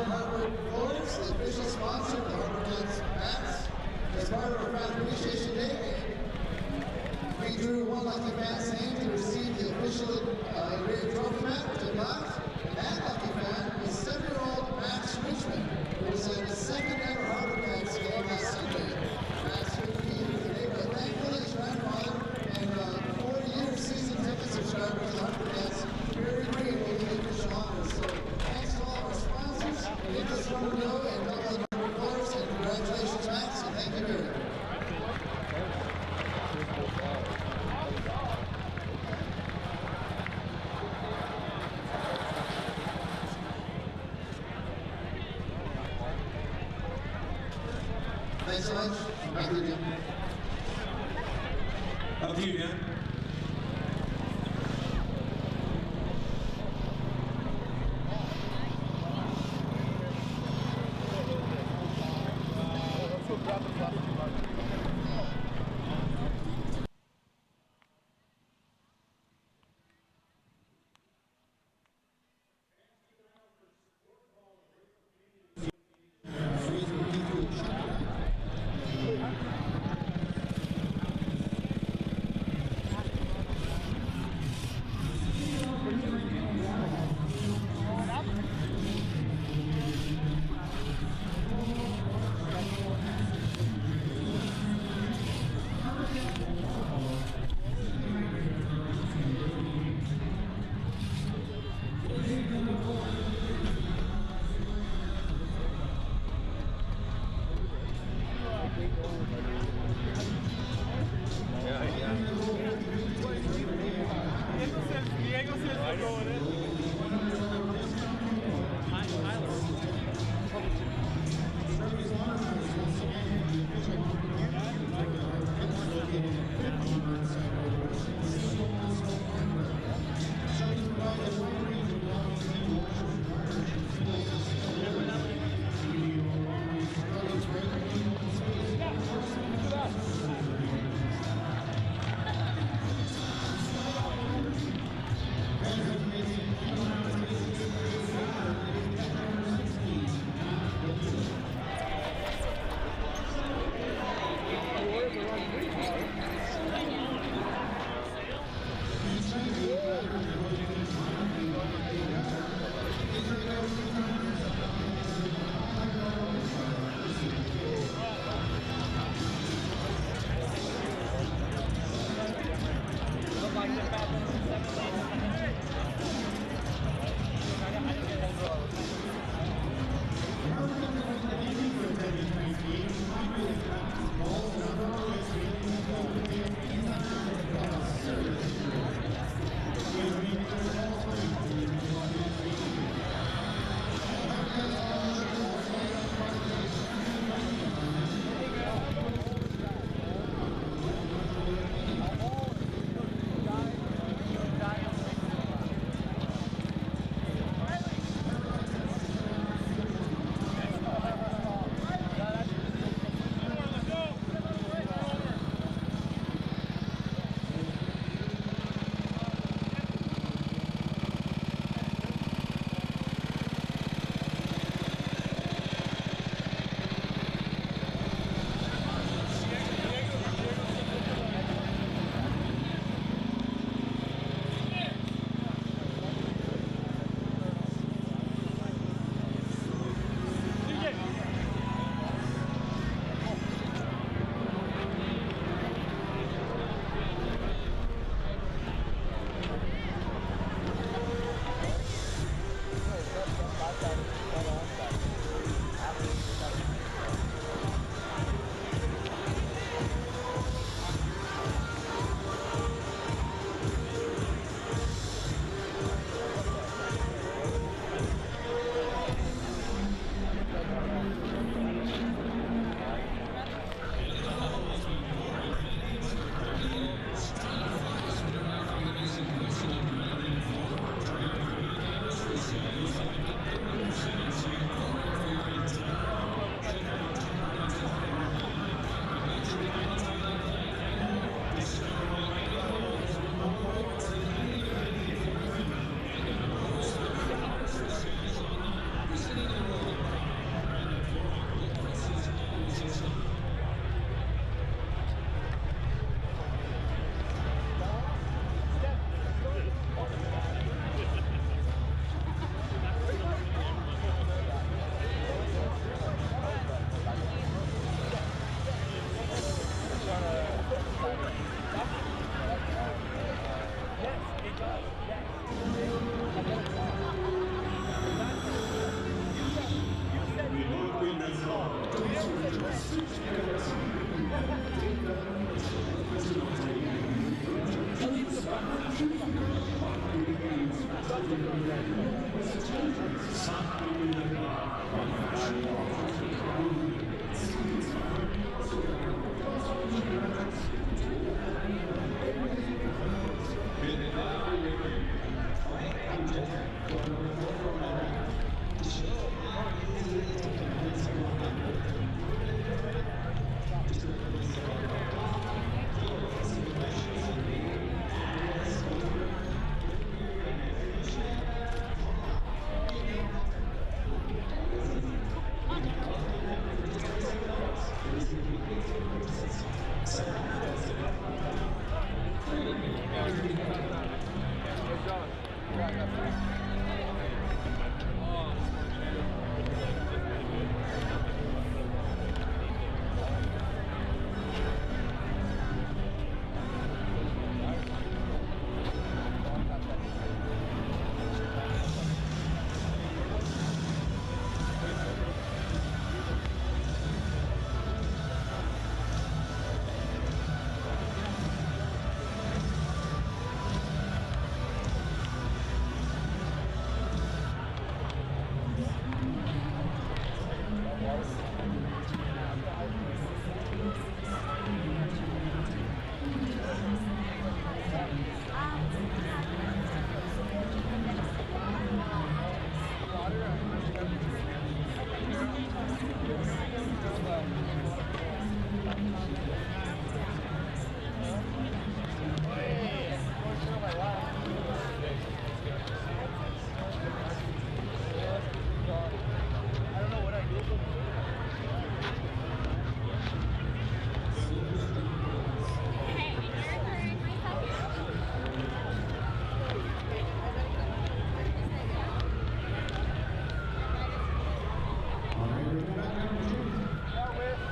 for Harbor Rollers, the official sponsor of the HarbourCats Bats. As part of our Fan Appreciation Day, we drew one lucky fan's name to receive the official engraved trophy mat to box. That lucky fan was 7-year-old Max Richmond, who was at his second ever HarbourCats game last Sunday. Max couldn't be here today, but thankfully his grandfather and 40-year season ticket subscriber to the HarbourCats, very grateful to the official honors. So thanks to all of our sponsors, give us one to go and double the number of colors, and congratulations, Max, and thank you very much. Thanks so much. Back to you, Jim. Up to you, Dan.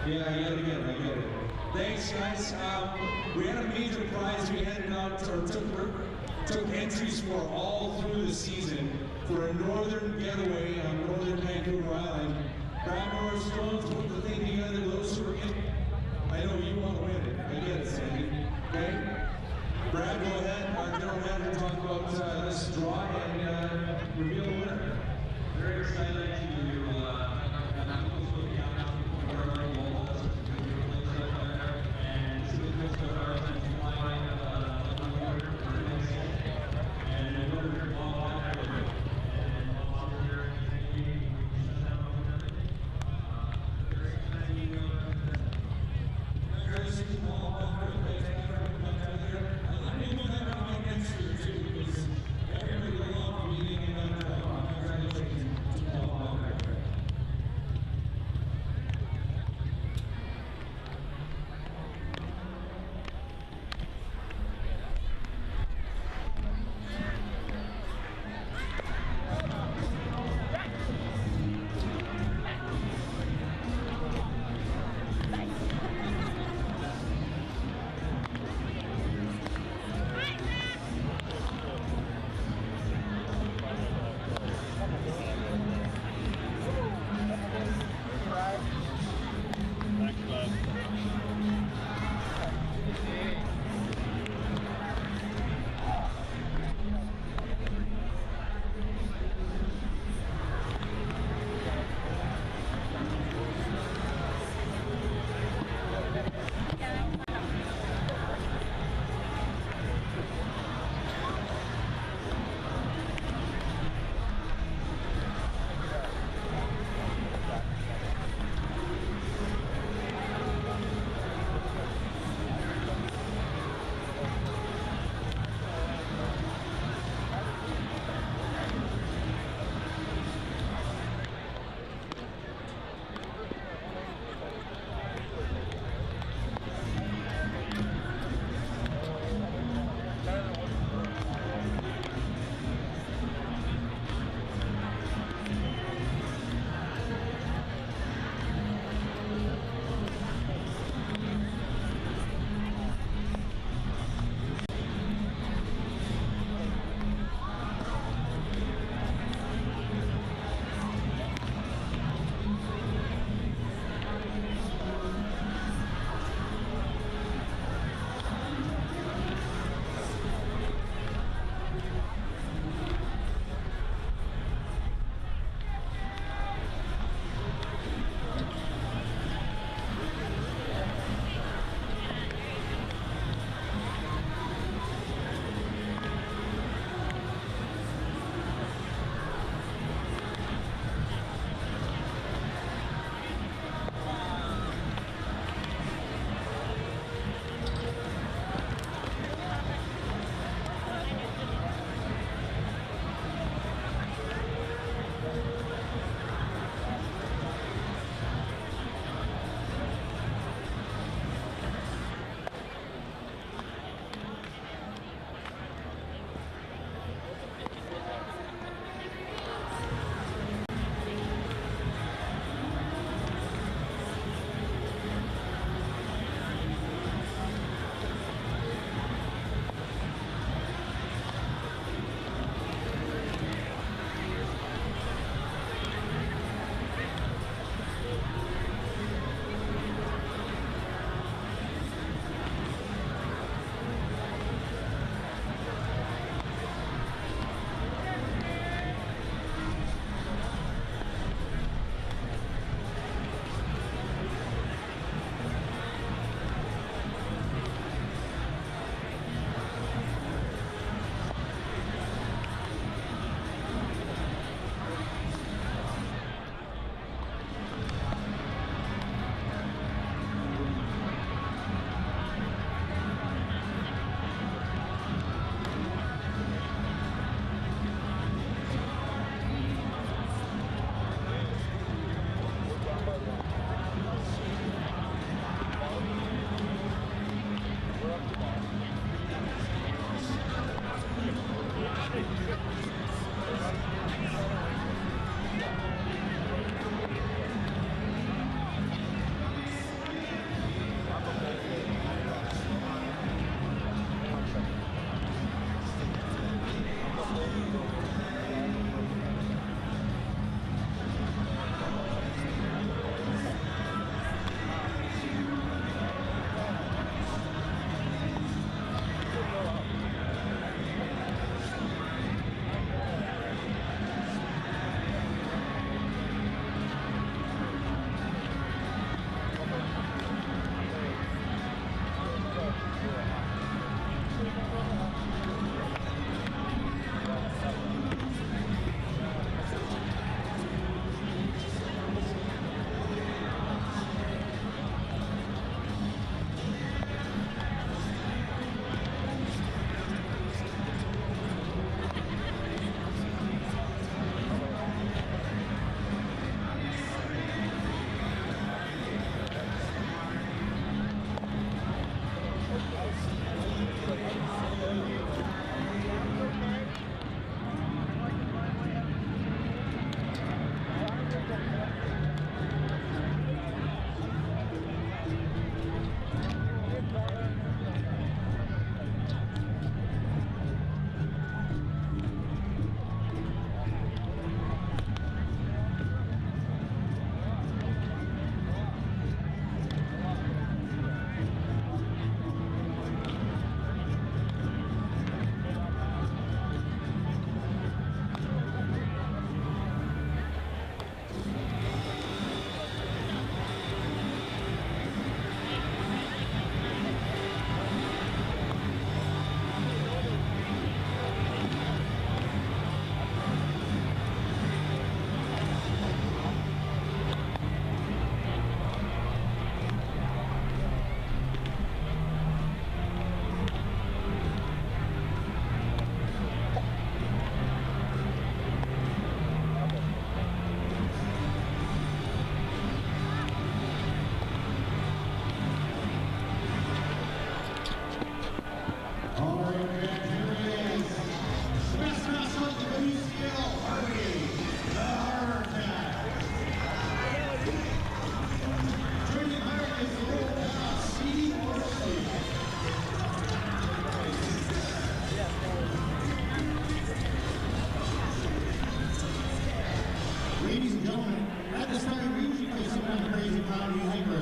Yeah, I get it. Thanks, guys. We had a major prize we handed out, or took entries for all through the season for a northern getaway on northern Vancouver Island. Brad Norris Stones put the thing together, those who are in. I know you want to win it. I get it, Sandy. Okay? Brad, go ahead. Our general manager, talk about this draw and reveal the winner. Very excited to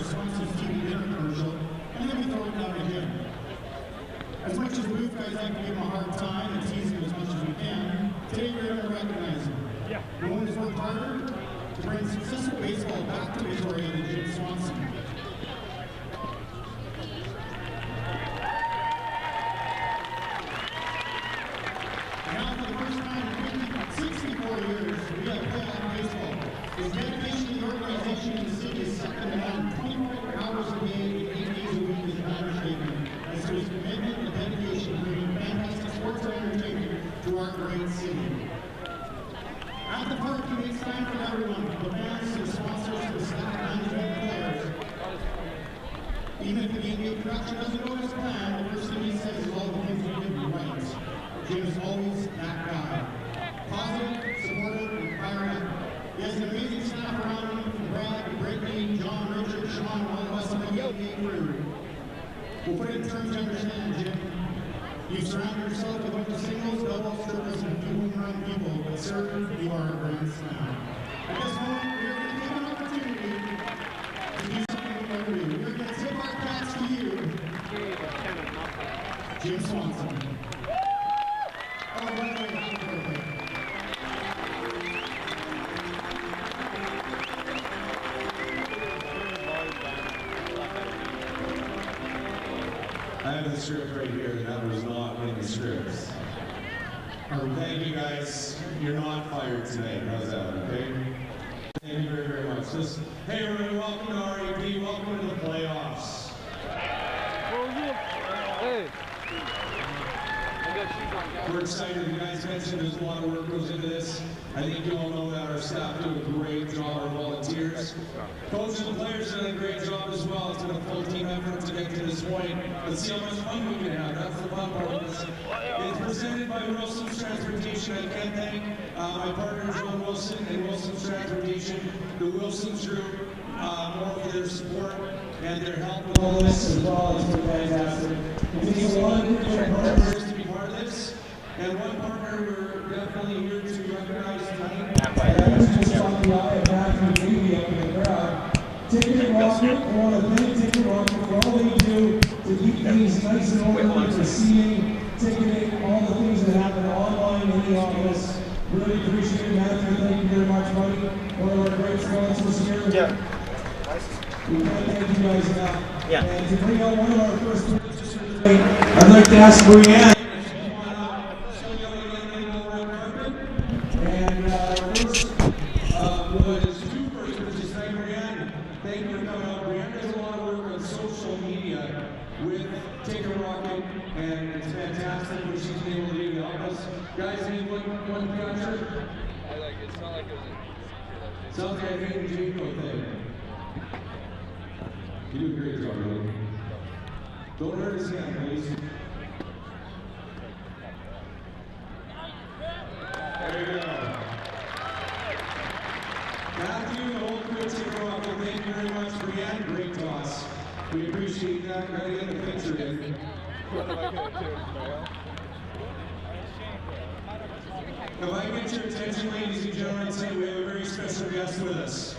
Swanson's TV dinner commercial, and then we throw it down again. As much as the booth guys like to give him a hard time and tease him as much as we can, today we're going to recognize him. No one has worked harder to bring successful baseball back to Victoria than Jim Swanson. Now, for the first time in 64 years, we have playoff baseball. His dedication to the organization and the city is second to none. 24 hours a day, 8 days a week is an understatement. As to his commitment and dedication to bringing fantastic sports and entertainment to our great city. At the park, he makes time for everyone, from the fans to the sponsors to the staff, management, and players. Even if the game day production doesn't go as planned, the first thing he says is all the things he did right. Jim is always that guy. Positive, supportive, and fired up. He has an amazing staff around him, from Brad to Brittany, John, Richard, Sean, and all of us on the NBA crew. We'll put it in terms to understand, Jim. You surround yourself with a bunch of singles, doubles, triples, and a few home run people, but sir, you are a grand slam. At this moment, we are going to give an opportunity to do something we never do. We are going to tip our cats to you, Jim Swanson. Oh, by the way, happy birthday. I have the script right here, and that was not in the scripts. Thank you guys. You're not fired tonight. How's that, okay? Thank you very, very much. Hey, everybody, welcome to REP. Welcome to the playoffs. Hey. We're excited. You guys mentioned there's a lot of work goes into this. I think you all know that our staff do a great job, our volunteers. Coaches and players have done a great job as well. It's been a full team effort to get to this point. Let's see how much fun we can have. That's the fun part of this. It's presented by Wilson's Transportation. I can't thank my partner John Wilson and Wilson's Transportation, the Wilson's Group, more for their support and their help with all this as well. It's been fantastic. It takes a lot of different partners to be part of this. And one partner we're definitely here to recognize tonight. Just on the eye of Matthew Levy up in the crowd. Ticket Rocket, I want to thank Ticket Rocket for all they do to keep things nice and orderly for seating, ticketing, all the things that happen online in the office. Really appreciate it, Matthew. Thank you very much, buddy. One of our great sponsors here. Yeah. We can't thank you guys enough. Yeah. And to bring out one of our first purchasers today, I'd like to ask Brianne. Guys, need one picture? It's not like it was Sounds like a Hayden Jaco thing. You do a great job, really. Don't hurt his hand, please. There you go. Matthew, the whole crew, Ticket Rocket, thank you very much. Brianne, great toss. We appreciate that. Gotta get the picture in. If I get your attention, ladies and gentlemen, say we have a very special guest with us.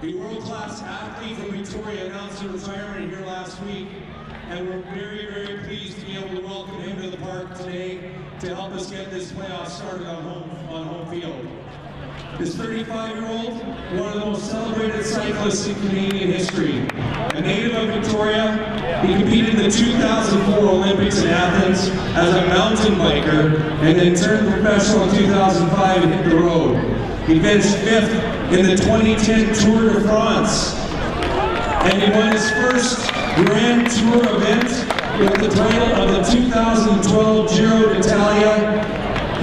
A world-class athlete from Victoria announced his retirement here last week, and we're very, very pleased to be able to welcome him to the park today to help us get this playoff started on home field. This 35-year-old, one of the most celebrated cyclists in Canadian history. A native of Victoria, he competed in the 2004 Olympics in Athens as a mountain biker and then turned professional in 2005 and hit the road. He finished 5th in the 2010 Tour de France. And he won his first Grand Tour event with the title of the 2012 Giro d'Italia.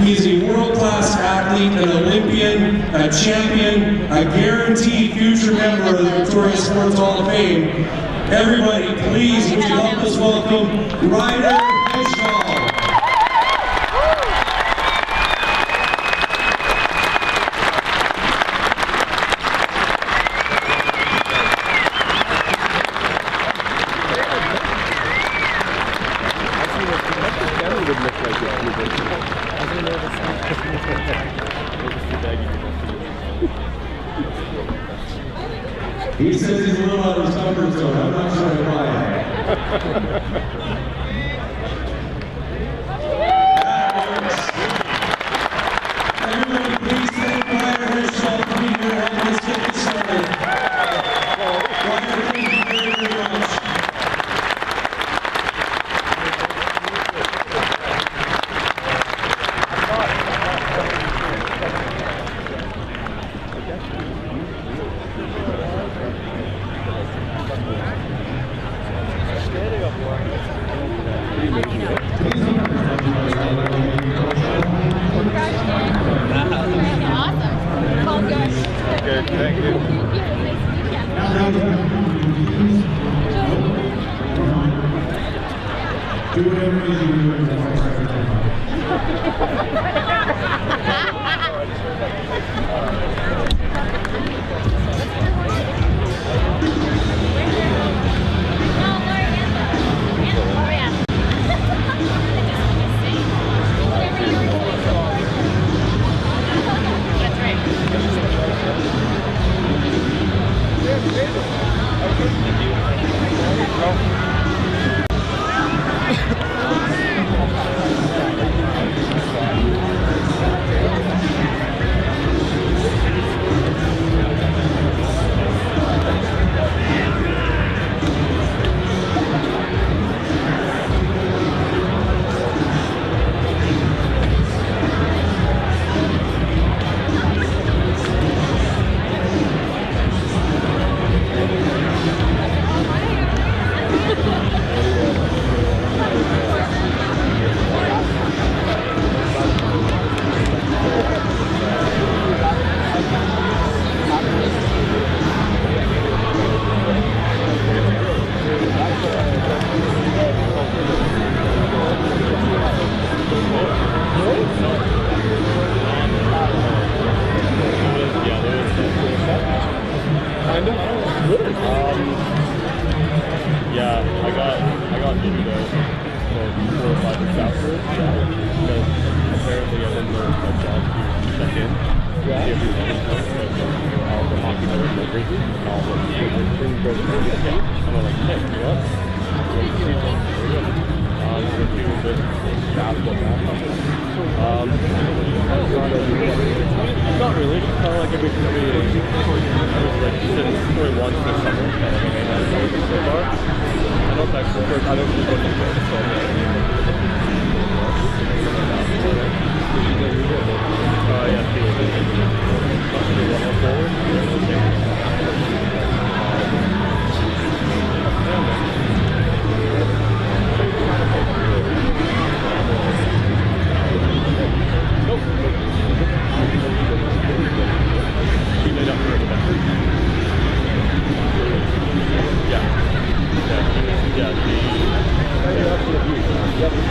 He's a world-class athlete, an Olympian, a champion, a guaranteed future member of the Victoria Sports Hall of Fame. Everybody, please, would you help us welcome Ryder Henshaw. He says he's a little out of his comfort zone. I'm not sure why. Everybody, please thank Brian Hirschfeld for being here helping us get this started. Brian, thank you very, very much. Good, thank you. Do whatever it is you do in the Yeah, I got maybe the 4 or 5 weeks afterwards. Because apparently I didn't know my job to check in. Yeah. See if there's any points, but all the hockey players were drinking, and all the yeah. And I'm like, hey, you know what? So he was with basketball background. Not really, just kind of like every I was like since only once this summer, and I made that so far. I don't actually work, I don't really go to the gym, so yeah, he was not forward. Yeah.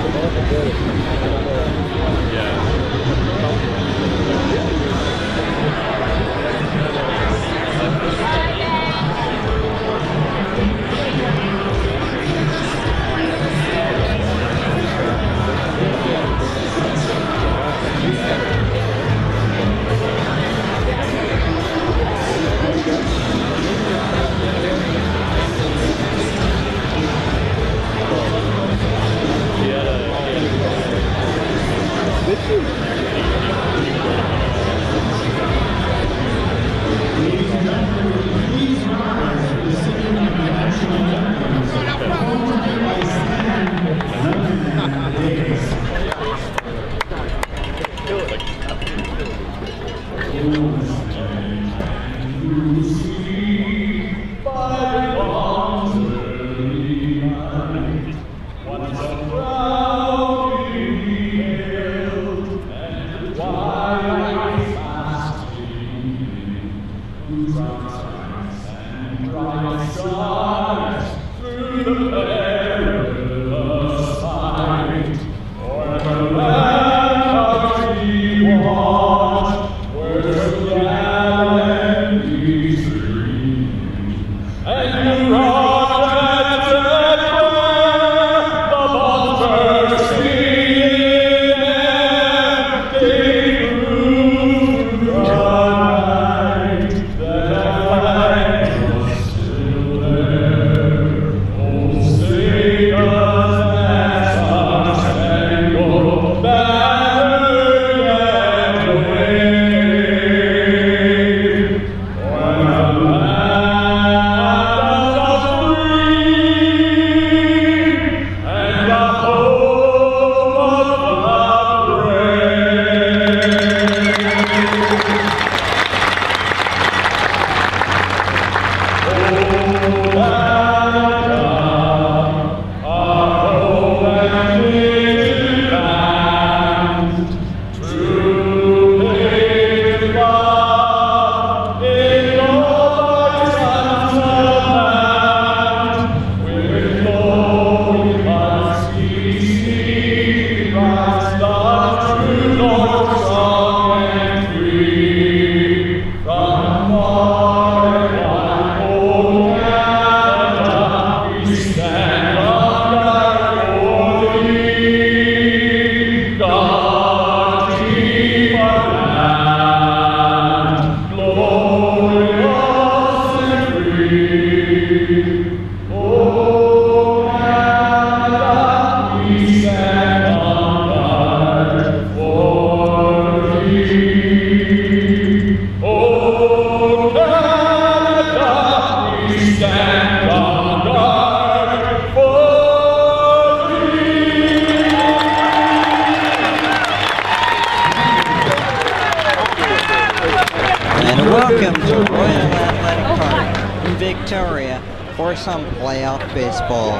for some playoff baseball.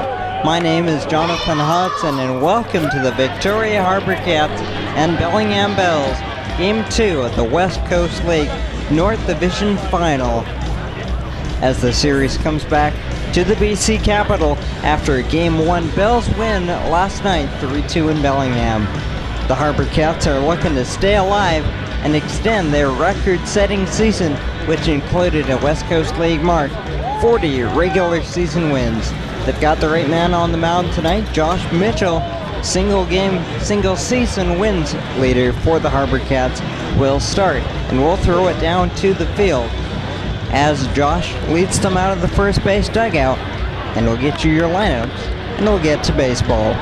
My name is Jonathan Hudson, and welcome to the Victoria HarbourCats and Bellingham Bells, Game 2 of the West Coast League North Division Final, as the series comes back to the BC Capital after Game 1 Bells win last night 3-2 in Bellingham. The HarbourCats are looking to stay alive and extend their record-setting season, which included a West Coast League mark, 40 regular season wins. They've got the right man on the mound tonight, Josh Mitchell, single season wins leader for the HarbourCats, will start, and we'll throw it down to the field as Josh leads them out of the first base dugout, and we'll get you your lineups, and we'll get to baseball.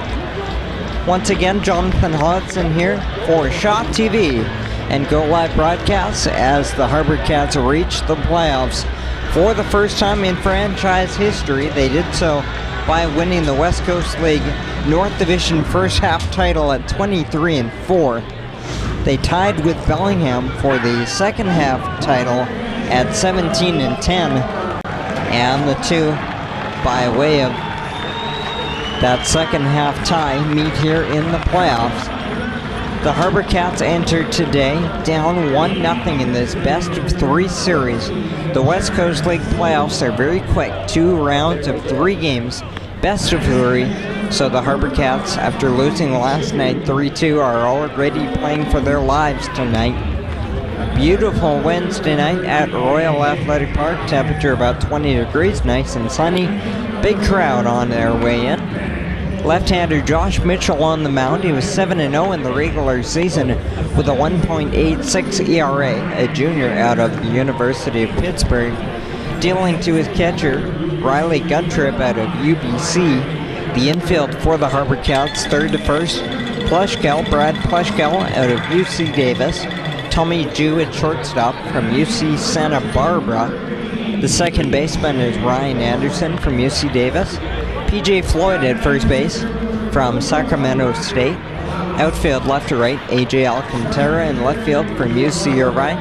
Once again, Jonathan Hodgson here for Shaw TV and Go Live broadcasts as the HarbourCats reach the playoffs. For the first time in franchise history, they did so by winning the West Coast League North Division first half title at 23-4. They tied with Bellingham for the second half title at 17-10, and the two, by way of that second half tie, meet here in the playoffs. The HarbourCats entered today down 1-0 in this best of 3 series. The West Coast League playoffs are very quick, 2 rounds of 3 games, best of 3. So the HarbourCats, after losing last night 3-2, are already playing for their lives tonight. Beautiful Wednesday night at Royal Athletic Park, temperature about 20 degrees, nice and sunny. Big crowd on their way in. Left-hander Josh Mitchell on the mound. He was 7-0 in the regular season with a 1.86 ERA, a junior out of the University of Pittsburgh. Dealing to his catcher, Riley Guntrip out of UBC. The infield for the HarbourCats, third to first, Brad Plushkell out of UC Davis. Tommy Jew at shortstop from UC Santa Barbara. The second baseman is Ryan Anderson from UC Davis. PJ Floyd at first base from Sacramento State. Outfield left to right, AJ Alcantara, in left field from UC Irvine.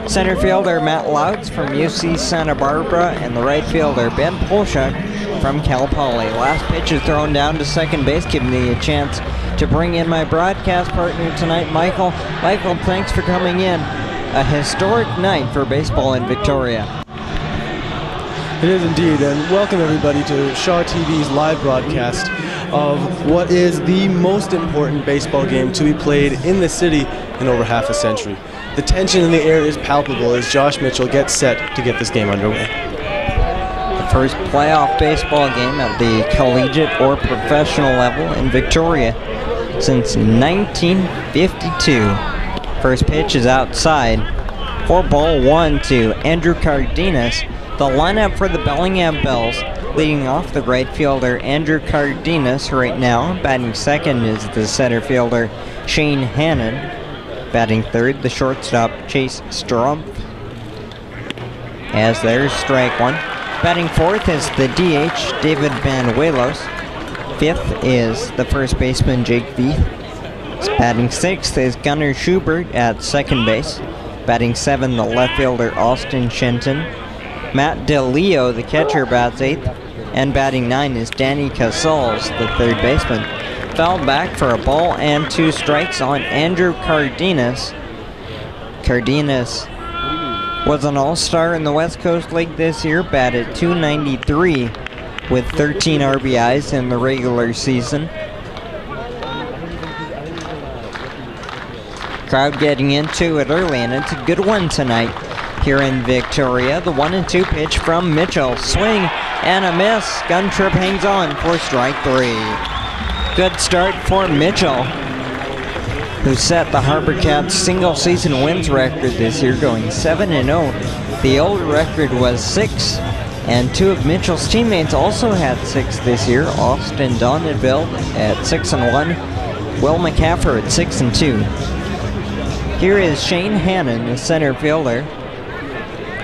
Center fielder Matt Louds from UC Santa Barbara, and the right fielder Ben Polshak from Cal Poly. Last pitch is thrown down to second base, giving me a chance to bring in my broadcast partner tonight, Michael. Michael, thanks for coming in. A historic night for baseball in Victoria. It is indeed, and welcome everybody to Shaw TV's live broadcast of what is the most important baseball game to be played in the city in over half a century. The tension in the air is palpable as Josh Mitchell gets set to get this game underway. The first playoff baseball game at the collegiate or professional level in Victoria since 1952. First pitch is outside. 4-1 to Andrew Cardenas. The lineup for the Bellingham Bells, leading off the right fielder Andrew Cardenas right now. Batting second is the center fielder Shane Hannon. Batting third, the shortstop Chase Strumpf. As there's strike one. Batting fourth is the DH David Banuelos. Fifth is the first baseman Jake Veith. Batting sixth is Gunnar Schubert at second base. Batting seventh, the left fielder Austin Shenton. Matt DeLeo, the catcher, bats eighth, and batting ninth is Danny Casals, the third baseman. Fouled back for a ball and 2 strikes on Andrew Cardenas. Cardenas was an all-star in the West Coast League this year, batted .293 with 13 RBIs in the regular season. Crowd getting into it early, and it's a good one tonight here in Victoria. The 1-2 pitch from Mitchell. Swing and a miss. Guntrip hangs on for strike 3. Good start for Mitchell, who set the HarbourCats single season wins record this year, going 7-0. The old record was 6, and 2 of Mitchell's teammates also had 6 this year. Austin Donenville at 6-1. Will McCaffer at 6-2. Here is Shane Hannon, the center fielder.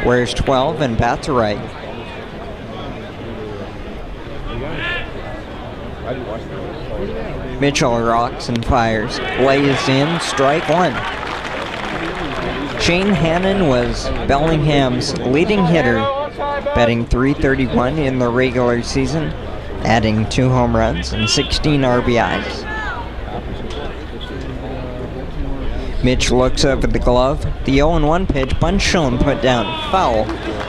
Wears 12 and bats right. Mitchell rocks and fires. Lays in, strike 1. Shane Hannon was Bellingham's leading hitter batting .331 in the regular season, adding 2 home runs and 16 RBIs. Mitch looks up at the glove. The 0-1 pitch, Bunchone put down, foul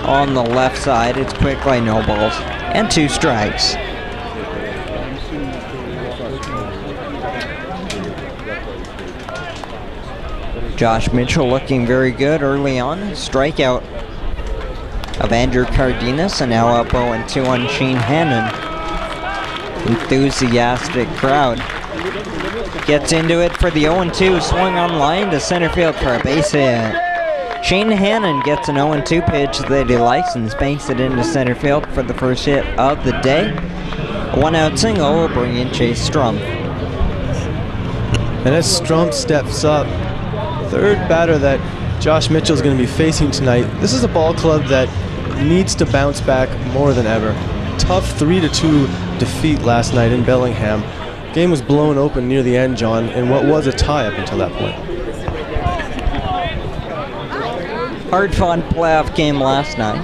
on the left side. It's quickly no balls and 2 strikes. Josh Mitchell looking very good early on. Strikeout of Andrew Cardenas, and now up 0-2 on Shane Hannon. Enthusiastic crowd. Gets into it for the 0-2, swung on line to center field for a base hit. Shane Hannon gets an 0-2 pitch that he likes and banks it into center field for the first hit of the day. A 1-out single will bring in Chase Strump. And as Strump steps up, third batter that Josh Mitchell is going to be facing tonight, this is a ball club that needs to bounce back more than ever. Tough 3-2 defeat last night in Bellingham. Game was blown open near the end, John, in what was a tie up until that point. Hard-fought playoff game last night.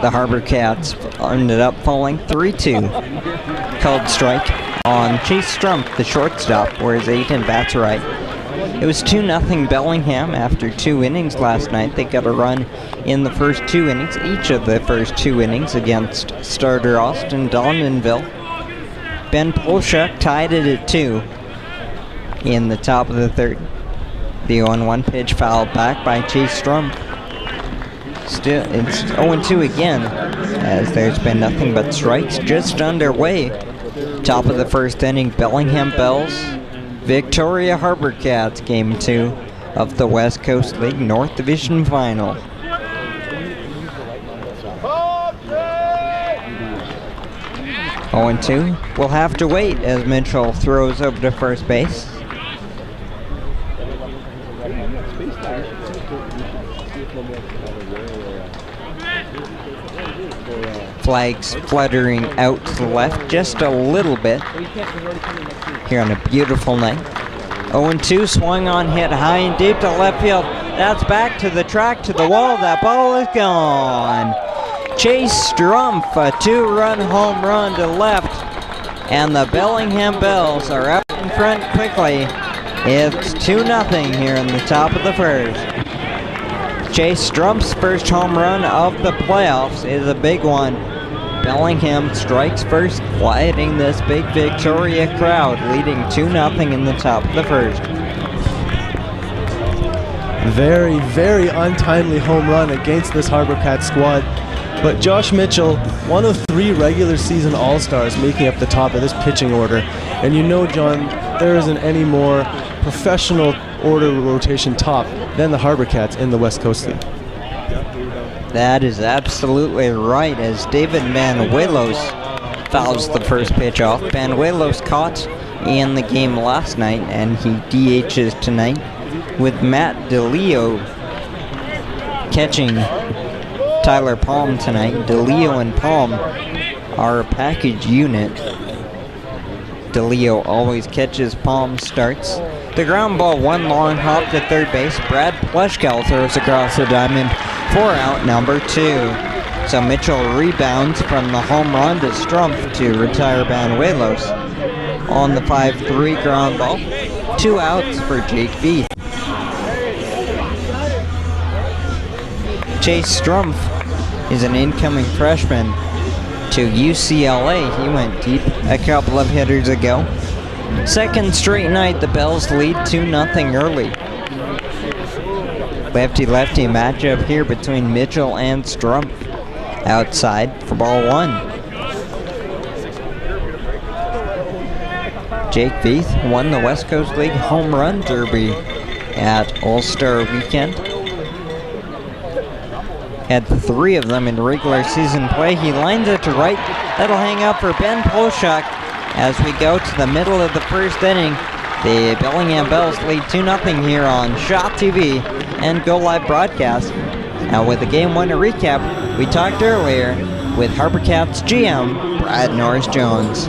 The HarbourCats ended up falling 3-2. Called strike on Chase Strump, the shortstop, wears 8 and bats right. It was 2-0 Bellingham after 2 innings last night. They got a run in the first 2 innings, each of the first 2 innings against starter Austin Donenville. Ben Polshuk tied it at 2 in the top of the third. The 0-1 pitch fouled back by Chase Strump. Still, it's 0-2 again, as there's been nothing but strikes just underway. Top of the first inning, Bellingham Bells, Victoria HarbourCats, Game 2 of the West Coast League North Division Final. Oh, and 2. We'll have to wait as Mitchell throws over to first base. Flags fluttering out to the left just a little bit here on a beautiful night. 0-2, swung on, hit high and deep to left field. That's back to the track, to the wall. That ball is gone. Chase Strump, a 2-run home run to left, and the Bellingham Bells are out in front quickly. It's 2-0 here in the top of the first. Chase Strump's first home run of the playoffs is a big one. Bellingham strikes first, quieting this big Victoria crowd, leading 2-0 in the top of the first. Very, very untimely home run against this HarbourCats squad. But Josh Mitchell, one of 3 regular season All-Stars, making up the top of this pitching order. And you know, John, there isn't any more professional order rotation top than the HarbourCats in the West Coast League. That is absolutely right, as David Manuelos fouls the first pitch off. Manuelos caught in the game last night, and he DHs tonight, with Matt DeLeo catching Tyler Palm tonight. DeLeo and Palm are a package unit. DeLeo always catches, Palm starts. The ground ball, 1 long hop to third base. Brad Pleshkel throws across the diamond for out number 2. So Mitchell rebounds from the home run to Strump to retire Banuelos. On the 5-3 ground ball, 2 outs for Jake Veith. Chase Strump is an incoming freshman to UCLA. He went deep a couple of hitters ago. Second straight night, the Bells lead 2-0 early. Lefty-lefty matchup here between Mitchell and Strump. Outside for ball 1. Jake Veith won the West Coast League Home Run Derby at All-Star Weekend. Had 3 of them in regular season play. He lines it to right. That'll hang up for Ben Polshuk as we go to the middle of the first inning. The Bellingham Bells lead 2-0 here on Shot TV and Go Live broadcast. Now with the Game 1 to recap, we talked earlier with HarbourCats GM Brad Norris-Jones.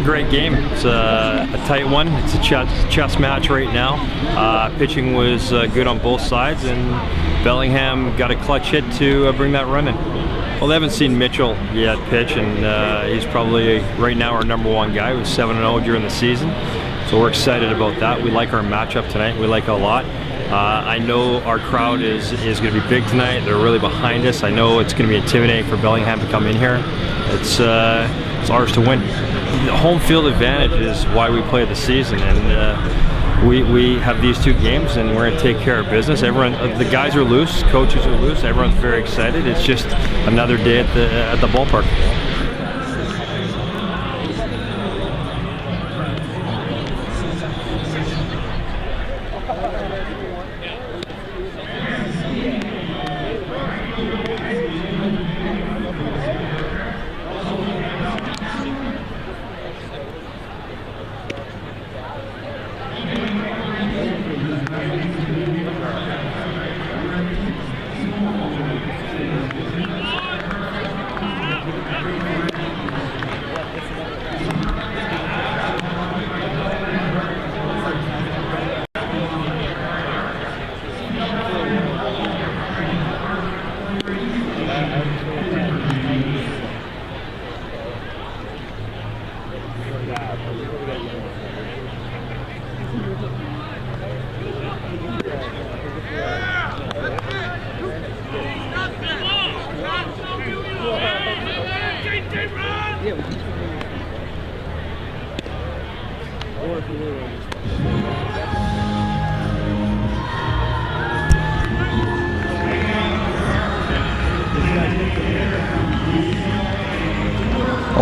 Great game. It's a tight one. It's a chess match right now. Pitching was good on both sides, and Bellingham got a clutch hit to bring that run in. Well, they haven't seen Mitchell yet pitch, and he's probably right now our #1 guy. He was 7-0 during the season, so we're excited about that. We like our matchup tonight. We like it a lot. I know our crowd is going to be big tonight. They're really behind us. I know it's going to be intimidating for Bellingham to come in here. It's ours to win. The home field advantage is why we play the season, and we have these 2 games, and we're going to take care of business. Everyone, the guys are loose, coaches are loose. Everyone's very excited. It's just another day at the ballpark.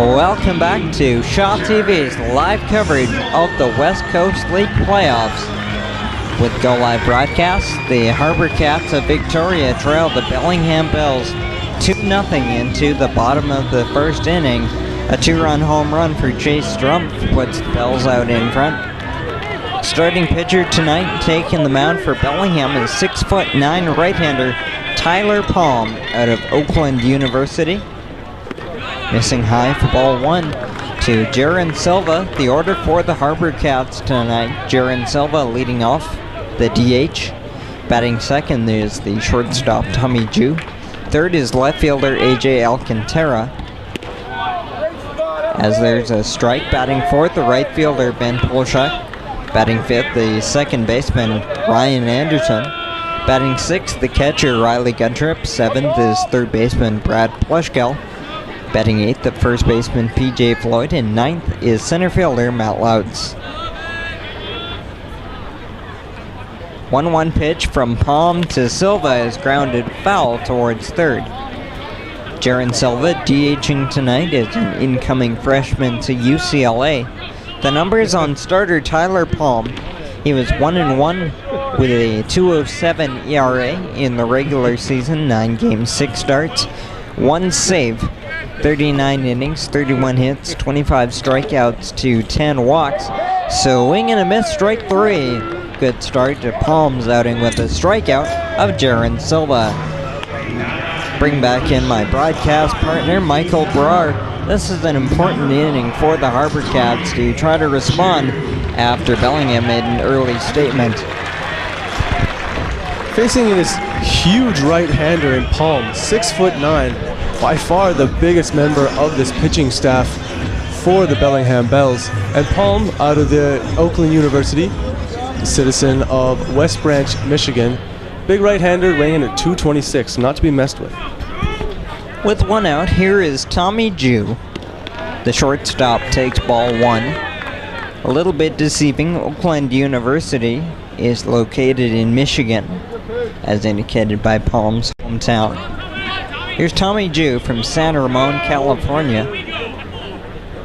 Welcome back to Shaw TV's live coverage of the West Coast League playoffs. With Go Live broadcast, the HarbourCats of Victoria trail the Bellingham Bells 2-0 into the bottom of the first inning. A 2-run home run for Chase Strumpf puts the Bells out in front. Starting pitcher tonight, taking the mound for Bellingham, is 6'9" right-hander Tyler Palm out of Oakland University. Missing high for ball 1 to Jaron Silva. The order for the HarbourCats tonight: Jaron Silva leading off, the DH. Batting second is the shortstop Tommy Jew. Third is left fielder AJ Alcantara. As there's a strike, batting fourth, the right fielder Ben Polshak. Batting fifth, the second baseman Ryan Anderson. Batting sixth, the catcher Riley Guntrip. Seventh is third baseman Brad Pleshkel. Batting eighth, the first baseman PJ Floyd. And ninth is center fielder Matt Louds. 1-1 pitch from Palm to Silva is grounded foul towards third. Jaron Silva, DHing tonight, is an incoming freshman to UCLA. The numbers on starter Tyler Palm: he was 1-1 with a 2.07 ERA in the regular season, 9 games, 6 starts, 1 save, 39 innings, 31 hits, 25 strikeouts to 10 walks. Swing and a miss, strike 3. Good start to Palm's outing with a strikeout of Jaron Silva. Bring back in my broadcast partner, Michael Brar. This is an important inning for the HarbourCats to try to respond after Bellingham made an early statement. Facing this huge right-hander in Palm, 6'9", by far the biggest member of this pitching staff for the Bellingham Bells. And Palm, out of the Oakland University, citizen of West Branch, Michigan. Big right-hander weighing in at 226, not to be messed with. With 1 out, here is Tommy Jew. The shortstop takes ball 1. A little bit deceiving, Oakland University is located in Michigan, as indicated by Palm's hometown. Here's Tommy Jew from San Ramon, California.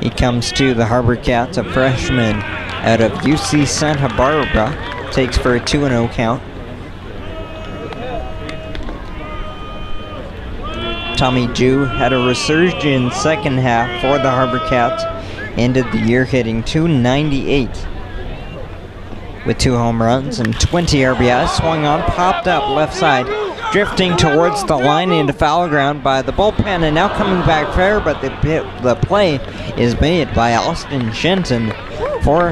He comes to the HarbourCats, a freshman out of UC Santa Barbara. Takes for a 2-0 count. Tommy Jew had a resurgent second half for the HarbourCats. Ended the year hitting .298 with 2 home runs and 20 RBIs. Swung on, popped up left side, drifting towards the line into foul ground by the bullpen, and now coming back fair, but the play is made by Austin Shenton for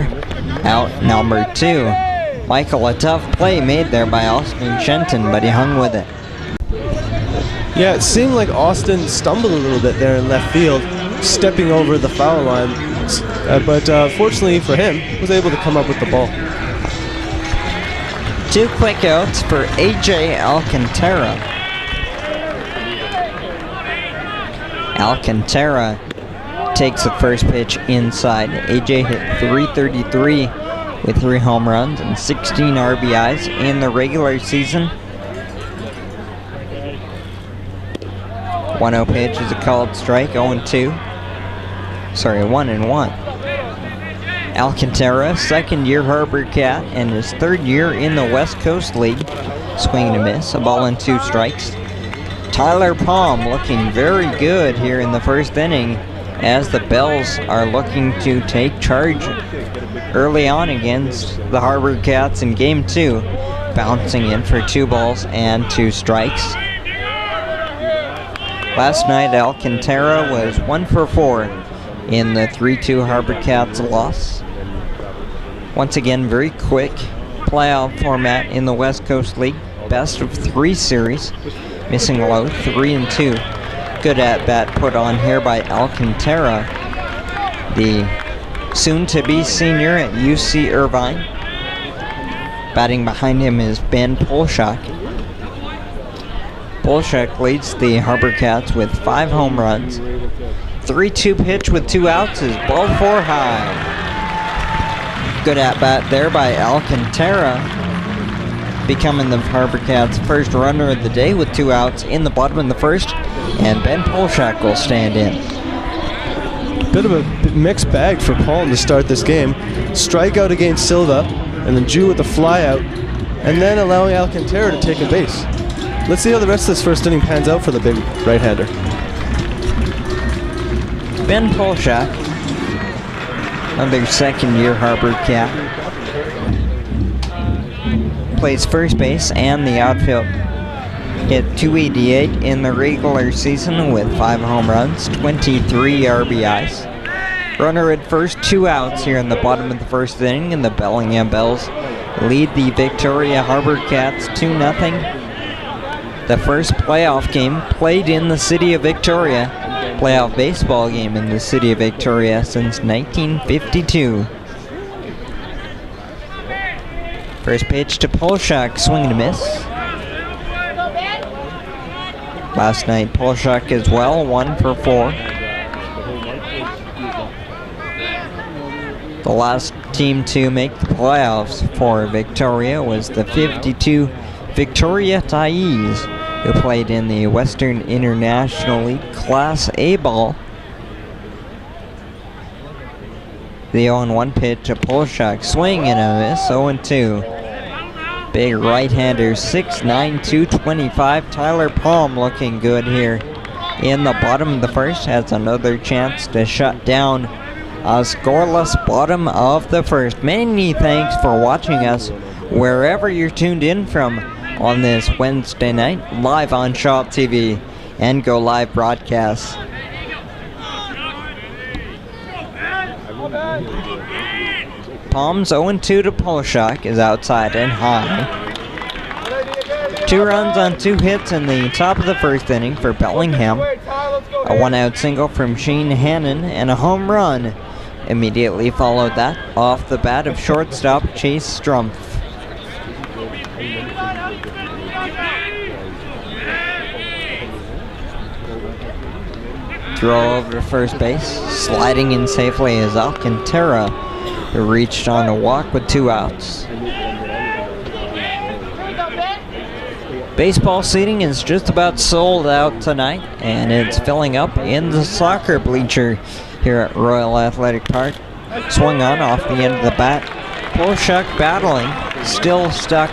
out number 2. Michael, a tough play made there by Austin Shenton, but he hung with it. Yeah, it seemed like Austin stumbled a little bit there in left field, stepping over the foul line, but fortunately for him, was able to come up with the ball. 2 quick outs for AJ Alcantara. Alcantara takes the first pitch inside. AJ hit .333 with 3 home runs and 16 RBIs in the regular season. 1-0 pitch is a called strike, 0-2. Sorry, 1-1. Alcantara, second-year HarbourCat, and his 3rd year in the West Coast League. Swing and a miss, a ball and 2 strikes. Tyler Palm looking very good here in the first inning as the Bells are looking to take charge early on against the HarbourCats in Game 2, bouncing in for 2 balls and 2 strikes. Last night, Alcantara was 1 for 4 in the 3-2 HarbourCats loss. Once again, very quick playoff format in the West Coast League. Best of 3 series. Missing low, 3-2. Good at-bat put on here by Alcantara, the soon-to-be senior at UC Irvine. Batting behind him is Ben Polshak. Polshak leads the HarbourCats with 5 home runs. 3-2 pitch with 2 outs is ball 4 high. Good at-bat there by Alcantara, becoming the HarbourCats' first runner of the day with 2 outs in the bottom of the first, and Ben Polshak will stand in. Bit of a mixed bag for Palm to start this game. Strikeout against Silva, and then Jew with the flyout, and then allowing Alcantara to take a base. Let's see how the rest of this first inning pans out for the big right-hander. Ben Polshak, another second-year HarbourCat, plays first base and the outfield. Hit .288 in the regular season with 5 home runs, 23 RBIs. Runner at first, 2 outs here in the bottom of the first inning, and the Bellingham Bells lead the Victoria HarbourCats 2-0. The first playoff game played in the city of Victoria. Playoff baseball game in the city of Victoria since 1952. First pitch to Polshak, swing and a miss. Last night, Polshak as well, 1 for 4. The last team to make the playoffs for Victoria was the 52 Victoria Thais, who played in the Western International League Class A ball. The 0-1 pitch to Polshak, swing and a miss, 0-2. Big right-hander, 6'9", 225. Tyler Palm looking good here in the bottom of the first. Has another chance to shut down a scoreless bottom of the first. Many thanks for watching us wherever you're tuned in from on this Wednesday night, live on Shop TV and Go Live broadcasts. Palms 0-2 to Polshak is outside and high. 2 runs on 2 hits in the top of the first inning for Bellingham. A 1-out single from Shane Hannon and a home run immediately followed that off the bat of shortstop Chase Strumpf. Throw over to first base, sliding in safely is Alcantara, who reached on a walk with 2 outs. Baseball seating is just about sold out tonight, and it's filling up in the soccer bleacher here at Royal Athletic Park. Swung on off the end of the bat. Polshak battling, still stuck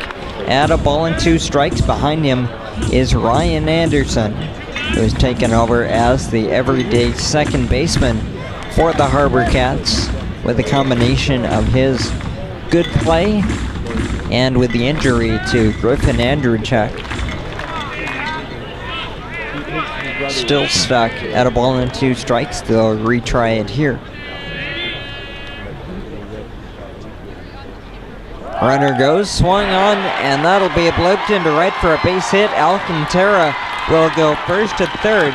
at a ball and 2 strikes. Behind him is Ryan Anderson, who's taken over as the everyday second baseman for the HarbourCats with a combination of his good play and with the injury to Griffin Andrewchuk. still stuck at a ball and 2 strikes. They'll retry it here. Runner goes, swung on, and that'll be a blooped into right for a base hit. Alcantara will go first to third.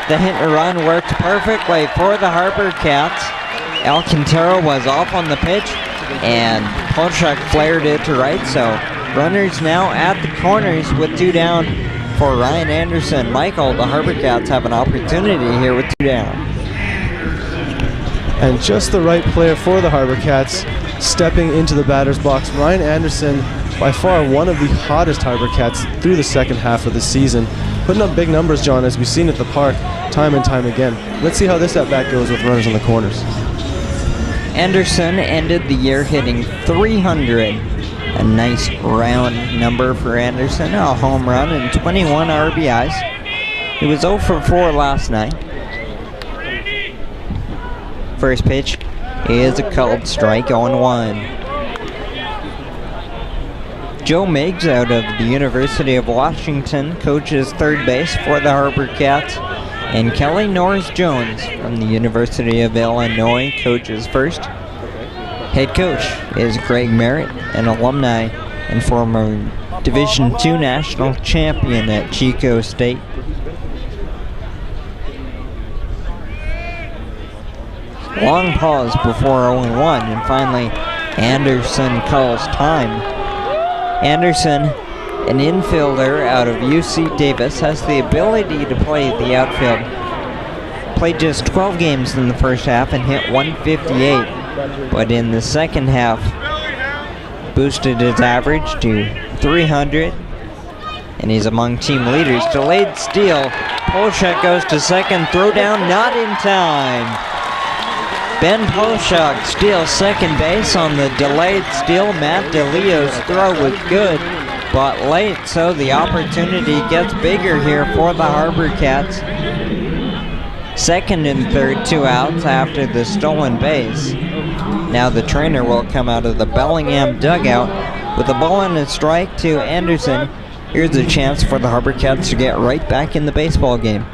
The hit and run worked perfectly for the HarbourCats. Alcantara was off on the pitch, and Polchuk flared it to right, so runners now at the corners with 2 down for Ryan Anderson. Michael, the HarbourCats have an opportunity here with 2 down. And just the right player for the HarbourCats stepping into the batter's box. Ryan Anderson, by far one of the hottest HarbourCats through the second half of the season. Putting up big numbers, John, as we've seen at the park time and time again. Let's see how this at-bat goes with runners on the corners. Anderson ended the year hitting 300. A nice round number for Anderson. A home run and 21 RBIs. He was 0 for 4 last night. First pitch is a called strike, 0-1. Joe Meigs out of the University of Washington coaches third base for the HarbourCats. And Kelly Norris-Jones from the University of Illinois coaches first. Head coach is Greg Merritt, an alumni and former Division II national champion at Chico State. Long pause before 0-1, and finally Anderson calls time. Anderson, an infielder out of UC Davis, has the ability to play the outfield. Played just 12 games in the first half and hit 158, but in the second half boosted his average to 300, and he's among team leaders. Delayed steal, Polchuk goes to second, throw down not in time. Ben Polchuk steals second base on the delayed steal. Matt DeLeo's throw was good, but late, so the opportunity gets bigger here for the HarbourCats. Second and third, 2 outs after the stolen base. Now the trainer will come out of the Bellingham dugout with a ball and a strike to Anderson. Here's a chance for the HarbourCats to get right back in the baseball game.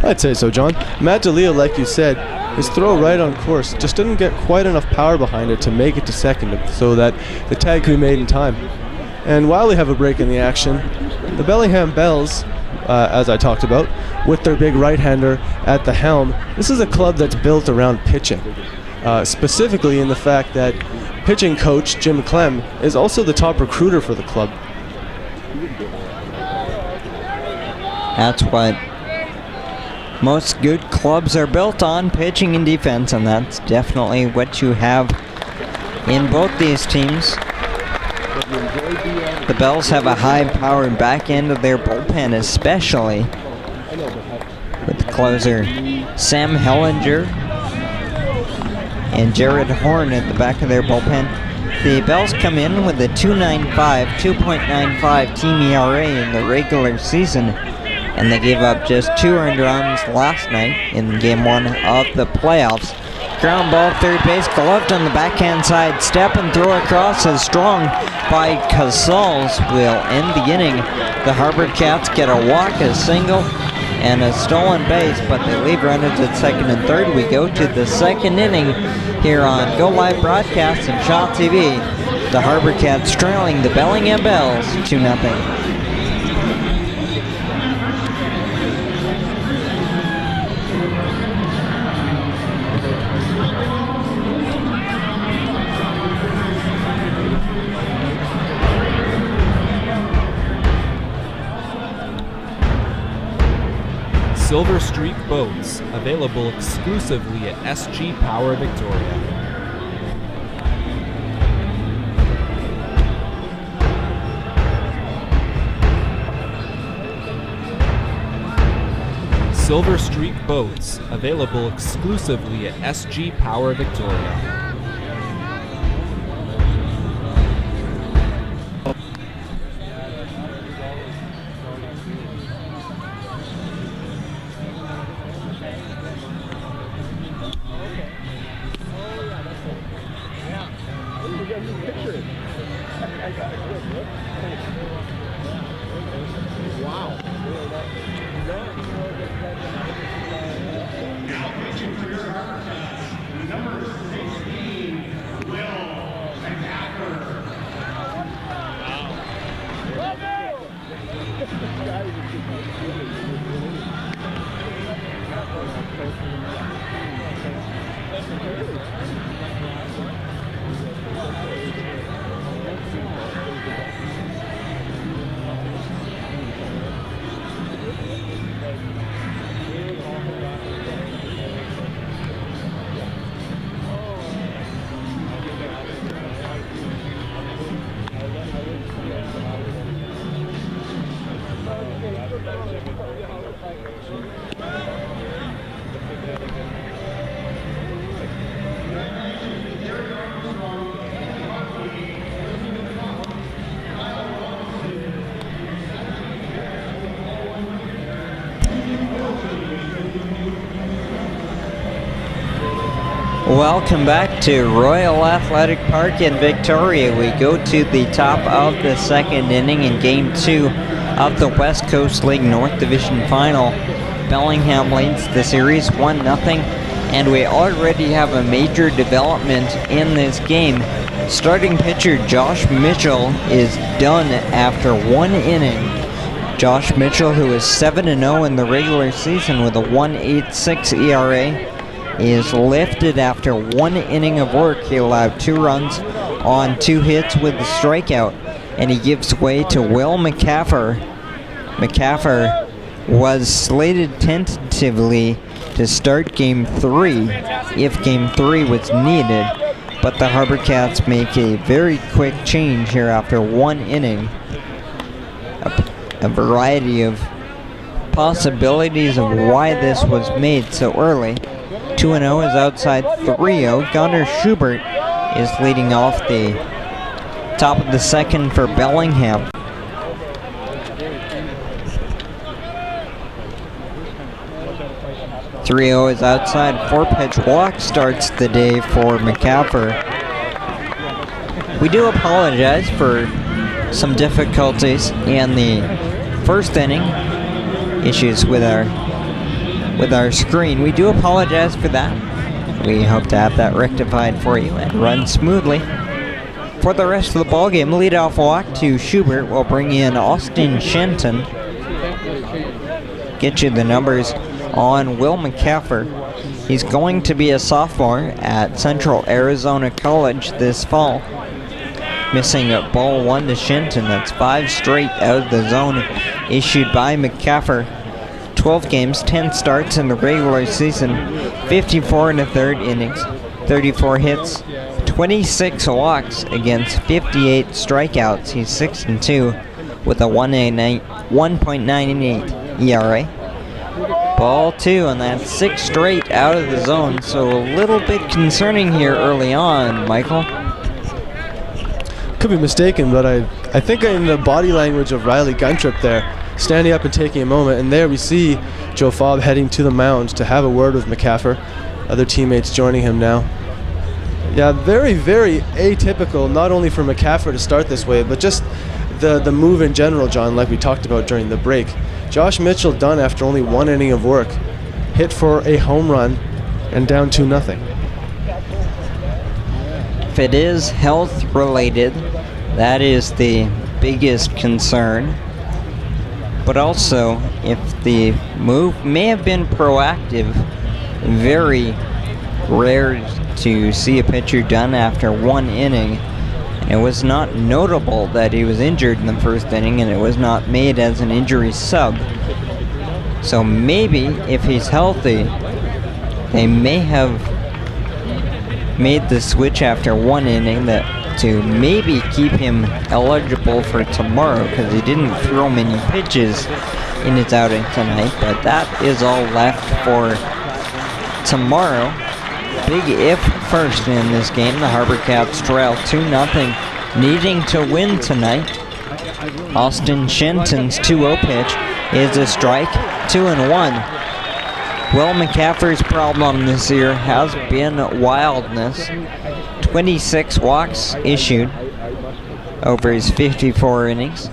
I'd say so, John. Matt DeLeo, like you said, his throw right on course just didn't get quite enough power behind it to make it to second so that the tag could be made in time. And while we have a break in the action, the Bellingham Bells, as I talked about, with their big right-hander at the helm, this is a club that's built around pitching. Specifically in the fact that pitching coach Jim Clem is also the top recruiter for the club. That's what most good clubs are built on, pitching and defense, and that's definitely what you have in both these teams. The Bells have a high-powered back end of their bullpen, especially with the closer Sam Hellinger and Jared Horn at the back of their bullpen. The Bells come in with a 2.95 team ERA in the regular season, and they gave up just 2 earned runs last night in game 1 of the playoffs. Ground ball, third base, gloved on the backhand side, step and throw across as strong by Casals will end the inning. The HarbourCats get a walk, a single, and a stolen base, but they leave runners at second and third. We go to the second inning here on Go Live Broadcast and Shaw TV. The HarbourCats trailing the Bellingham Bells 2-0. Silver Streak boats, available exclusively at SG Power Victoria. Silver Streak boats, available exclusively at SG Power Victoria. Wow. Welcome back to Royal Athletic Park in Victoria. We go to the top of the second inning in Game 2 of the West Coast League North Division Final. Bellingham leads the series 1-0, and we already have a major development in this game. Starting pitcher Josh Mitchell is done after 1 inning. Josh Mitchell, who is 7-0 in the regular season with a 1.86 ERA, is lifted after 1 inning of work. He allowed 2 runs on 2 hits with a strikeout, and he gives way to Will McCaffer. McCaffer was slated tentatively to start Game 3 if Game 3 was needed, but the HarbourCats make a very quick change here after 1 inning. A variety of possibilities of why this was made so early. 2-0 is outside 3-0. Gunnar Schubert is leading off the top of the second for Bellingham. .30 is outside. 4-pitch walk starts the day for McCaffer. We do apologize for some difficulties in the first inning. Issues with our screen. We do apologize for that. We hope to have that rectified for you and run smoothly. For the rest of the ballgame, leadoff walk to Schubert will bring in Austin Shenton. Get you the numbers on Will McCaffer. He's going to be a sophomore at Central Arizona College this fall. Missing a ball 1 to Shenton. That's 5 straight out of the zone issued by McCaffer. 12 games, 10 starts in the regular season, 54 in the third innings, 34 hits, 26 walks against 58 strikeouts. He's 6-2 with a 1.98 ERA. Ball 2, and that's 6 straight out of the zone, so a little bit concerning here early on, Michael. Could be mistaken, but I think in the body language of Riley Guntrip there, standing up and taking a moment, and there we see Joe Fobb heading to the mound to have a word with McCaffer. Other teammates joining him now. Yeah, very, very atypical, not only for McCaffer to start this way, but just the move in general, John, like we talked about during the break. Josh Mitchell done after only 1 inning of work, hit for a home run, and down 2-0. If it is health related, that is the biggest concern. But also, if the move may have been proactive, very rare to see a pitcher done after 1 inning. It was not notable that he was injured in the first inning, and it was not made as an injury sub. So maybe, if he's healthy, they may have made the switch after 1 inning to maybe keep him eligible for tomorrow, because he didn't throw many pitches in his outing tonight, but that is all left for tomorrow. Big if first in this game. The HarbourCats trail 2-0, needing to win tonight. Austin Shenton's 2-0 pitch is a strike, 2-1. Will McCaffer's problem this year has been wildness. 26 walks issued over his 54 innings.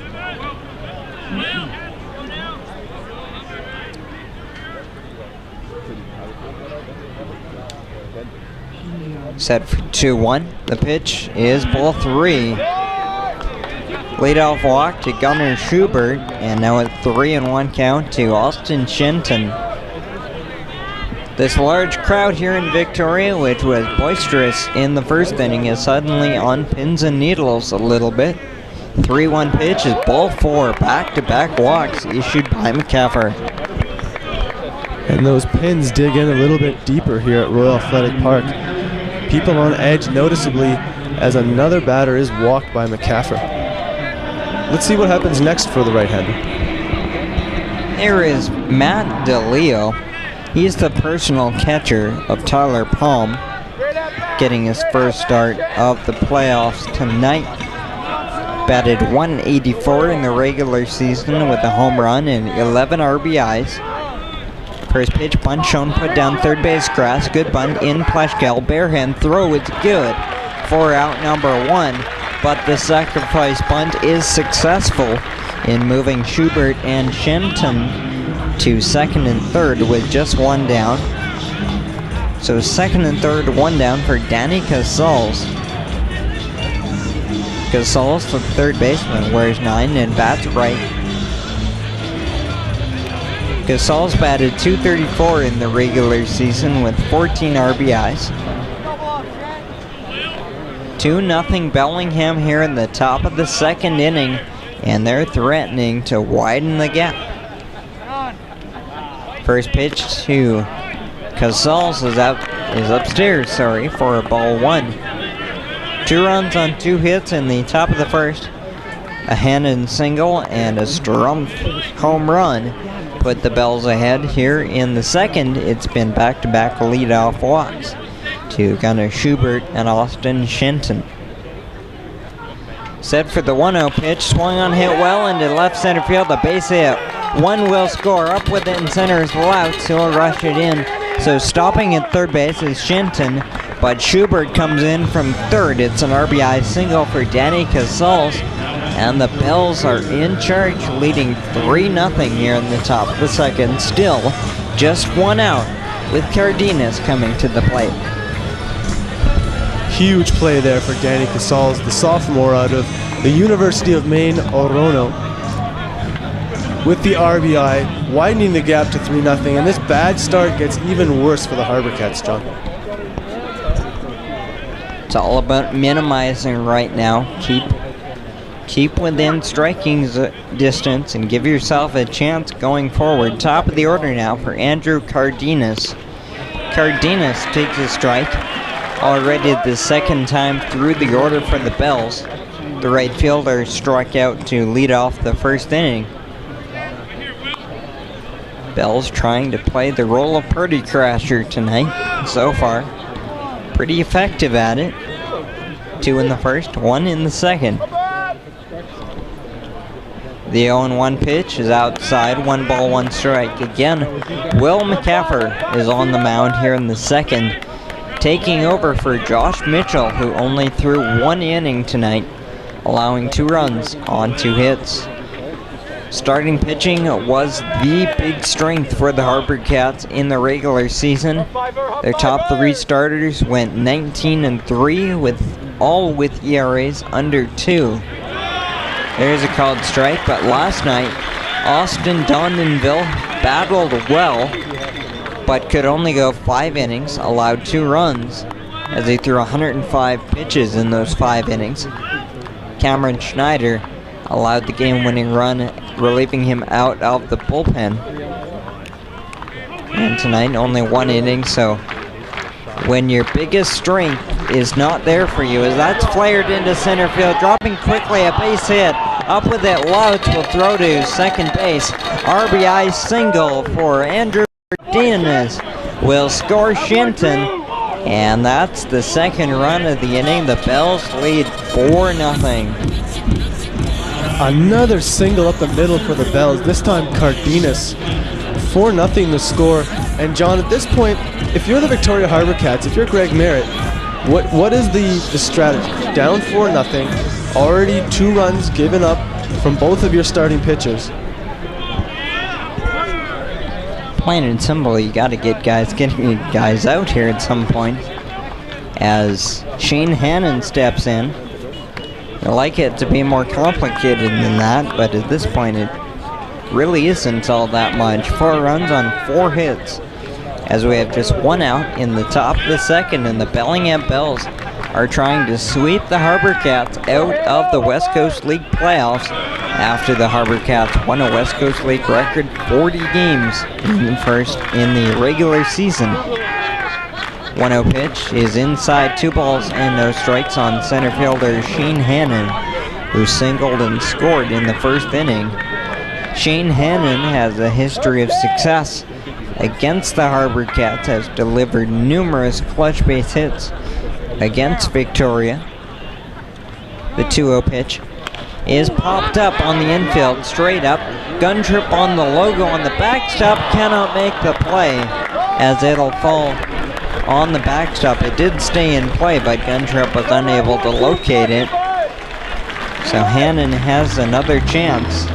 Set for 2-1. The pitch is ball 3. Leadoff walk to Gunnar Schubert, and now a 3-1 count to Austin Shenton. This large crowd here in Victoria, which was boisterous in the first inning, is suddenly on pins and needles a little bit. 3-1 pitch is ball 4, back-to-back walks issued by McCaffrey. And those pins dig in a little bit deeper here at Royal Athletic Park. People on edge noticeably as another batter is walked by McCaffrey. Let's see what happens next for the right-hander. Here is Matt DeLeo. He's the personal catcher of Tyler Palm, getting his first start of the playoffs tonight. Batted 184 in the regular season with a home run and 11 RBIs. First pitch, bunt shown, put down third base grass. Good bunt in Pleshkel. Barehand throw, it's good for out number 1. But the sacrifice bunt is successful in moving Schubert and Shenton to second and third with just 1 down. So second and third, 1 down for Danny Casals. Casals, the third baseman, wears 9 and bats right. Casals batted .234 in the regular season with 14 RBIs. 2-0 Bellingham here in the top of the second inning, and they're threatening to widen the gap. First pitch to Casals is upstairs, for a ball 1. 2 runs on 2 hits in the top of the first. A Hannon single and a Strumpf home run put the Bells ahead. Here in the second, it's been back-to-back leadoff walks to Gunnar Schubert and Austin Shenton. Set for the 1-0 pitch, swung on, hit well into left center field, a base hit. 1 will score, up with it in center is Louts, he'll rush it in. So stopping at third base is Shenton, but Schubert comes in from third. It's an RBI single for Danny Casals, and the Bells are in charge, leading 3-0 here in the top of the second. Still, just 1 out, with Cardenas coming to the plate. Huge play there for Danny Casals, the sophomore out of the University of Maine, Orono. With the RBI, widening the gap to 3-0, and this bad start gets even worse for the HarbourCats, John. It's all about minimizing right now. Keep within striking distance and give yourself a chance going forward. Top of the order now for Andrew Cardenas. Cardenas takes a strike. Already the second time through the order for the Bells. The right fielder struck out to lead off the first inning. Bells trying to play the role of Purdy Crasher tonight so far. Pretty effective at it. 2 in the first, 1 in the second. The 0-1 pitch is outside, 1 ball, 1 strike. Again, Will McCaffrey is on the mound here in the second, taking over for Josh Mitchell, who only threw 1 inning tonight, allowing 2 runs on 2 hits. Starting pitching was the big strength for the HarbourCats in the regular season. Their top 3 starters went 19-3, with ERAs under 2. There's a called strike, but last night, Austin Dondenville battled well, but could only go 5 innings, allowed 2 runs, as he threw 105 pitches in those 5 innings. Cameron Schneider allowed the game-winning run, relieving him out of the bullpen. And tonight, only 1 inning, so when your biggest strength is not there for you, as that's flared into center field, dropping quickly, a base hit. Up with it, Louts will throw to second base. RBI single for Andrew Cardenas will score Shenton, and that's the second run of the inning. The Bells lead 4-0. Another single up the middle for the Bells, this time Cardenas. 4-0 the score. And John, at this point, if you're the Victoria HarbourCats, if you're Greg Merritt, what is the strategy? Down 4-0, already 2 runs given up from both of your starting pitchers. Plain and simple, you got to get guys out here at some point. As Shane Hannon steps in, I like it to be more complicated than that, but at this point it really isn't all that much. 4 runs on 4 hits, as we have just one out in the top of the second, and the Bellingham Bells are trying to sweep the HarbourCats out of the West Coast League playoffs after the HarbourCats won a West Coast League record 40 games in the regular season. 1-0 pitch is inside, 2 balls and no strikes on center fielder Shane Hannon, who singled and scored in the first inning. Shane Hannon has a history of success against the HarbourCats, has delivered numerous clutch base hits against Victoria. The 2-0 pitch is popped up on the infield, straight up. Gun trip on the logo on the backstop, cannot make the play as it'll fall on the backstop. It did stay in play, but Gun trip was unable to locate it. So Hannon has another chance.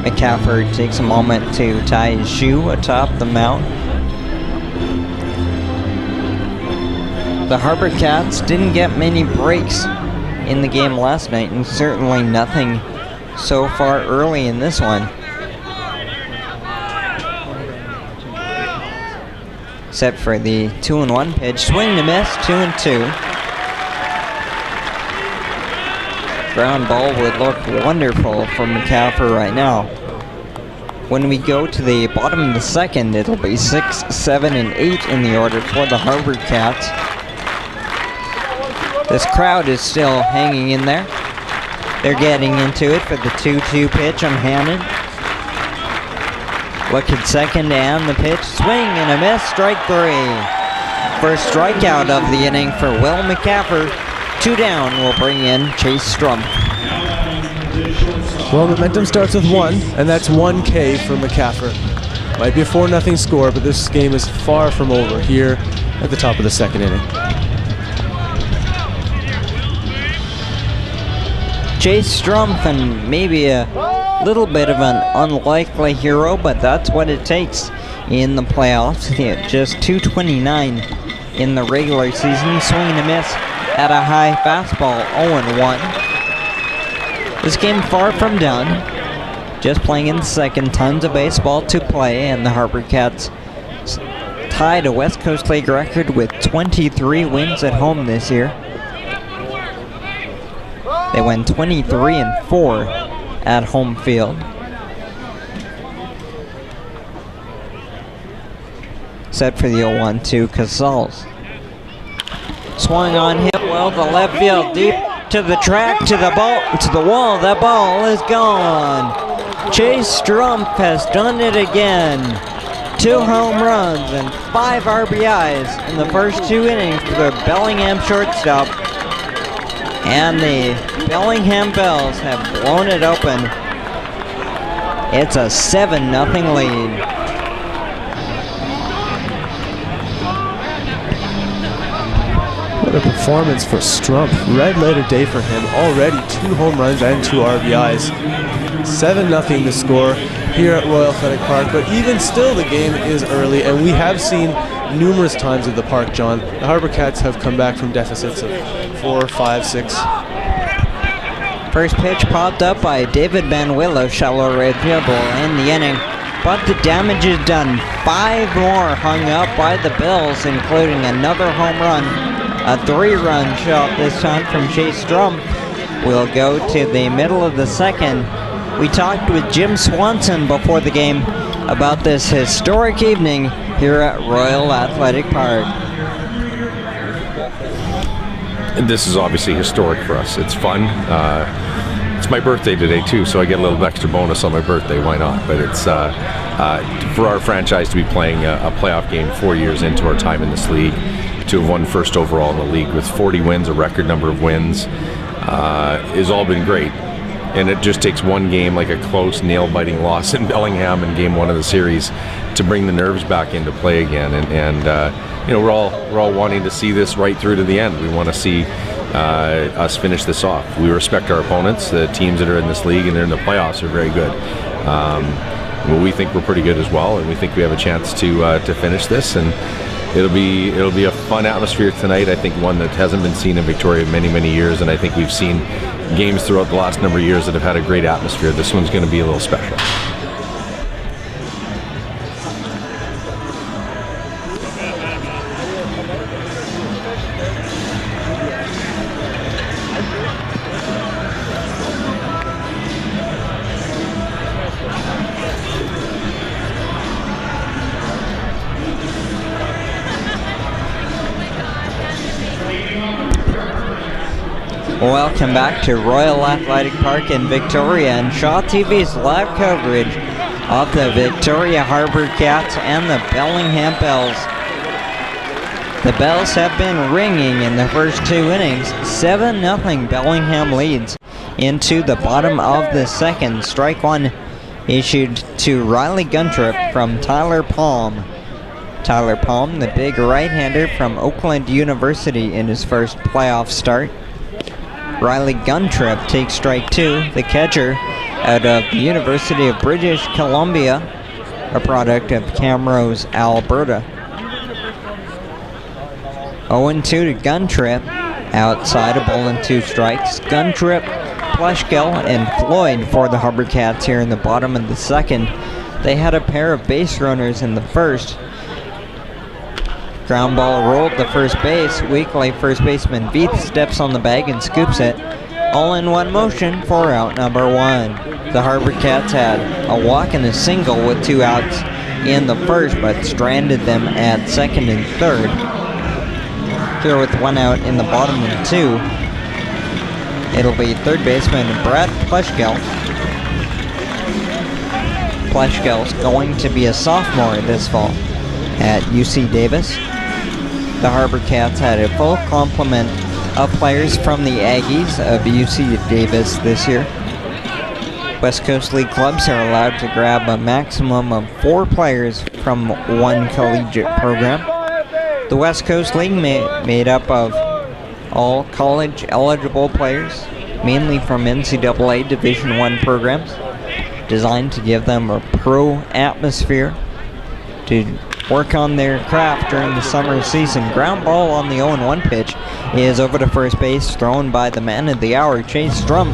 McCaffrey takes a moment to tie his shoe atop the mount. The HarbourCats didn't get many breaks in the game last night, and certainly nothing so far early in this one. Set for the 2-1 pitch, swing and a miss, 2-2. Ground ball would look wonderful for McCaffrey right now. When we go to the bottom of the second, it'll be 6, 7, and 8 in the order for the HarbourCats. This crowd is still hanging in there. They're getting into it for the 2-2 pitch on Hannon. Look at second and the pitch, swing and a miss, strike 3. First strikeout of the inning for Will McCaffrey. 2 down will bring in Chase Strump. Well, momentum starts with 1, and that's 1 K for McCaffrey. Might be a 4-0 score, but this game is far from over here at the top of the second inning. Chase Strump, and maybe a little bit of an unlikely hero, but that's what it takes in the playoffs. Just .229 in the regular season, swing and a miss at a high fastball, 0-1. This game far from done. Just playing in the second, tons of baseball to play, and the HarbourCats tied a West Coast League record with 23 wins at home this year. They went 23-4 at home field. Set for the 0-1-2, Casals. Swung on, hit well to left field, deep to the track, to the ball, to the wall. That ball is gone. Chase Strump has done it again. 2 home runs and 5 RBIs in the first 2 innings for the Bellingham shortstop. And the Bellingham Bells have blown it open. It's a 7-0 lead. What a performance for Strump. Red letter day for him. Already 2 home runs and 2 RBIs. 7-0 the score here at Royal Athletic Park, but even still the game is early, and we have seen numerous times at the park, John. The HarbourCats have come back from deficits of 4, 5, 6. First pitch popped up by David Van Willow, shallow right field ball in the inning, but the damage is done. 5 more hung up by the Bills, including another home run, a 3-run shot this time from Chase Strump. We'll go to the middle of the second. We talked with Jim Swanson before the game about this historic evening here at Royal Athletic Park. This is obviously historic for us. It's fun. It's my birthday today too, so I get a little extra bonus on my birthday. Why not? But it's for our franchise to be playing a playoff game 4 years into our time in this league, to have won first overall in the league with 40 wins, a record number of wins, has all been great. And it just takes one game, like a close, nail-biting loss in Bellingham in Game 1 of the series, to bring the nerves back into play again. And you know, we're all wanting to see this right through to the end. We want to see us finish this off. We respect our opponents. The teams that are in this league and they're in the playoffs are very good. Well, we think we're pretty good as well, and we think we have a chance to finish this. And it'll be a fun atmosphere tonight. I think one that hasn't been seen in Victoria in many, many years, and I think we've seen games throughout the last number of years that have had a great atmosphere. This one's going to be a little special. Welcome back to Royal Athletic Park in Victoria and Shaw TV's live coverage of the Victoria HarbourCats and the Bellingham Bells. The bells have been ringing in the first 2 innings. 7-0 Bellingham leads into the bottom of the second. Strike one issued to Riley Guntrip from Tyler Palm. Tyler Palm, the big right-hander from Oakland University in his first playoff start. Riley Guntrip takes strike two, the catcher out of the University of British Columbia, a product of Camrose, Alberta. 0-2 to Guntrip, outside a ball and 2 strikes. Guntrip, Pleshkill, and Floyd for the HarbourCats here in the bottom of the second. They had a pair of base runners in the first. Ground ball rolled to first base. Weekly first baseman Veith steps on the bag and scoops it. All in one motion for out number 1. The HarbourCats had a walk and a single with 2 outs in the first, but stranded them at second and third. Here with 1 out in the bottom of 2, it'll be third baseman Brad Pleshkill. Pleshkill's going to be a sophomore this fall at UC Davis. The HarbourCats had a full complement of players from the Aggies of UC Davis this year. West Coast League clubs are allowed to grab a maximum of 4 players from one collegiate program. The West Coast League made up of all college eligible players, mainly from NCAA Division I programs, designed to give them a pro atmosphere to work on their craft during the summer season. Ground ball on the 0-1 pitch is over to first base, thrown by the man of the hour, Chase Strum,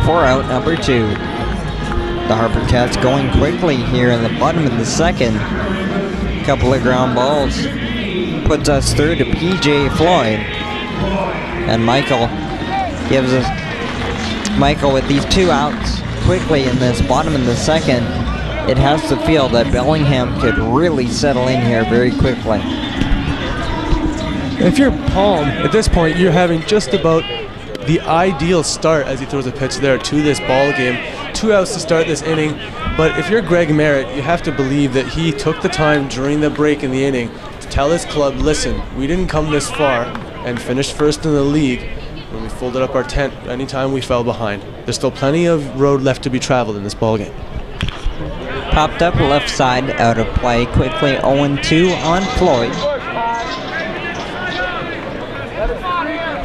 for out number 2. The HarbourCats going quickly here in the bottom of the second. Couple of ground balls puts us through to PJ Floyd. And Michael with these 2 outs quickly in this bottom of the second. It has to feel that Bellingham could really settle in here very quickly. If you're Palm, at this point, you're having just about the ideal start as he throws a pitch there to this ball game. 2 outs to start this inning, but if you're Greg Merritt, you have to believe that he took the time during the break in the inning to tell his club, listen, we didn't come this far and finished first in the league when we folded up our tent anytime we fell behind. There's still plenty of road left to be traveled in this ball game. Popped up left side, out of play quickly. 0-2 on Floyd.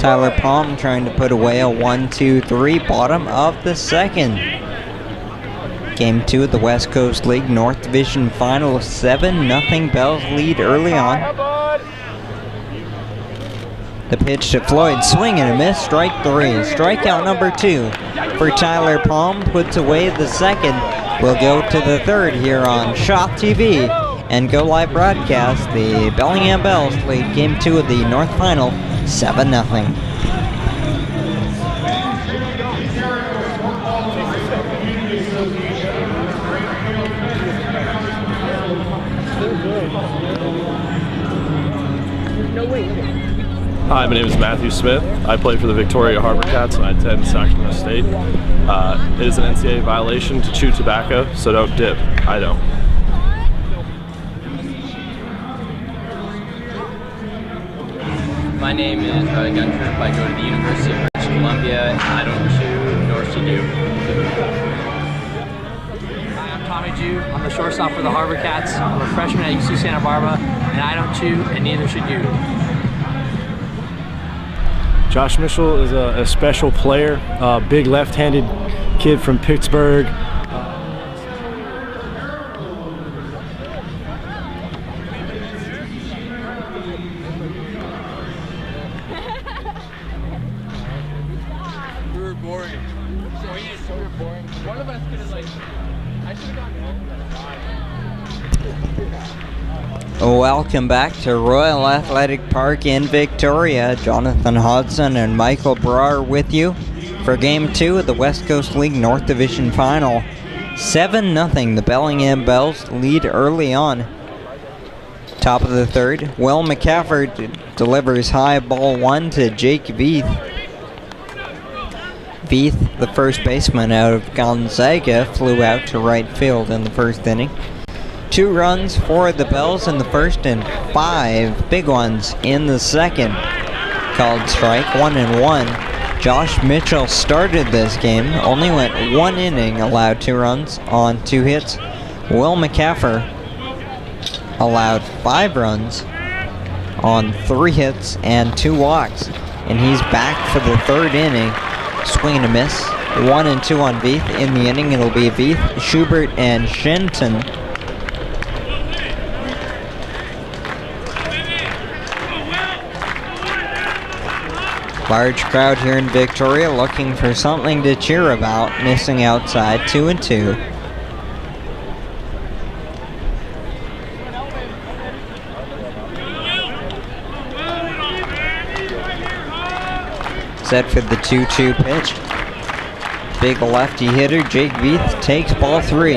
Tyler Palm trying to put away a 1-2-3 bottom of the second. Game 2 of the West Coast League North Division Final. 7-0 Bells lead early on. The pitch to Floyd, swing and a miss, strike 3. Strikeout number 2 for Tyler Palm, puts away the second. We'll go to the third here on Shaw TV and Go Live broadcast. The Bellingham Bells lead Game 2 of the North Final 7-0. Hi, my name is Matthew Smith. I play for the Victoria HarbourCats and I attend Sacramento State. It is an NCAA violation to chew tobacco, so don't dip. I don't. My name is Riley Guntrip. I go to the University of British Columbia. I don't chew, nor should you. Hi, I'm Tommy Jew. I'm the shortstop for the HarbourCats. I'm a freshman at UC Santa Barbara, and I don't chew, and neither should you. Josh Mitchell is a special player, big left-handed kid from Pittsburgh. One of us could have, like, I should have gotten Welcome back to Royal Athletic Park in Victoria. Jonathan Hodson and Michael Brar with you for Game 2 of the West Coast League North Division Final. 7-0, the Bellingham Bells lead early on. Top of the third, Will McCaffrey delivers high ball 1 to Jake Veith. Veith, the first baseman out of Gonzaga, flew out to right field in the first inning. 2 runs for the Bells in the first and 5 big ones in the second. Called strike, 1-1. Josh Mitchell started this game, only went 1 inning, allowed 2 runs on 2 hits. Will McCaffrey allowed 5 runs on 3 hits and 2 walks. And he's back for the third inning. Swing and a miss. 1-2 on Veith. In the inning, it'll be Veith, Schubert, and Shenton. Large crowd here in Victoria looking for something to cheer about. Missing outside, 2-2. Set for the 2-2 pitch. Big lefty hitter, Jake Veith, takes ball 3.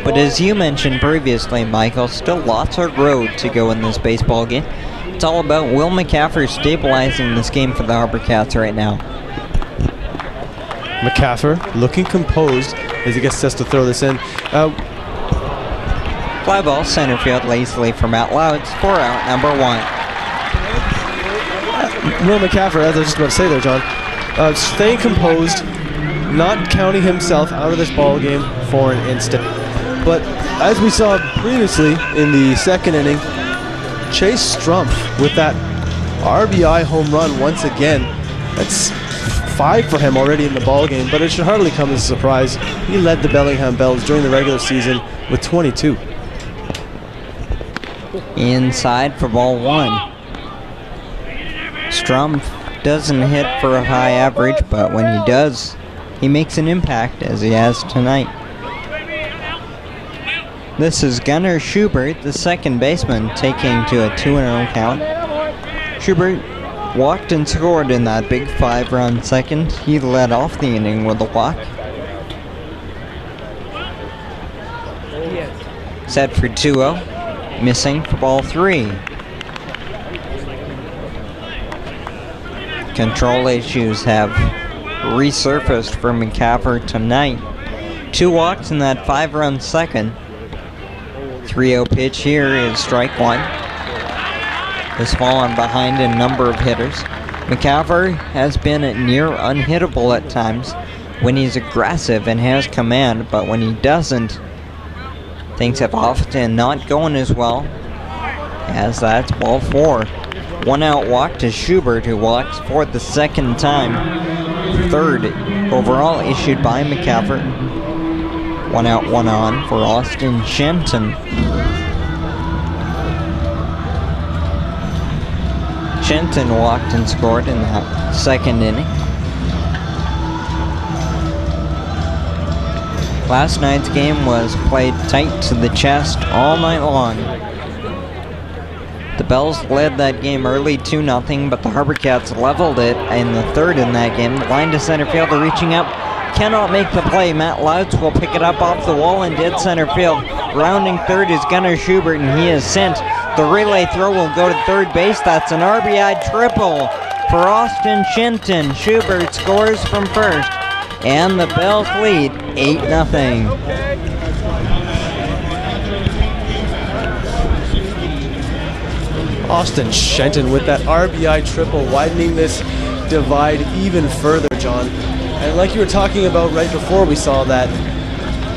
But as you mentioned previously, Michael, still lots of road to go in this baseball game. It's all about Will McCaffrey stabilizing this game for the HarbourCats right now. McCaffrey looking composed as he gets set to throw this in. Fly ball, center field, lazily for Matt Louds, 4 out, number 1. Will McCaffrey, as I was just about to say there, John, staying composed, not counting himself out of this ball game for an instant. But as we saw previously in the second inning, Chase Strumpf with that RBI home run once again. That's 5 for him already in the ball game, but it should hardly come as a surprise. He led the Bellingham Bells during the regular season with 22. Inside for ball 1. Strumpf doesn't hit for a high average, but when he does, he makes an impact, as he has tonight. This is Gunnar Schubert, the second baseman, taking to a 2-0 count. Schubert walked and scored in that big 5-run second. He led off the inning with a walk. Set for 2-0, missing for ball 3. Control issues have resurfaced for McCaffrey tonight. 2 walks in that 5-run second. 3-0 pitch here is strike 1. Has fallen behind a number of hitters. McCaffrey has been near unhittable at times when he's aggressive and has command, but when he doesn't, things have often not going as well, as that's ball 4. 1 out walk to Schubert, who walks for the second time. Third overall issued by McCaffrey. 1 out, 1 on for Austin Shenton. Shenton walked and scored in that second inning. Last night's game was played tight to the chest all night long. The Bells led that game early 2-0, but the HarbourCats leveled it in the third in that game. Line to center fielder reaching up. Cannot make the play. Matt Louds will pick it up off the wall in dead center field. Rounding third is Gunnar Schubert, and he is sent. The relay throw will go to third base. That's an RBI triple for Austin Shenton. Schubert scores from first, and the Bells lead 8-0. Austin Shenton with that RBI triple, widening this divide even further, John. And like you were talking about right before we saw that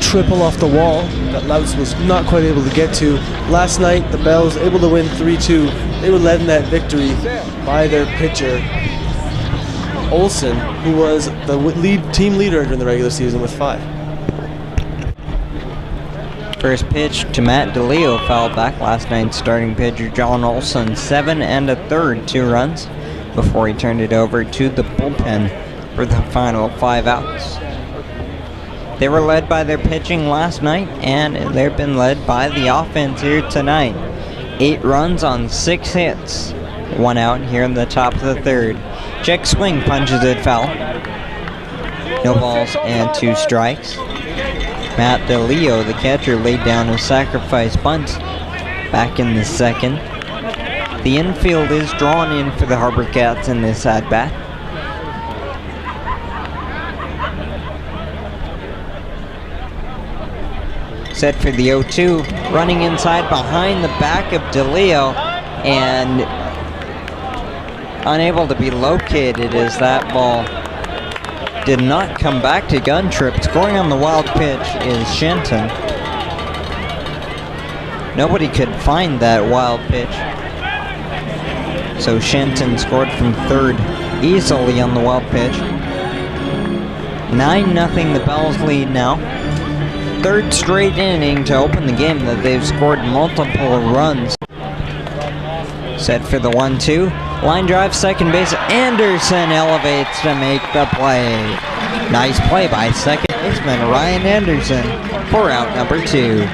triple off the wall that Louts was not quite able to get to. Last night, the Bells able to win 3-2. They were led in that victory by their pitcher, Olsen, who was the team leader during the regular season with 5. First pitch to Matt DeLeo fouled back last night's starting pitcher John Olsen, 7 1/3, 2 runs, before he turned it over to the bullpen for the final 5 outs. They were led by their pitching last night, and they've been led by the offense here tonight. 8 runs on 6 hits. 1 out here in the top of the 3rd. Check swing, punches it foul. No balls and 2 strikes. Matt DeLeo, the catcher, laid down a sacrifice bunt back in the 2nd. The infield is drawn in for the HarbourCats in this at-bat. Set for the 0-2, running inside behind the back of DeLeo, and unable to be located as that ball did not come back to gun trip. Scoring on the wild pitch is Shenton. Nobody could find that wild pitch, so Shenton scored from 3rd easily on the wild pitch. 9-0 the Bells lead now. 3rd straight inning to open the game that they've scored multiple runs. Set for the 1-2. Line drive, second base. Anderson elevates to make the play. Nice play by second baseman Ryan Anderson for out number 2.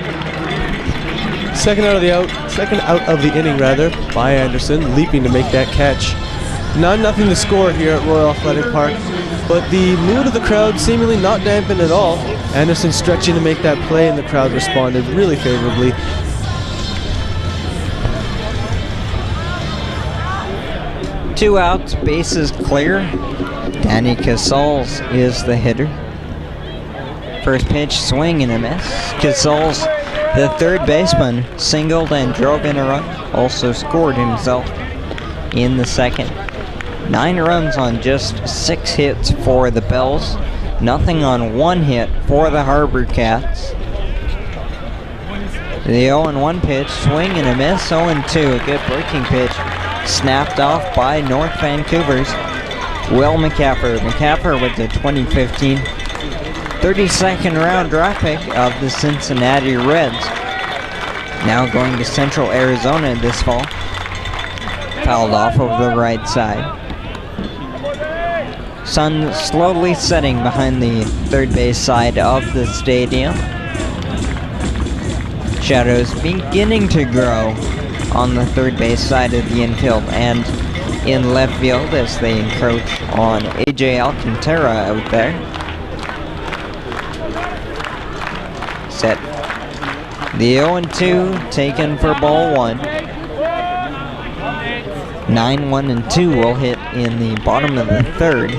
Second out of the inning by Anderson, leaping to make that catch. 9-0 to score here at Royal Athletic Park, but the mood of the crowd seemingly not dampened at all. Anderson stretching to make that play, and the crowd responded really favorably. Two outs, bases clear. Danny Casals is the hitter. First pitch, swing and a miss. Casals, the third baseman, singled and drove in a run. Also scored himself in the second. 9 runs on just 6 hits for the Bells. Nothing on 1 hit for the HarbourCats. The 0-1 pitch, swing and a miss. 0-2, a good breaking pitch. Snapped off by North Vancouver's Will McCaffer. McCaffer with the 2015 32nd round draft pick of the Cincinnati Reds. Now going to Central Arizona this fall. Fouled off over the right side. Sun slowly setting behind the third base side of the stadium. Shadows beginning to grow on the third base side of the infield and in left field as they encroach on AJ Alcantara out there. Set. The 0-2 taken for ball 1. 9-1-2 will hit in the bottom of the third.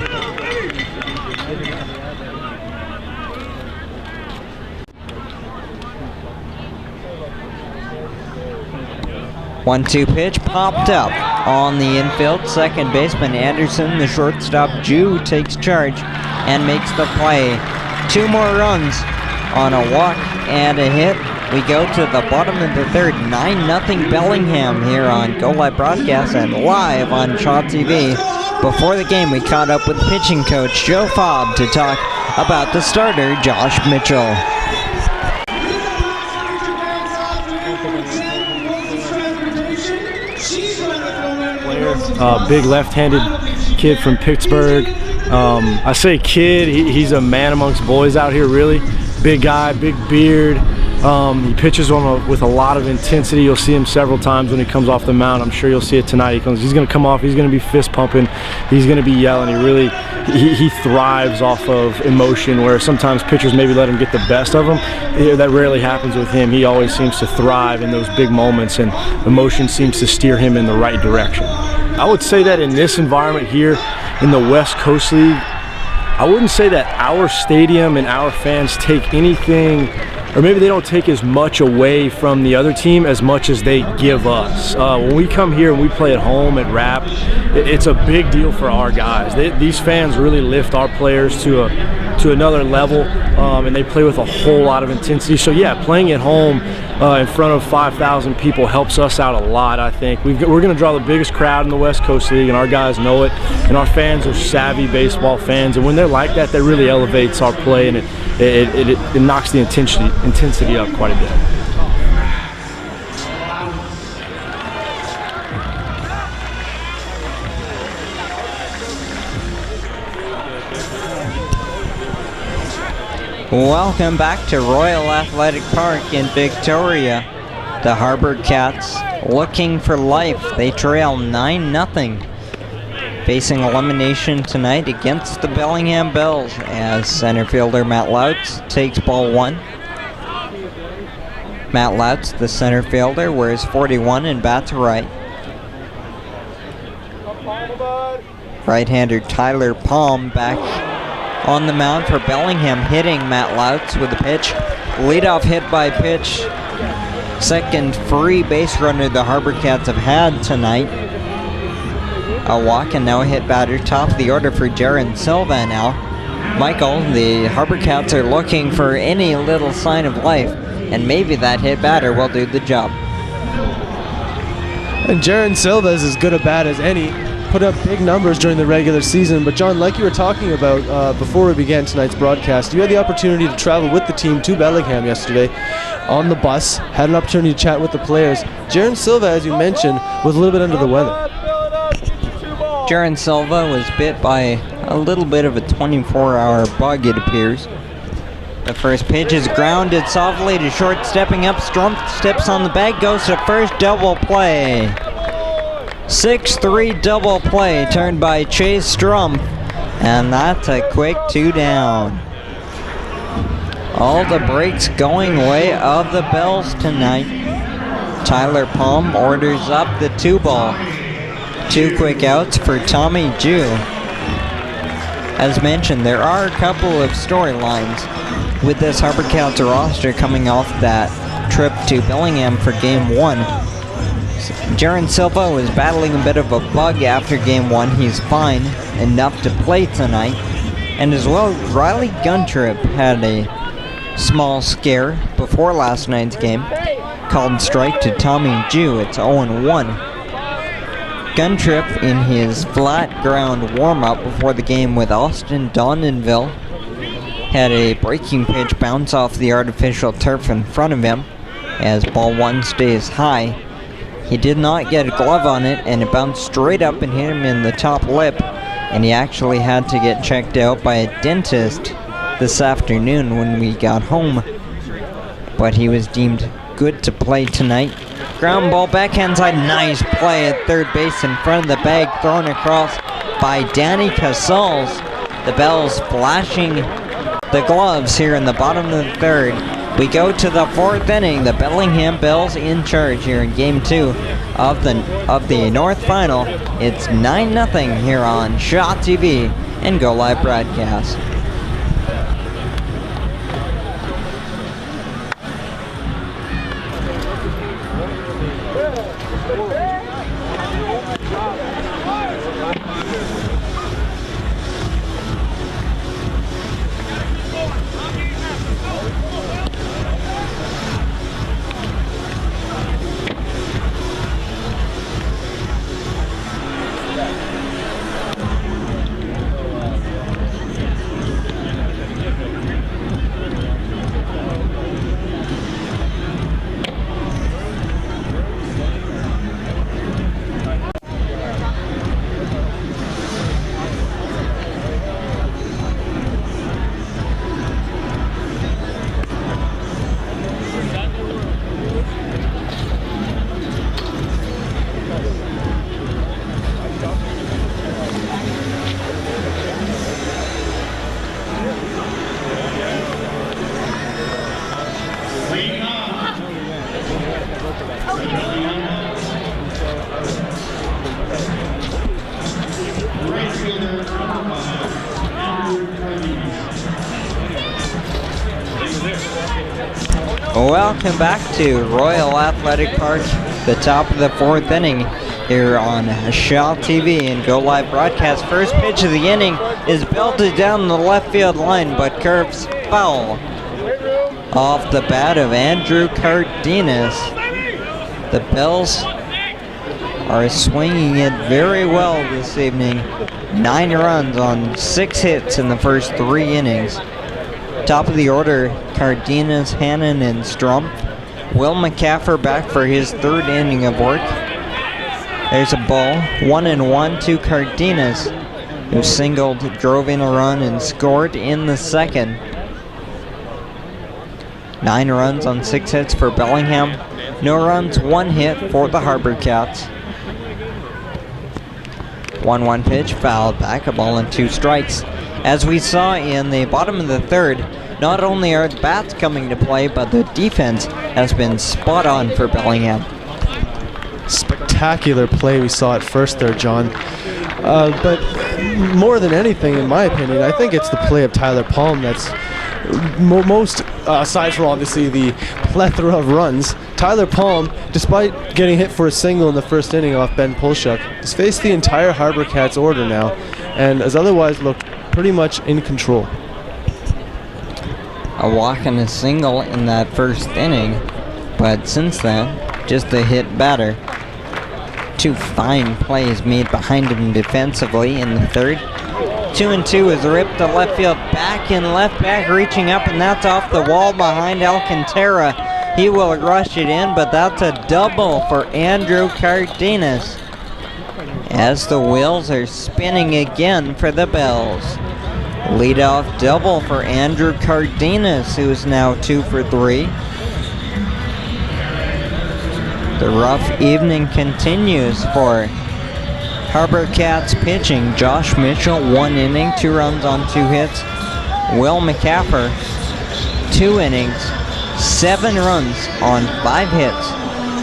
One-two pitch popped up on the infield. Second baseman Anderson, the shortstop Jew, takes charge and makes the play. 2 more runs on a walk and a hit. We go to the bottom of the third. 9-0 Bellingham here on Go Live Broadcast and live on Shaw TV. Before the game, we caught up with pitching coach Joe Fobb to talk about the starter, Josh Mitchell. Big left-handed kid from Pittsburgh. I say kid, he's a man amongst boys out here, really. Big guy, big beard. He pitches with a lot of intensity. You'll see him several times when he comes off the mound. I'm sure you'll see it tonight. He's going to come off. He's going to be fist pumping. He's going to be yelling. He thrives off of emotion, where sometimes pitchers maybe let him get the best of him. That rarely happens with him. He always seems to thrive in those big moments, and emotion seems to steer him in the right direction. I would say that in this environment here in the West Coast League, I wouldn't say that our stadium and our fans take anything, or maybe they don't take as much away from the other team as much as they give us. When we come here and we play at home at RAP, it's a big deal for our guys. These fans really lift our players to another level, and they play with a whole lot of intensity. So yeah, playing at home in front of 5,000 people helps us out a lot, I think. We're going to draw the biggest crowd in the West Coast League, and our guys know it, and our fans are savvy baseball fans, and when they're like that, that really elevates our play, and it knocks the intensity up quite a bit. Welcome back to Royal Athletic Park in Victoria. The HarbourCats looking for life. They trail 9-0. Facing elimination tonight against the Bellingham Bells as center fielder Matt Louts takes ball 1. Matt Louts, the center fielder, wears 41 and bats right. Right-hander Tyler Palm back on the mound for Bellingham, hitting Matt Louts with a pitch. Leadoff hit by pitch. Second free base runner the HarbourCats have had tonight. A walk and no hit batter. Top of the order for Jaron Silva now. Michael, the HarbourCats are looking for any little sign of life, and maybe that hit batter will do the job. And Jaron Silva is as good a bat as any. Put up big numbers during the regular season. But John, like you were talking about before we began tonight's broadcast, you had the opportunity to travel with the team to Bellingham yesterday on the bus, had an opportunity to chat with the players. Jaron Silva, as you mentioned, was a little bit under the weather. Jaron Silva was bit by a little bit of a 24-hour bug, it appears. The first pitch is grounded softly to short, stepping up. Strumpf steps on the bag, goes to first, double play. 6-3 double play turned by Chase Strumpf, and that's a quick 2 down. All the breaks going way of the Bells tonight. Tyler Palm orders up the 2-ball. 2 quick outs for Tommy Jew. As mentioned, there are a couple of storylines with this HarbourCats roster coming off that trip to Bellingham for Game 1. Jaron Silva was battling a bit of a bug after Game 1. He's fine enough to play tonight. And as well, Riley Guntrip had a small scare before last night's game. Called strike to Tommy Jew. It's 0-1. Guntrip, in his flat ground warm-up before the game with Austin Donenville, had a breaking pitch bounce off the artificial turf in front of him as ball 1 stays high. He did not get a glove on it, and it bounced straight up and hit him in the top lip, and he actually had to get checked out by a dentist this afternoon when we got home. But he was deemed good to play tonight. Ground ball backhand side, nice play at third base in front of the bag, thrown across by Danny Casals. The Bells flashing the gloves here in the bottom of the third. We go to the 4th inning. The Bellingham Bells in charge here in Game 2 of the North Final. It's 9-0 here on Shaw TV and Go Live Broadcast. Welcome back to Royal Athletic Park, the top of the 4th inning here on Shaw TV and Go Live Broadcast. First pitch of the inning is belted down the left field line, but curves foul off the bat of Andrew Cardenas. The Bells are swinging it very well this evening. 9 runs on 6 hits in the first 3 innings. Top of the order, Cardenas, Hannon, and Strumpf. Will McCaffer back for his 3rd inning of work. There's a ball, 1-1 to Cardenas, who singled, drove in a run, and scored in the 2nd. 9 runs on 6 hits for Bellingham. No runs, 1 hit for the HarbourCats. 1-1 pitch, fouled back, a ball and 2 strikes. As we saw in the bottom of the third, not only are the bats coming to play, but the defense has been spot on for Bellingham. Spectacular play we saw at first there, John. But more than anything, in my opinion, I think it's the play of Tyler Palm that's most, aside from obviously the plethora of runs. Tyler Palm, despite getting hit for a single in the first inning off Ben Polshuk, has faced the entire HarbourCats order now and has otherwise looked pretty much in control. A walk and a single in that first inning, but since then, just a hit batter. 2 fine plays made behind him defensively in the third. 2-2 is ripped to left field, back in left, back reaching up, and that's off the wall behind Alcantara. He will rush it in, but that's a double for Andrew Cardenas as the wheels are spinning again for the Bells. Leadoff double for Andrew Cardenas, who is now 2 for 3. The rough evening continues for HarbourCats pitching. Josh Mitchell, 1 inning, 2 runs on 2 hits. Will McCaffer, 2 innings, 7 runs on 5 hits.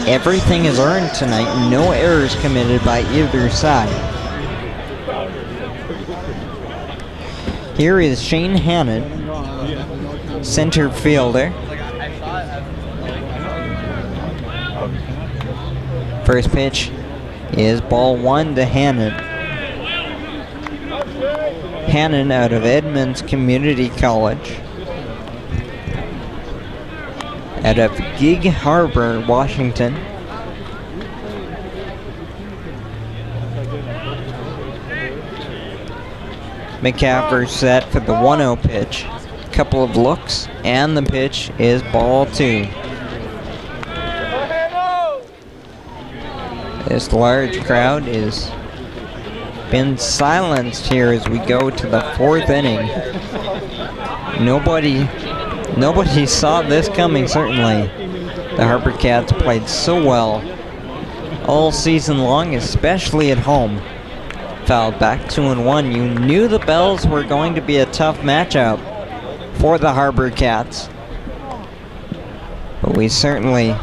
Everything is earned tonight, no errors committed by either side. Here is Shane Hannon, center fielder. First pitch is ball 1 to Hannon. Hannon out of Edmonds Community College. Out of Gig Harbor, Washington. McCaffer set for the 1-0 pitch. Couple of looks, and the pitch is ball 2. This large crowd is been silenced here as we go to the 4th inning. Nobody saw this coming, certainly. The HarbourCats played so well all season long, especially at home. Fouled back 2-1. You knew the Bells were going to be a tough matchup for the HarbourCats, but we certainly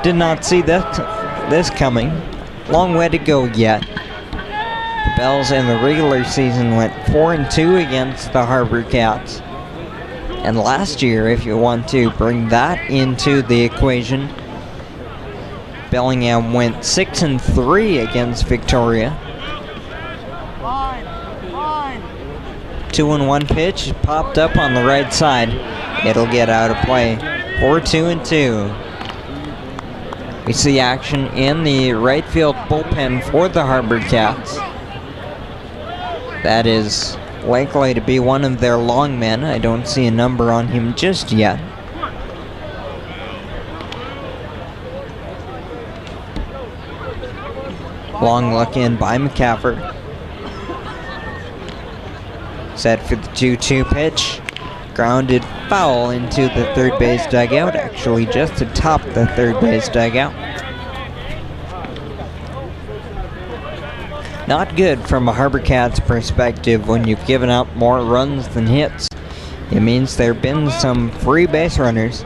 did not see this coming. Long way to go yet. The Bells in the regular season went 4-2 against the HarbourCats. And last year, if you want to bring that into the equation, Bellingham went 6-3 against Victoria. 2-1 pitch popped up on the right side. It'll get out of play for 2-2. We see action in the right field bullpen for the HarbourCats. That is likely to be one of their long men. I don't see a number on him just yet. Long look in by McCaffer. Set for the 2-2 pitch. Grounded foul into the third base dugout, actually just atop the third base dugout. Not good from a HarbourCats perspective when you've given up more runs than hits. It means there have been some free base runners,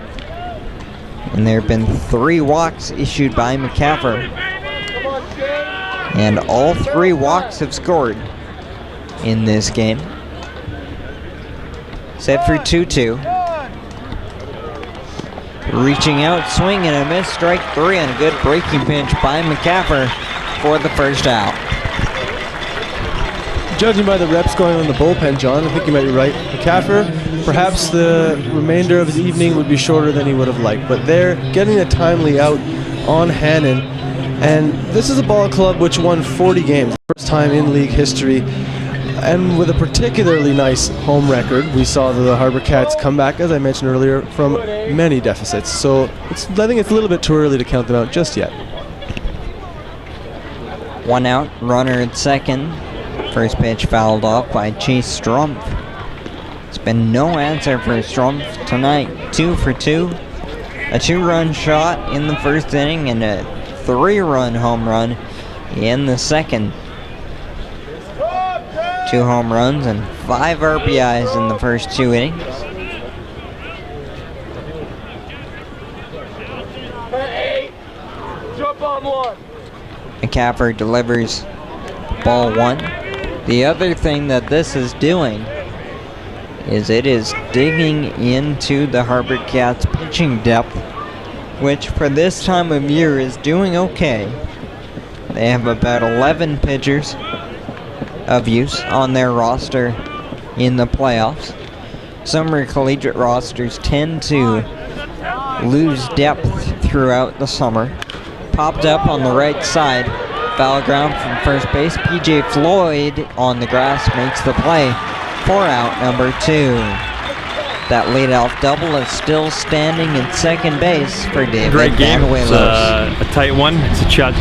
and there have been 3 walks issued by McCaffer. And all 3 walks have scored in this game. Set for 2-2. Reaching out, swing and a miss, strike 3, and a good breaking pinch by McCaffer for the first out. Judging by the reps going on the bullpen, John, I think you might be right. McCaffer, perhaps the remainder of his evening would be shorter than he would have liked, but they're getting a timely out on Hannon. And this is a ball club which won 40 games, first time in league history. And with a particularly nice home record, we saw the HarbourCats come back, as I mentioned earlier, from many deficits. So I think it's a little bit too early to count them out just yet. 1 out, runner at second. First pitch fouled off by Chase Strumpf. It's been no answer for Strumpf tonight. 2 for 2. A 2-run shot in the first inning and a 3-run home run in the second. 2 home runs and 5 RBIs in the first 2 innings. McCaffrey delivers ball 1. The other thing that this is doing is it is digging into the HarbourCats pitching depth, which for this time of year is doing okay. They have about 11 pitchers of use on their roster in the playoffs. Summer collegiate rosters tend to lose depth throughout the summer. Popped up on the right side. Foul ground from first base. PJ Floyd on the grass makes the play for out number 2. That leadoff double is still standing in second base for David Great game. It's Banuelos. a tight one. It's a chat.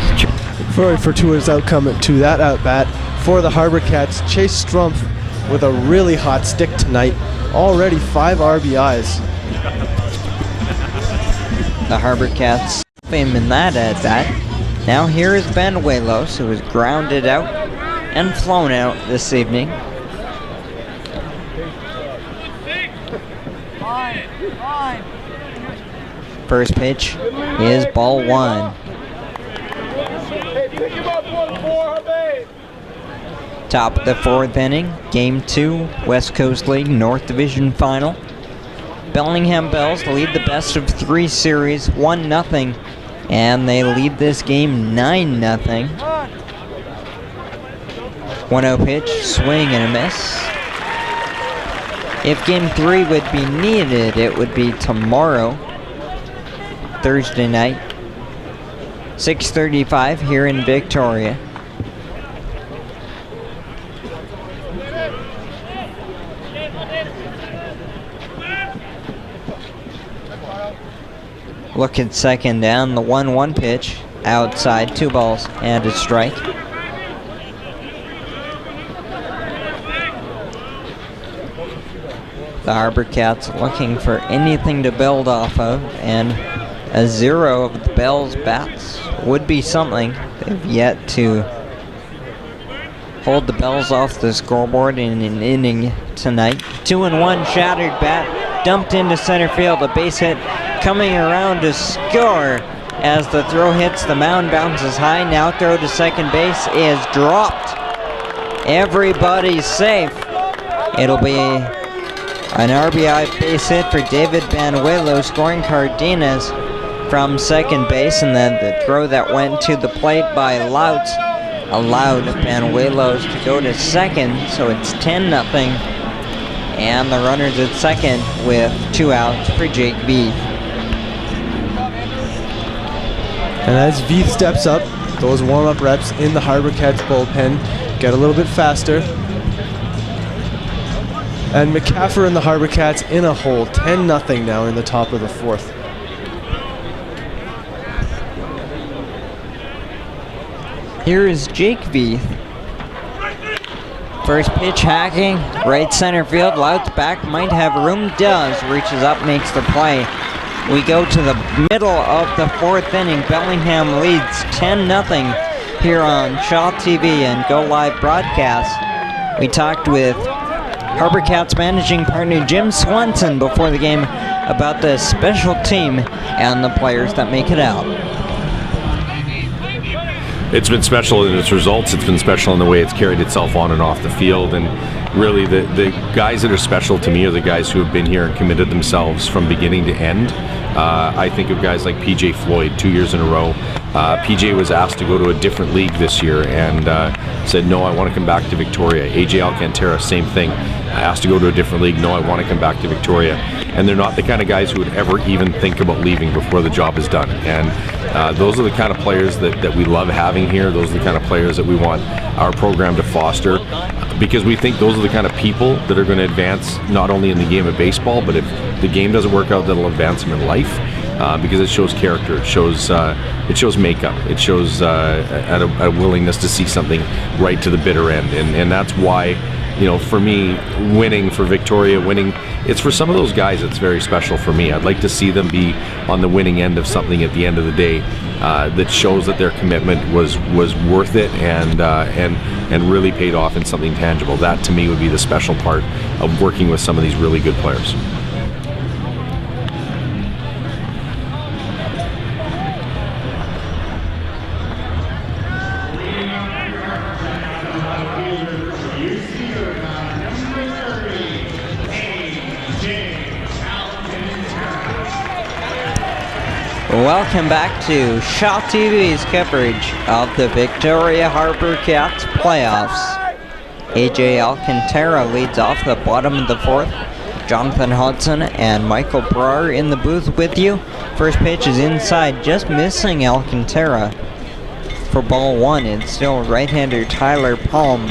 Very fortuitous outcome to that at-bat for the HarbourCats. Chase Strumpf with a really hot stick tonight. Already 5 RBIs. The HarbourCats him in that at-bat. Now here is Banuelos, who was grounded out and flown out this evening. First pitch is ball 1. Top of the 4th inning, Game 2, West Coast League North Division Final. Bellingham Bells lead the best of 3 series 1-0, and they lead this game 9-0. 1-0 pitch, swing and a miss. If Game 3 would be needed, it would be tomorrow, Thursday night, 6:35 here in Victoria. Look at second down, the 1-1 pitch, outside, 2 balls and a strike. The HarbourCats looking for anything to build off of, and a 0 of the Bells bats would be something. They've yet to hold the Bells off the scoreboard in an inning tonight. 2-1 shattered bat, dumped into center field, a base hit coming around to score as the throw hits the mound, bounces high. Now throw to second base is dropped. Everybody's safe. It'll be an RBI base hit for David Banuelos, scoring Cardenas from second base, and then the throw that went to the plate by Louts allowed Banuelos to go to second, so it's 10-0, and the runners at second with 2 outs for Jake Veith. And as Veith steps up, those warm-up reps in the HarbourCats bullpen get a little bit faster. And McCaffrey and the HarbourCats in a hole, 10-0 now in the top of the 4th. Here is Jake Veith. First pitch hacking, right center field, Louts back, might have room, does, reaches up, makes the play. We go to the middle of the 4th inning. Bellingham leads 10-0 here on Shaw TV and Go Live broadcast. We talked with HarbourCats managing partner Jim Swanson before the game about the special team and the players that make it out. It's been special in its results. It's been special in the way it's carried itself on and off the field. And really, the guys that are special to me are the guys who have been here and committed themselves from beginning to end. I think of guys like PJ Floyd, 2 years in a row. PJ was asked to go to a different league this year and said, no, I want to come back to Victoria. AJ Alcantara, same thing. Asked to go to a different league. No, I want to come back to Victoria. And they're not the kind of guys who would ever even think about leaving before the job is done. And those are the kind of players that we love having here. Those are the kind of players that we want our program to foster, because we think those are the kind of people that are going to advance not only in the game of baseball, but if the game doesn't work out, that'll advance them in life. Because it shows character, it shows makeup, it shows a willingness to see something right to the bitter end, and that's why for me, winning for Victoria, it's for some of those guys it's very special for me. I'd like to see them be on the winning end of something at the end of the day that shows that their commitment was worth it and really paid off in something tangible. That to me would be the special part of working with some of these really good players. Welcome back to Shaw TV's coverage of the Victoria HarbourCats playoffs. AJ Alcantara leads off the bottom of the fourth. Jonathan Hudson and Michael Brar in the booth with you. First pitch is inside, just missing Alcantara. For ball one, it's still right-hander Tyler Palm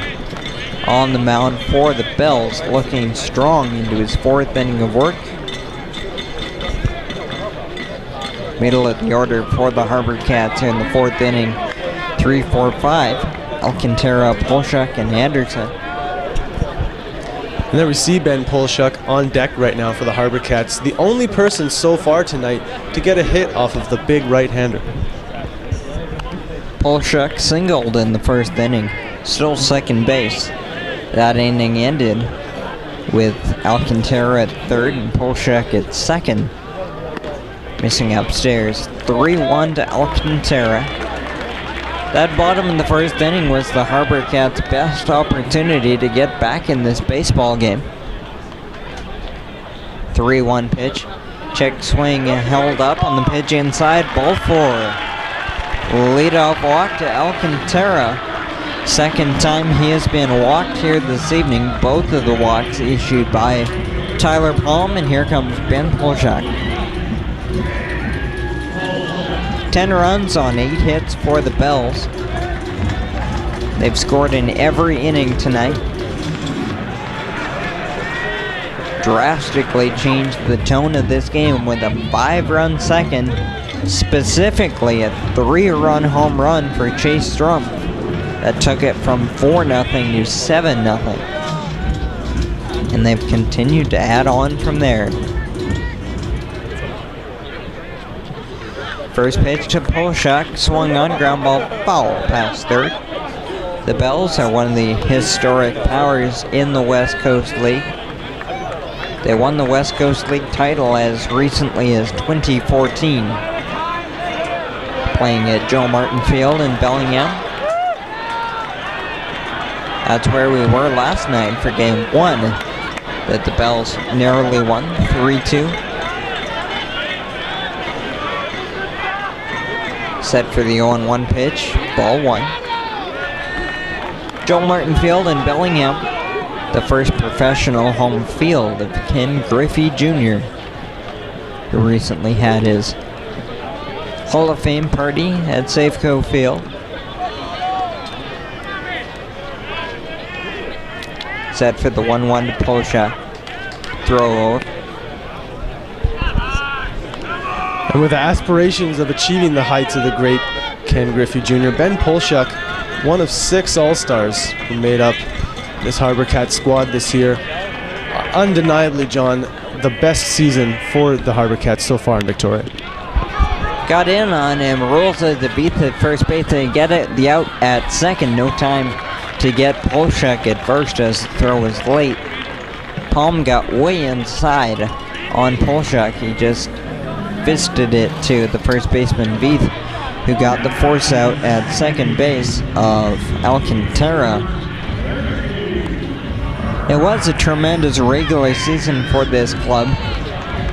on the mound for the Bells, looking strong into his fourth inning of work. Middle of the order for the HarbourCats here in the fourth inning. 3, 4, 5. Alcantara, Polshuk, and Anderson. And then we see Ben Polshuk on deck right now for the HarbourCats, the only person so far tonight to get a hit off of the big right-hander. Polshuk singled in the first inning, still second base. That inning ended with Alcantara at third and Polshuk at second. Missing upstairs, 3-1 to Alcantara. That bottom in the first inning was the HarbourCats' best opportunity to get back in this baseball game. 3-1 pitch. Check swing held up on the pitch inside. Ball four. Leadoff walk to Alcantara. Second time he has been walked here this evening. Both of the walks issued by Tyler Palm, and here comes Ben Polshuk. 10 runs on 8 hits for the Bells. They've scored in every inning tonight. Drastically changed the tone of this game with a 5-run second, specifically a 3-run home run for Chase Strum. That took it from 4-0 to 7-0. And they've continued to add on from there. First pitch to Polshuk, swung on, ground ball, foul past third. The Bells are one of the historic powers in the West Coast League. They won the West Coast League title as recently as 2014, playing at Joe Martin Field in Bellingham. That's where we were last night for game one, that the Bells narrowly won 3-2. Set for the 0-1 pitch, ball one. Joel Martin Field in Bellingham, the first professional home field of Ken Griffey Jr., who recently had his Hall of Fame party at Safeco Field. Set for the 1-1 to Polshuk. Throw over. And with aspirations of achieving the heights of the great Ken Griffey Jr., Ben Polshuk, one of 6 All-Stars who made up this HarbourCats squad this year. Undeniably, John, the best season for the HarbourCats so far in Victoria. Got in on him, rolls it to beat the first base and get it the out at second. No time to get Polshuk at first as the throw was late. Palm got way inside on Polshuk. He just fisted it to the first baseman Veith, who got the force out at second base of Alcantara. It was a tremendous regular season for this club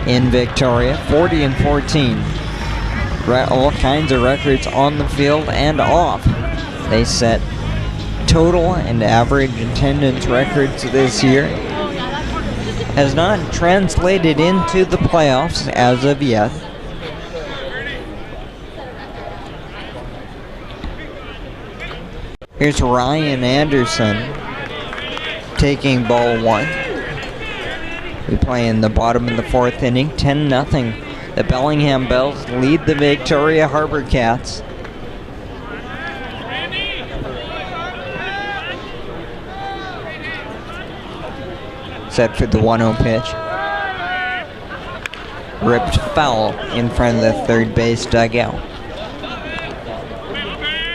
in Victoria, 40-14. All kinds of records on the field and off. They set total and average attendance records this year. Has not translated into the playoffs as of yet. Here's Ryan Anderson taking ball one. We play in the bottom of the fourth inning, 10-0. The Bellingham Bells lead the Victoria HarbourCats. Set for the 1-0 pitch. Ripped foul in front of the third base dugout.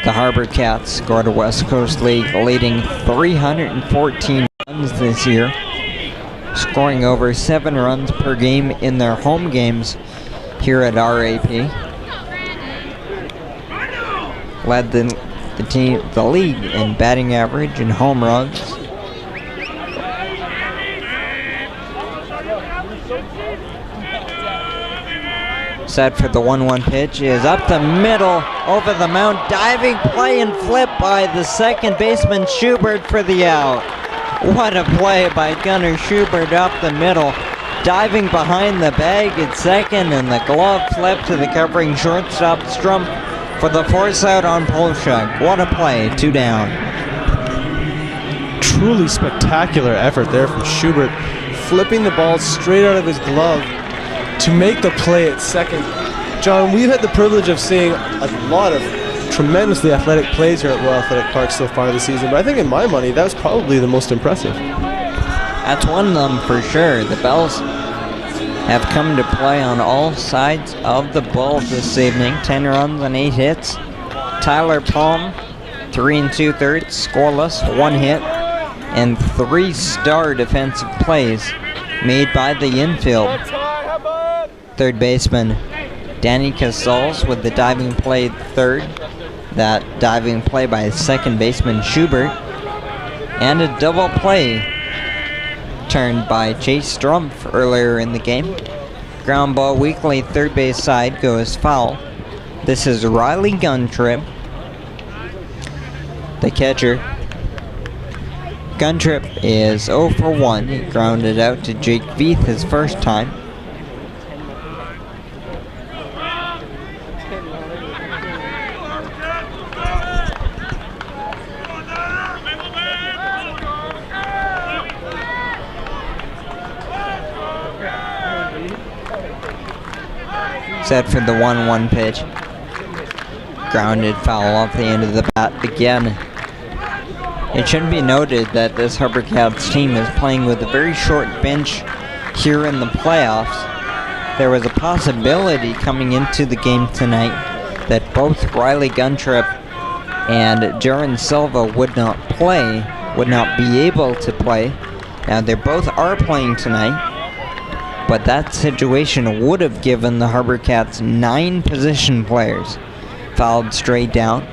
The HarbourCats scored a West Coast League leading 314 runs this year, scoring over 7 runs per game in their home games here at RAP. Led the league in batting average and home runs. Set for the 1-1 pitch is up the middle, over the mound, diving play and flip by the second baseman Schubert for the out. What a play by Gunnar Schubert up the middle, diving behind the bag at second, and the glove flip to the covering shortstop Strumpf for the force out on Polshuk. What a play, 2 down. Truly spectacular effort there from Schubert, flipping the ball straight out of his glove to make the play at second. John, we've had the privilege of seeing a lot of tremendously athletic plays here at Royal Athletic Park so far this season, but I think in my money, that was probably the most impressive. That's one of them for sure. The Bells have come to play on all sides of the ball this evening. 10 runs and 8 hits. Tyler Palm, 3 2/3, scoreless, 1 hit, and 3 star defensive plays made by the infield. Third baseman Danny Casals with the diving play third. That diving play by second baseman Schubert. And a double play turned by Chase Strumpf earlier in the game. Ground ball weakly third base side goes foul. This is Riley Guntrip, the catcher. Guntrip is 0 for 1. He grounded out to Jake Veith his first time. Set for the 1-1 pitch. Grounded foul off the end of the bat again. It should be noted that this HarbourCats team is playing with a very short bench here in the playoffs. There was a possibility coming into the game tonight that both Riley Guntrip and Jaron Silva would not be able to play. Now they both are playing tonight, but that situation would have given the HarbourCats 9 position players fouled straight down.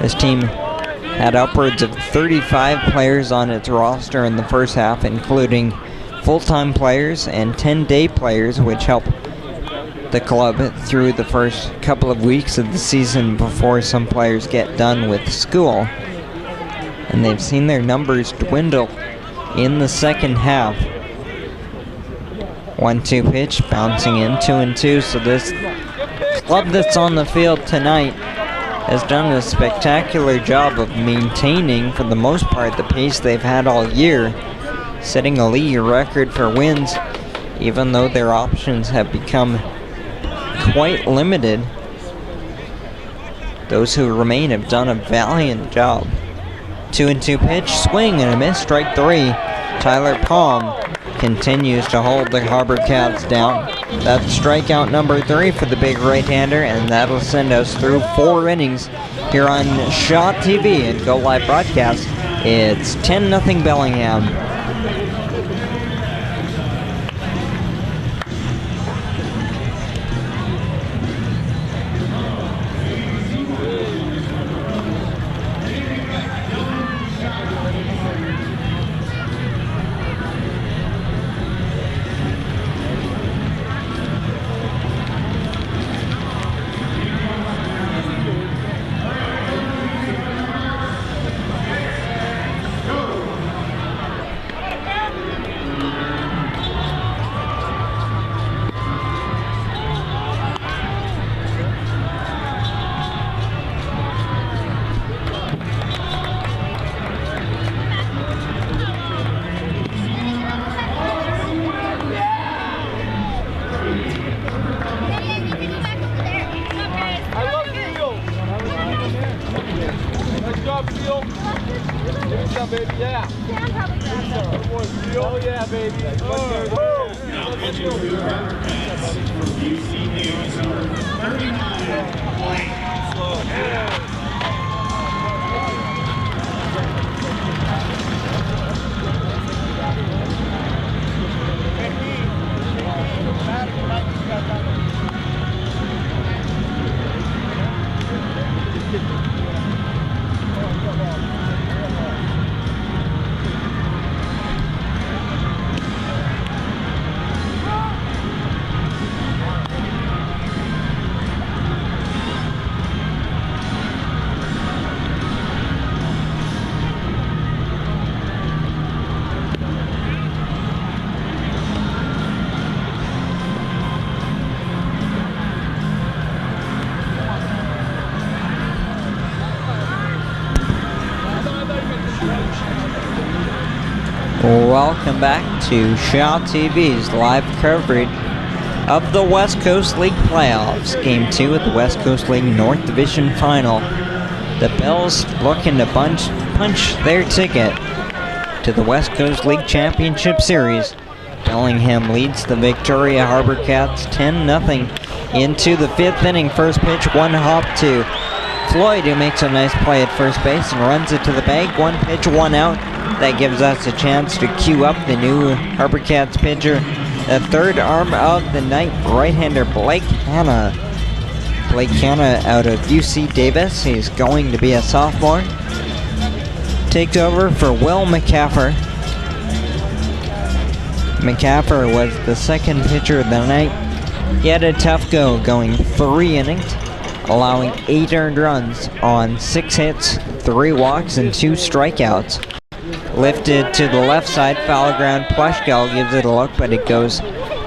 This team had upwards of 35 players on its roster in the first half, including full-time players and 10-day players, which helped the club through the first couple of weeks of the season before some players get done with school. And they've seen their numbers dwindle in the second half. 1-2 pitch, bouncing in 2-2. So this club that's on the field tonight has done a spectacular job of maintaining, for the most part, the pace they've had all year, setting a league record for wins, even though their options have become quite limited. Those who remain have done a valiant job. 2-2 pitch, swing and a miss, strike 3. Tyler Palm continues to hold the HarbourCats down. That's strikeout number 3 for the big right-hander, and that'll send us through 4 innings here on Shaw TV and Go Live Broadcast. It's 10-0 Bellingham. Baby, yeah. Oh yeah, baby. Now pitching for your HarbourCats from UC News, number 39, Blake. Welcome back to Shaw TV's live coverage of the West Coast League playoffs. Game 2 of the West Coast League North Division Final. The Bells looking to punch their ticket to the West Coast League Championship Series. Bellingham leads the Victoria HarbourCats 10-0 into the 5th inning. First pitch, one hop to Floyd, who makes a nice play at first base and runs it to the bag. One pitch, one out. That gives us a chance to cue up the new HarbourCats pitcher, the third arm of the night, right-hander Blake Hanna. Blake Hanna out of UC Davis. He's going to be a sophomore. Takes over for Will McCaffer. McCaffer was the second pitcher of the night. He had a tough go, going 3 innings, allowing 8 earned runs on 6 hits, 3 walks, and 2 strikeouts. Lifted to the left side, foul ground. Plushgall gives it a look, but it goes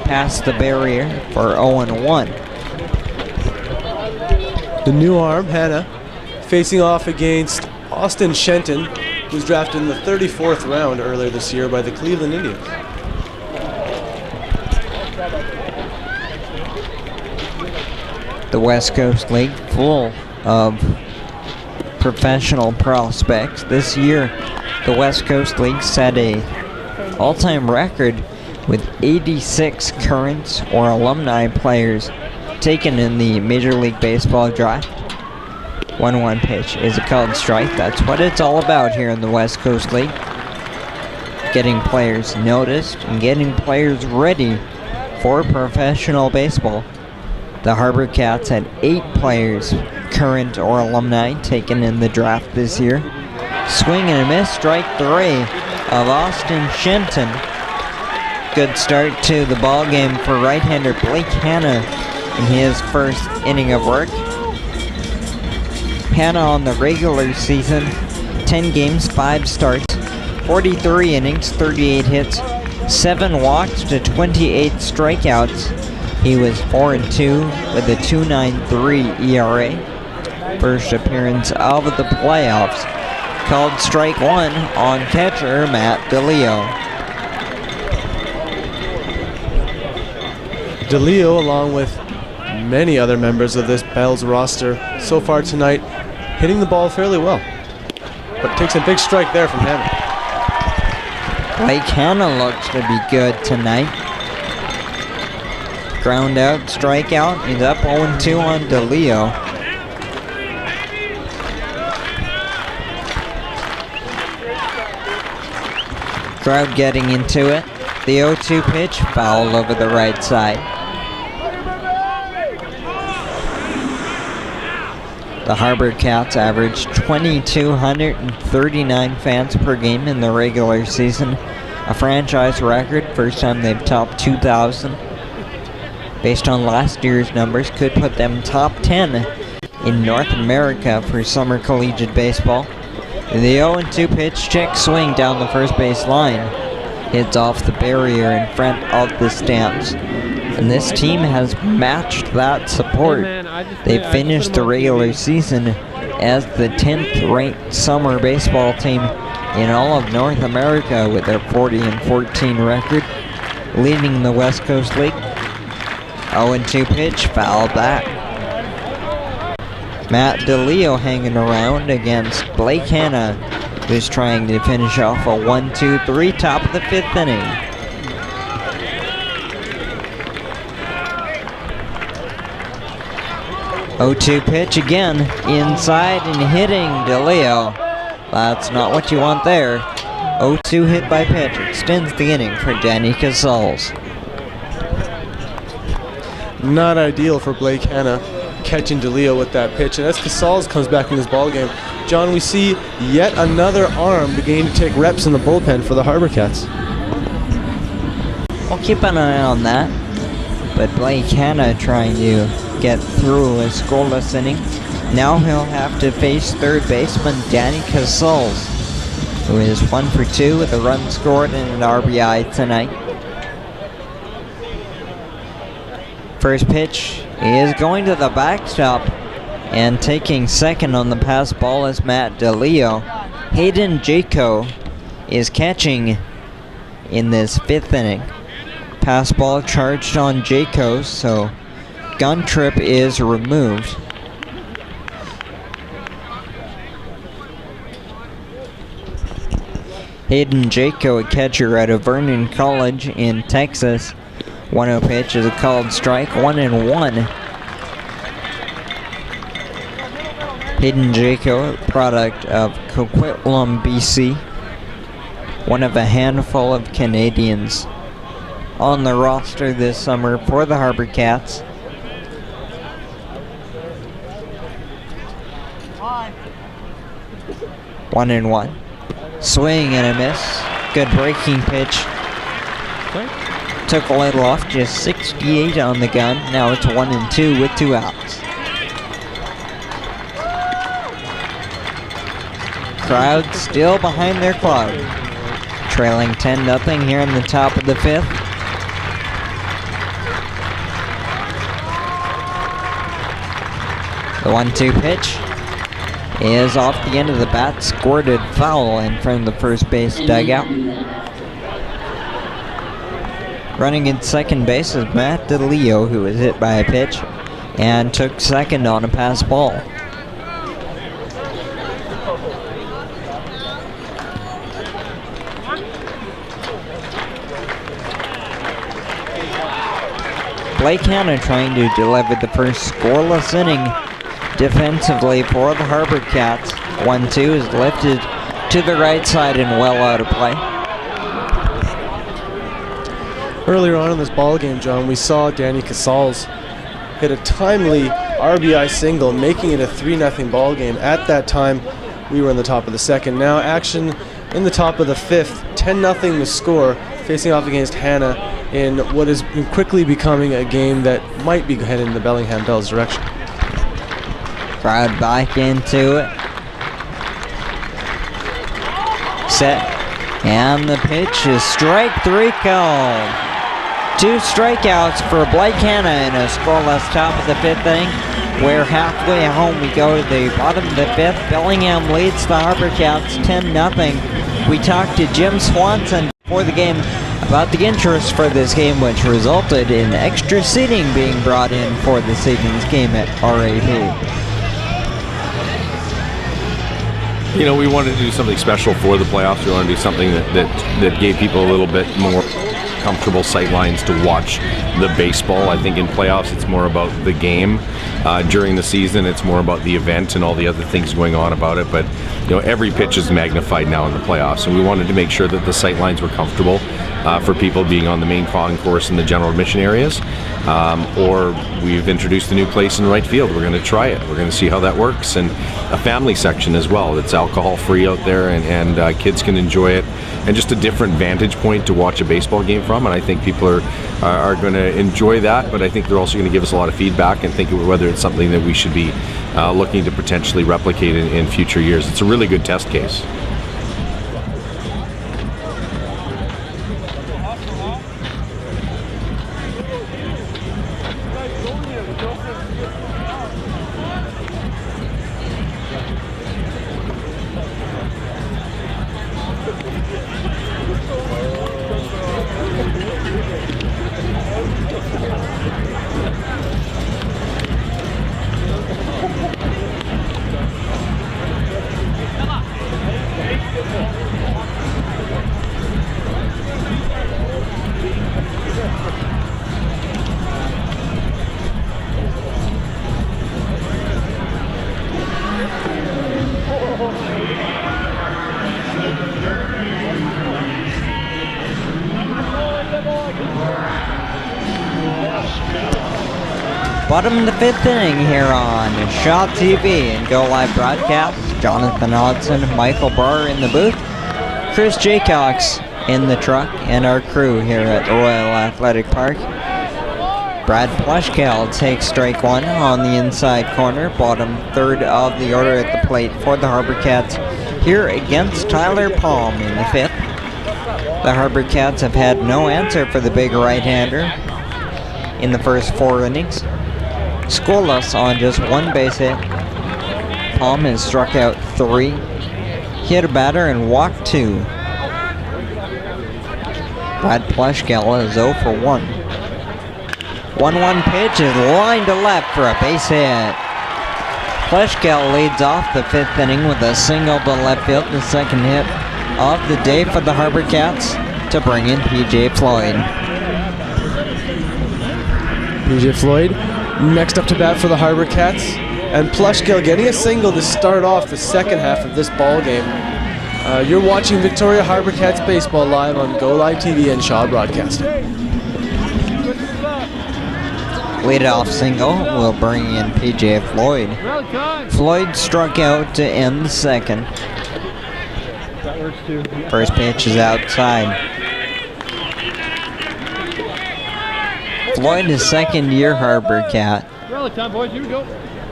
past the barrier for 0-1. The new arm, Hannah, facing off against Austin Shenton, who's drafted in the 34th round earlier this year by the Cleveland Indians. The West Coast League full of professional prospects. This year, the West Coast League set a all-time record with 86 current or alumni players taken in the Major League Baseball draft. 1-1 pitch is a called strike. That's what it's all about here in the West Coast League. Getting players noticed and getting players ready for professional baseball. The HarbourCats had 8 players, current or alumni, taken in the draft this year. Swing and a miss, strike 3 of Austin Shenton. Good start to the ball game for right-hander Blake Hanna in his first inning of work. Hanna on the regular season, 10 games, 5 starts, 43 innings, 38 hits, 7 walks to 28 strikeouts. He was 4-2 with a 2.93 ERA. First appearance of the playoffs. Called strike 1 on catcher Matt DeLeo. DeLeo, along with many other members of this Bells roster so far tonight, hitting the ball fairly well. But takes a big strike there from Hanna. Blake Hanna looks to be good tonight. Ground out, strikeout. He's up 0-2 on DeLeo. Crowd getting into it. The 0-2 pitch, foul over the right side. The HarbourCats averaged 2,239 fans per game in the regular season. A franchise record, first time they've topped 2,000. Based on last year's numbers, could put them top 10 in North America for summer collegiate baseball. The 0-2 pitch, check swing down the first base line. Hits off the barrier in front of the stands. And this team has matched that support. They finished the regular season as the 10th ranked summer baseball team in all of North America with their 40-14 record, leading the West Coast League. 0-2 pitch, foul back. Matt DeLeo hanging around against Blake Hanna. who's trying to finish off a 1-2-3 top of the 5th inning. Oh-2 pitch again, inside and hitting DeLeo. That's not what you want there. 0-2 hit by pitch extends the inning for Danny Casals. Not ideal for Blake Hanna catching DeLeo with that pitch. And as Casals comes back in this ball game, John, we see yet another arm beginning to take reps in the bullpen for the HarbourCats. I'll keep an eye on that. But Blake Hanna trying to get through a scoreless inning. Now he'll have to face third baseman Danny Casals, who is 1 for 2 with a run scored and an RBI tonight. First pitch is going to the backstop, and taking second on the pass ball is Matt DeLeo. Hayden Jaco is catching in this 5th inning. Pass ball charged on Jaco, so gun trip is removed. Hayden Jaco, a catcher out of Vernon College in Texas. 1-0 pitch is a called strike, 1-1. Hayden Jaco, product of Coquitlam, BC. One of a handful of Canadians on the roster this summer for the HarbourCats. One and one. Swing and a miss. Good breaking pitch. Took a little off, just 68 on the gun. Now it's 1-2 with 2 outs. Crowd still behind their club. Trailing 10-0 here in the top of the 5th. The 1-2 pitch is off the end of the bat, squirted foul in front of the first base dugout. Running in second base is Matt DeLeo, who was hit by a pitch and took second on a pass ball. Blake Hanna trying to deliver the first scoreless inning defensively for the HarbourCats. 1-2 is lifted to the right side and well out of play. Earlier on in this ball game, John, we saw Danny Casals hit a timely RBI single, making it a 3-0 ball game. At that time, we were in the top of the 2nd. Now action in the top of the 5th, 10-0 the score, facing off against Hanna in what is quickly becoming a game that might be headed in the Bellingham Bells direction. Crowd back into it. Set. And the pitch is strike 3 called. 2 strikeouts for Blake Hanna in a scoreless top of the 5th inning. We're halfway home. We go to the bottom of the 5th. Bellingham leads the HarbourCats 10-0. We talked to Jim Swanson before the game about the interest for this game, which resulted in extra seating being brought in for this evening's game at RAP. You know, we wanted to do something special for the playoffs. We wanted to do something that gave people a little bit more comfortable sight lines to watch the baseball. I think in playoffs it's more about the game. During the season it's more about the event and all the other things going on about it. But you know, every pitch is magnified now in the playoffs, and we wanted to make sure that the sight lines were comfortable for people being on the main concourse in the general admission areas. Or we've introduced a new place in right field. We're going to try it. We're going to see how that works, and a family section as well. It's alcohol free out there, and kids can enjoy it, and just a different vantage point to watch a baseball game from. And I think people are going to enjoy that, but I think they're also going to give us a lot of feedback and think whether it's something that we should be looking to potentially replicate in future years. It's a really good test case. Bottom of the 5th inning here on Shaw TV and Go Live Broadcast. Jonathan Hodson, Michael Barr in the booth, Chris Jaycox in the truck, and our crew here at the Royal Athletic Park. Brad Plushkill takes strike one on the inside corner, bottom third of the order at the plate for the HarbourCats here against Tyler Palm in the 5th. The HarbourCats have had no answer for the big right-hander in the first 4 innings. Scoreless on just 1 base hit. Palm has struck out 3, hit a batter and walked 2. Brad Plushkill is 0 for 1. 1-1 pitch is lined to left for a base hit. Plushkill leads off the 5th inning with a single to left field, the second hit of the day for the HarbourCats to bring in PJ Floyd. PJ Floyd next up to bat for the HarbourCats, and Plushkill getting a single to start off the second half of this ball game. You're watching Victoria HarbourCats baseball live on Go Live TV and Shaw Broadcasting. Leadoff single will bring in PJ Floyd. Floyd struck out to end the second. First pitch is outside. Floyd, is second-year HarbourCat,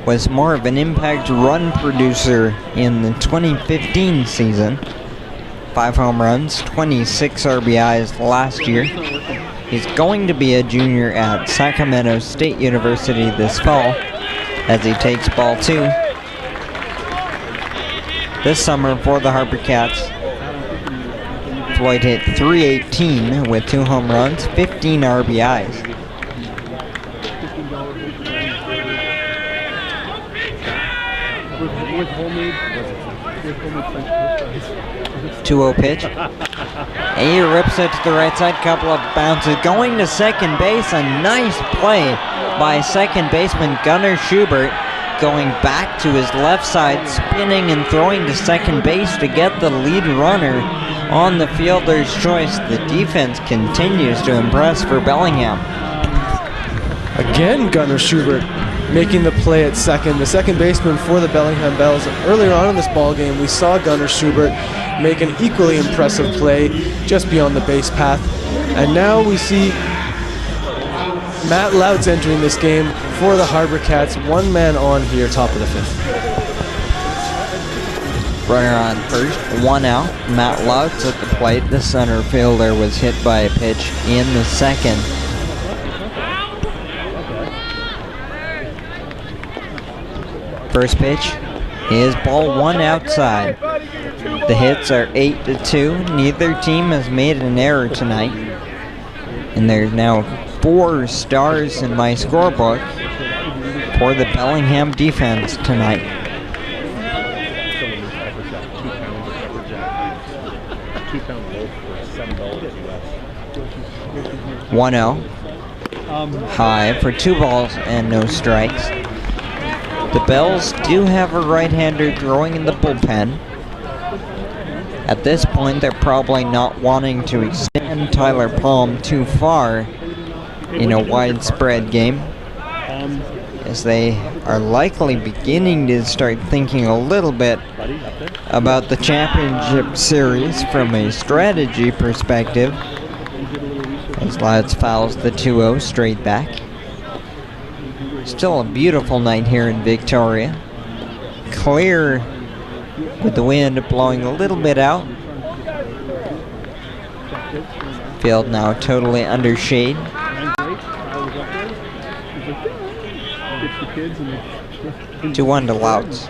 was more of an impact run producer in the 2015 season. 5 home runs, 26 RBIs last year. He's going to be a junior at Sacramento State University this fall as he takes ball 2. This summer for the HarbourCats, Floyd hit .318 with 2 home runs, 15 RBIs. 2-0 pitch. And he rips it to the right side, couple of bounces. Going to second base, a nice play by second baseman Gunnar Schubert. Going back to his left side, spinning and throwing to second base to get the lead runner on the fielder's choice. The defense continues to impress for Bellingham. Again, Gunnar Schubert making the play at second, the second baseman for the Bellingham Bells. Earlier on in this ball game, we saw Gunnar Schubert make an equally impressive play just beyond the base path. And now we see Matt Louts entering this game for the HarbourCats. 1 man on here, top of the 5th. Runner on first, 1 out. Matt Louts at the plate. The center fielder was hit by a pitch in the second. First pitch is ball 1 outside. The hits are 8-2. Neither team has made an error tonight. And there's now 4 stars in my scorebook for the Bellingham defense tonight. 1-0. High for 2 balls and no strikes. The Bells do have a right-hander throwing in the bullpen. At this point, they're probably not wanting to extend Tyler Palm too far in a widespread game, as they are likely beginning to start thinking a little bit about the championship series from a strategy perspective, as Louts fouls the 2-0 straight back. Still a beautiful night here in Victoria. Clear with the wind blowing a little bit out. Field now totally under shade. 2-1 to Louts.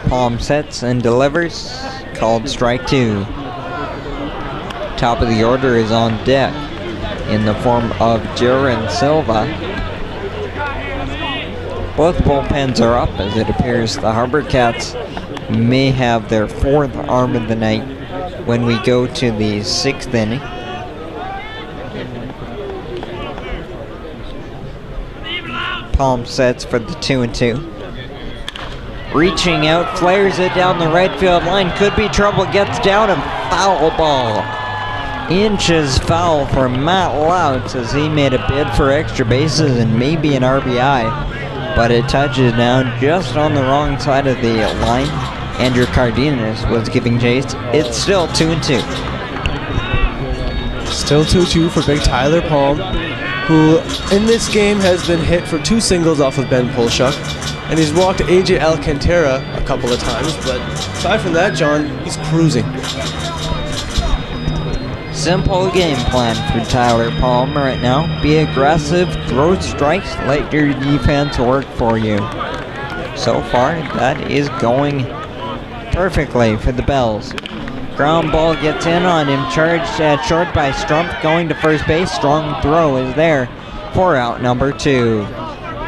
Palm sets and delivers. Called strike 2. Top of the order is on deck in the form of Jaron Silva. Both bullpens are up, as it appears the HarbourCats may have their 4th arm of the night when we go to the 6th inning. Palm sets for the 2-2. Reaching out, flares it down the right field line. Could be trouble, gets down, and foul ball. inches foul for Matt Louts as he made a bid for extra bases and maybe an RBI, but it touches down just on the wrong side of the line. Andrew Cardenas was giving chase. It's still 2-2. Still 2-2 for big Tyler Palm, who in this game has been hit for 2 singles off of Ben Polshuk, and he's walked AJ Alcantara a couple of times, but aside from that, John, he's cruising. Simple game plan for Tyler Palm right now. Be aggressive, throw strikes, let your defense work for you. So far, that is going perfectly for the Bells. Ground ball gets in on him, charged at short by Strumpf, going to first base. Strong throw is there for out number 2.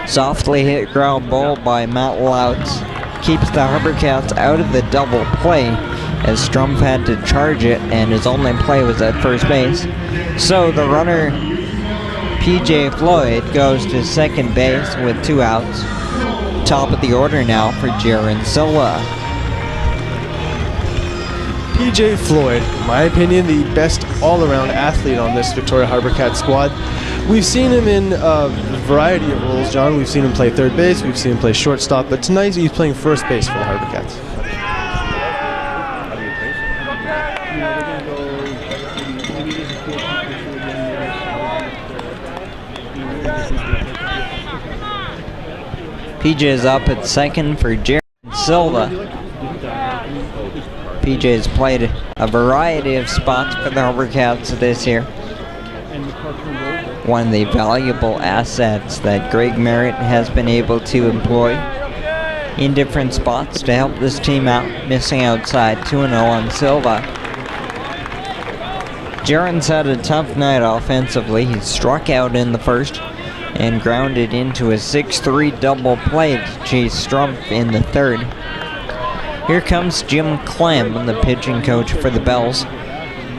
Softly hit ground ball by Matt Louts keeps the HarbourCats out of the double play, as Strumpf had to charge it and his only play was at first base. So the runner PJ Floyd goes to second base with 2 outs. Top of the order now for Jaron Silva. PJ Floyd, in my opinion, the best all-around athlete on this Victoria HarbourCats squad. We've seen him in a variety of roles, John. We've seen him play third base, we've seen him play shortstop, but tonight he's playing first base for the HarbourCats. PJ is up at second for Jaron Silva. PJ has played a variety of spots for the HarbourCats this year. One of the valuable assets that Greg Merritt has been able to employ in different spots to help this team out, missing outside 2-0 on Silva. Jaron's had a tough night offensively. He struck out in the first and grounded into a 6-3 double play to chase Strumpf in the third. Here comes Jim Clem, the pitching coach for the Bells.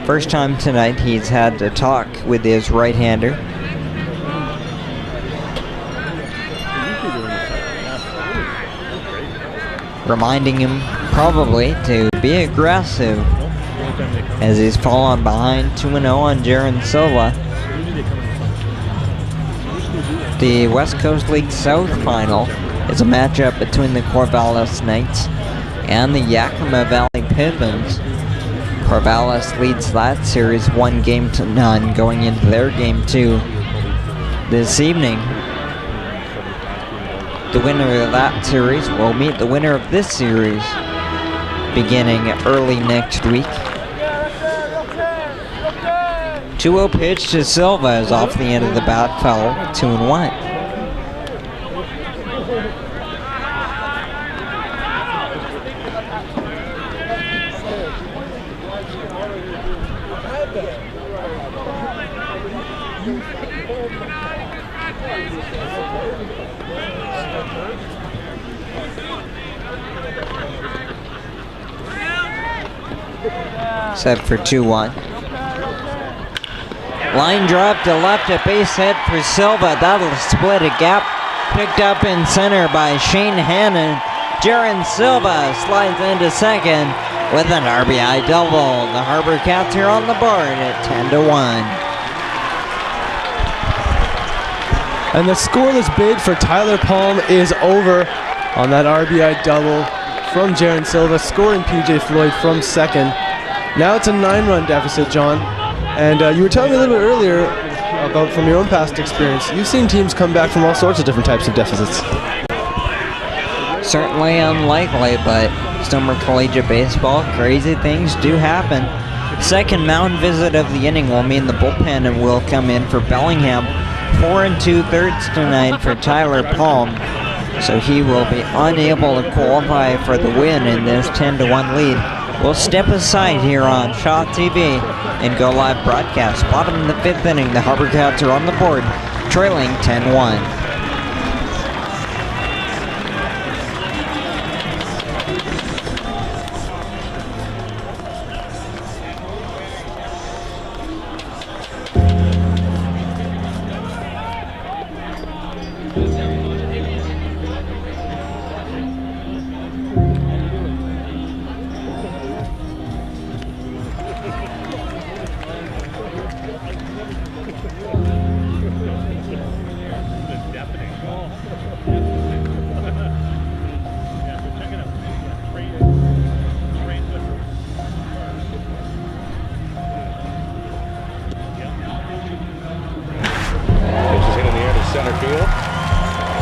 First time tonight he's had to talk with his right-hander. Reminding him probably to be aggressive as he's fallen behind 2-0 on Jaron Silva. The West Coast League South final is a matchup between the Corvallis Knights and the Yakima Valley Pigeons. Corvallis leads that series 1-0 going into their game 2 this evening. The winner of that series will meet the winner of this series beginning early next week. 2-0 pitch to Silva is off the end of the bat, foul, 2-1. Set for 2-1. Line drop to left at base hit for Silva. That'll split a gap. Picked up in center by Shane Hannon. Jaron Silva slides into second with an RBI double. The HarbourCats are on the board at 10-1. And the scoreless bid for Tyler Palm is over on that RBI double from Jaron Silva, scoring PJ Floyd from second. Now it's a 9-run deficit, John. And you were telling me a little bit earlier about from your own past experience, you've seen teams come back from all sorts of different types of deficits. Certainly unlikely, but summer collegiate baseball, crazy things do happen. Second mound visit of the inning will mean the bullpen will come in for Bellingham. 4 2/3 tonight for Tyler Palm, so he will be unable to qualify for the win in this 10-1 lead. We'll step aside here on Shaw TV and go live broadcast. Bottom of the 5th inning, the HarbourCats are on the board, trailing 10-1.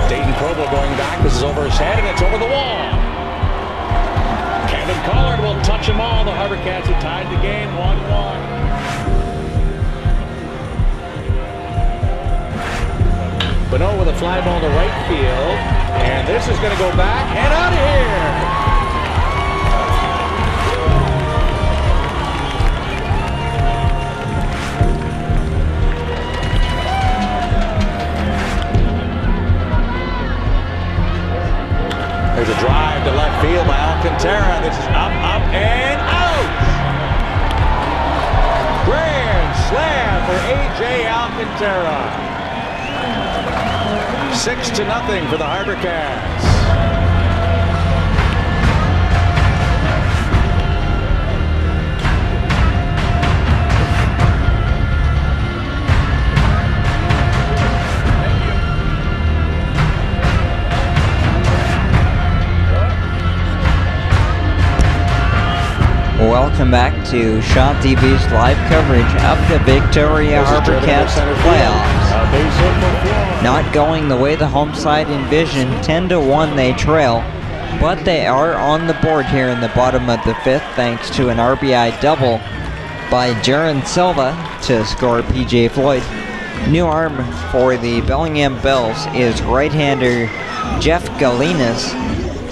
Dayton Provo going back. This is over his head, and it's over the wall. Kevin Collard will touch them all. The HarbourCats have tied the game 1-1. Bonneau with a fly ball to right field, and this is going to go back and out of here. There's a drive to left field by Alcantara. This is up, and out! Grand slam for A.J. Alcantara. 6-0 for the HarbourCats. Welcome back to Shaw TV's live coverage of the Victoria HarbourCats playoffs. Not going the way the home side envisioned, 10-1 they trail, but they are on the board here in the bottom of the fifth thanks to an RBI double by Jaron Silva to score PJ Floyd. New arm for the Bellingham Bells is right-hander Jeff Galinas.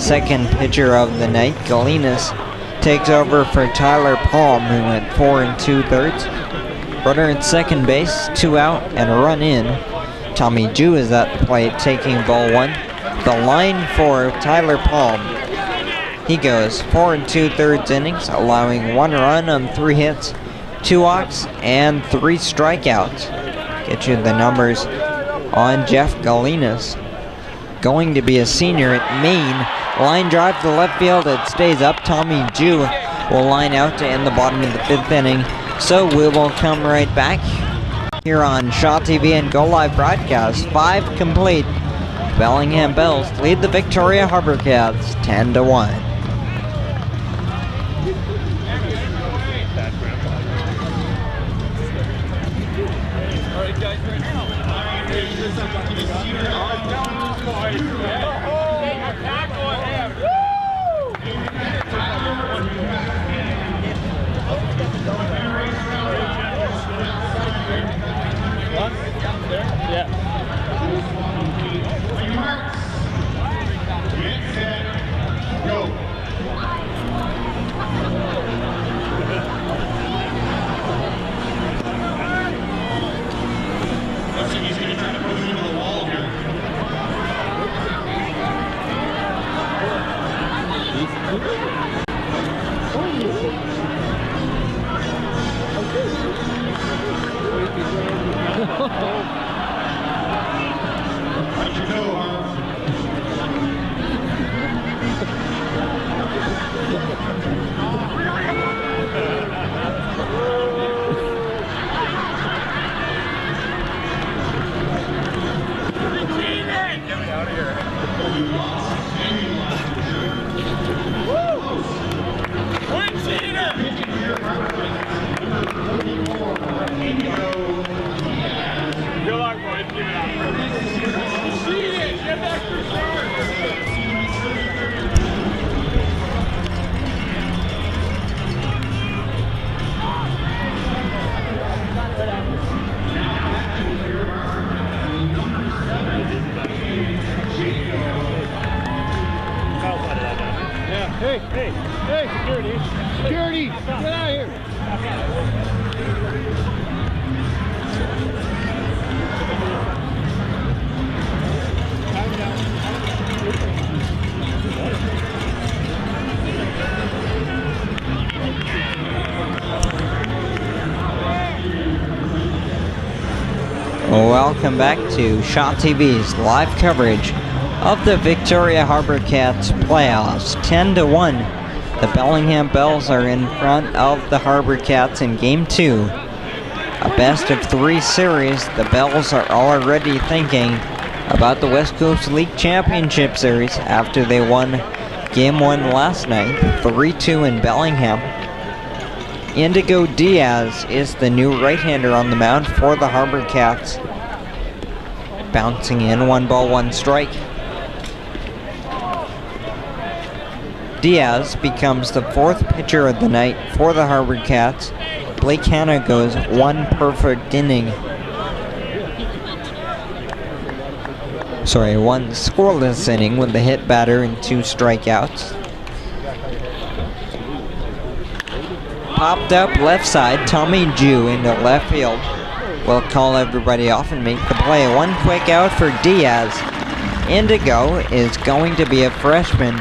Second pitcher of the night, Galinas takes over for Tyler Palm, who went 4 2/3. Runner at second base, 2 out and a run in. Tommy Jew is at the plate taking ball 1. The line for Tyler Palm, he goes 4 2/3 innings, allowing 1 run on 3 hits, 2 walks, and 3 strikeouts. Get you the numbers on Jeff Galinas. Going to be a senior at Maine. Line drive to left field, it stays up. Tommy Jew will line out to end the bottom of the 5th inning. So we will come right back here on Shaw TV and Go Live broadcast. 5 complete. Bellingham Bells lead the Victoria HarbourCats 10-1. Hey, security! Security! Get out of here! Welcome back to Shaw TV's live coverage of the Victoria HarbourCats playoffs. 10-1. The Bellingham Bells are in front of the HarbourCats in Game 2. A best-of-3 series. The Bells are already thinking about the West Coast League Championship Series after they won Game 1 last night, 3-2 in Bellingham. Indigo Diaz is the new right-hander on the mound for the HarbourCats. bouncing in, 1 ball, 1 strike. Diaz becomes the 4th pitcher of the night for the HarbourCats. Blake Hanna goes 1 perfect inning. 1 scoreless inning with the hit batter and 2 strikeouts. Popped up left side, Tommy Jew into left field. Will call everybody off and make the play. 1 quick out for Diaz. Indigo is going to be a freshman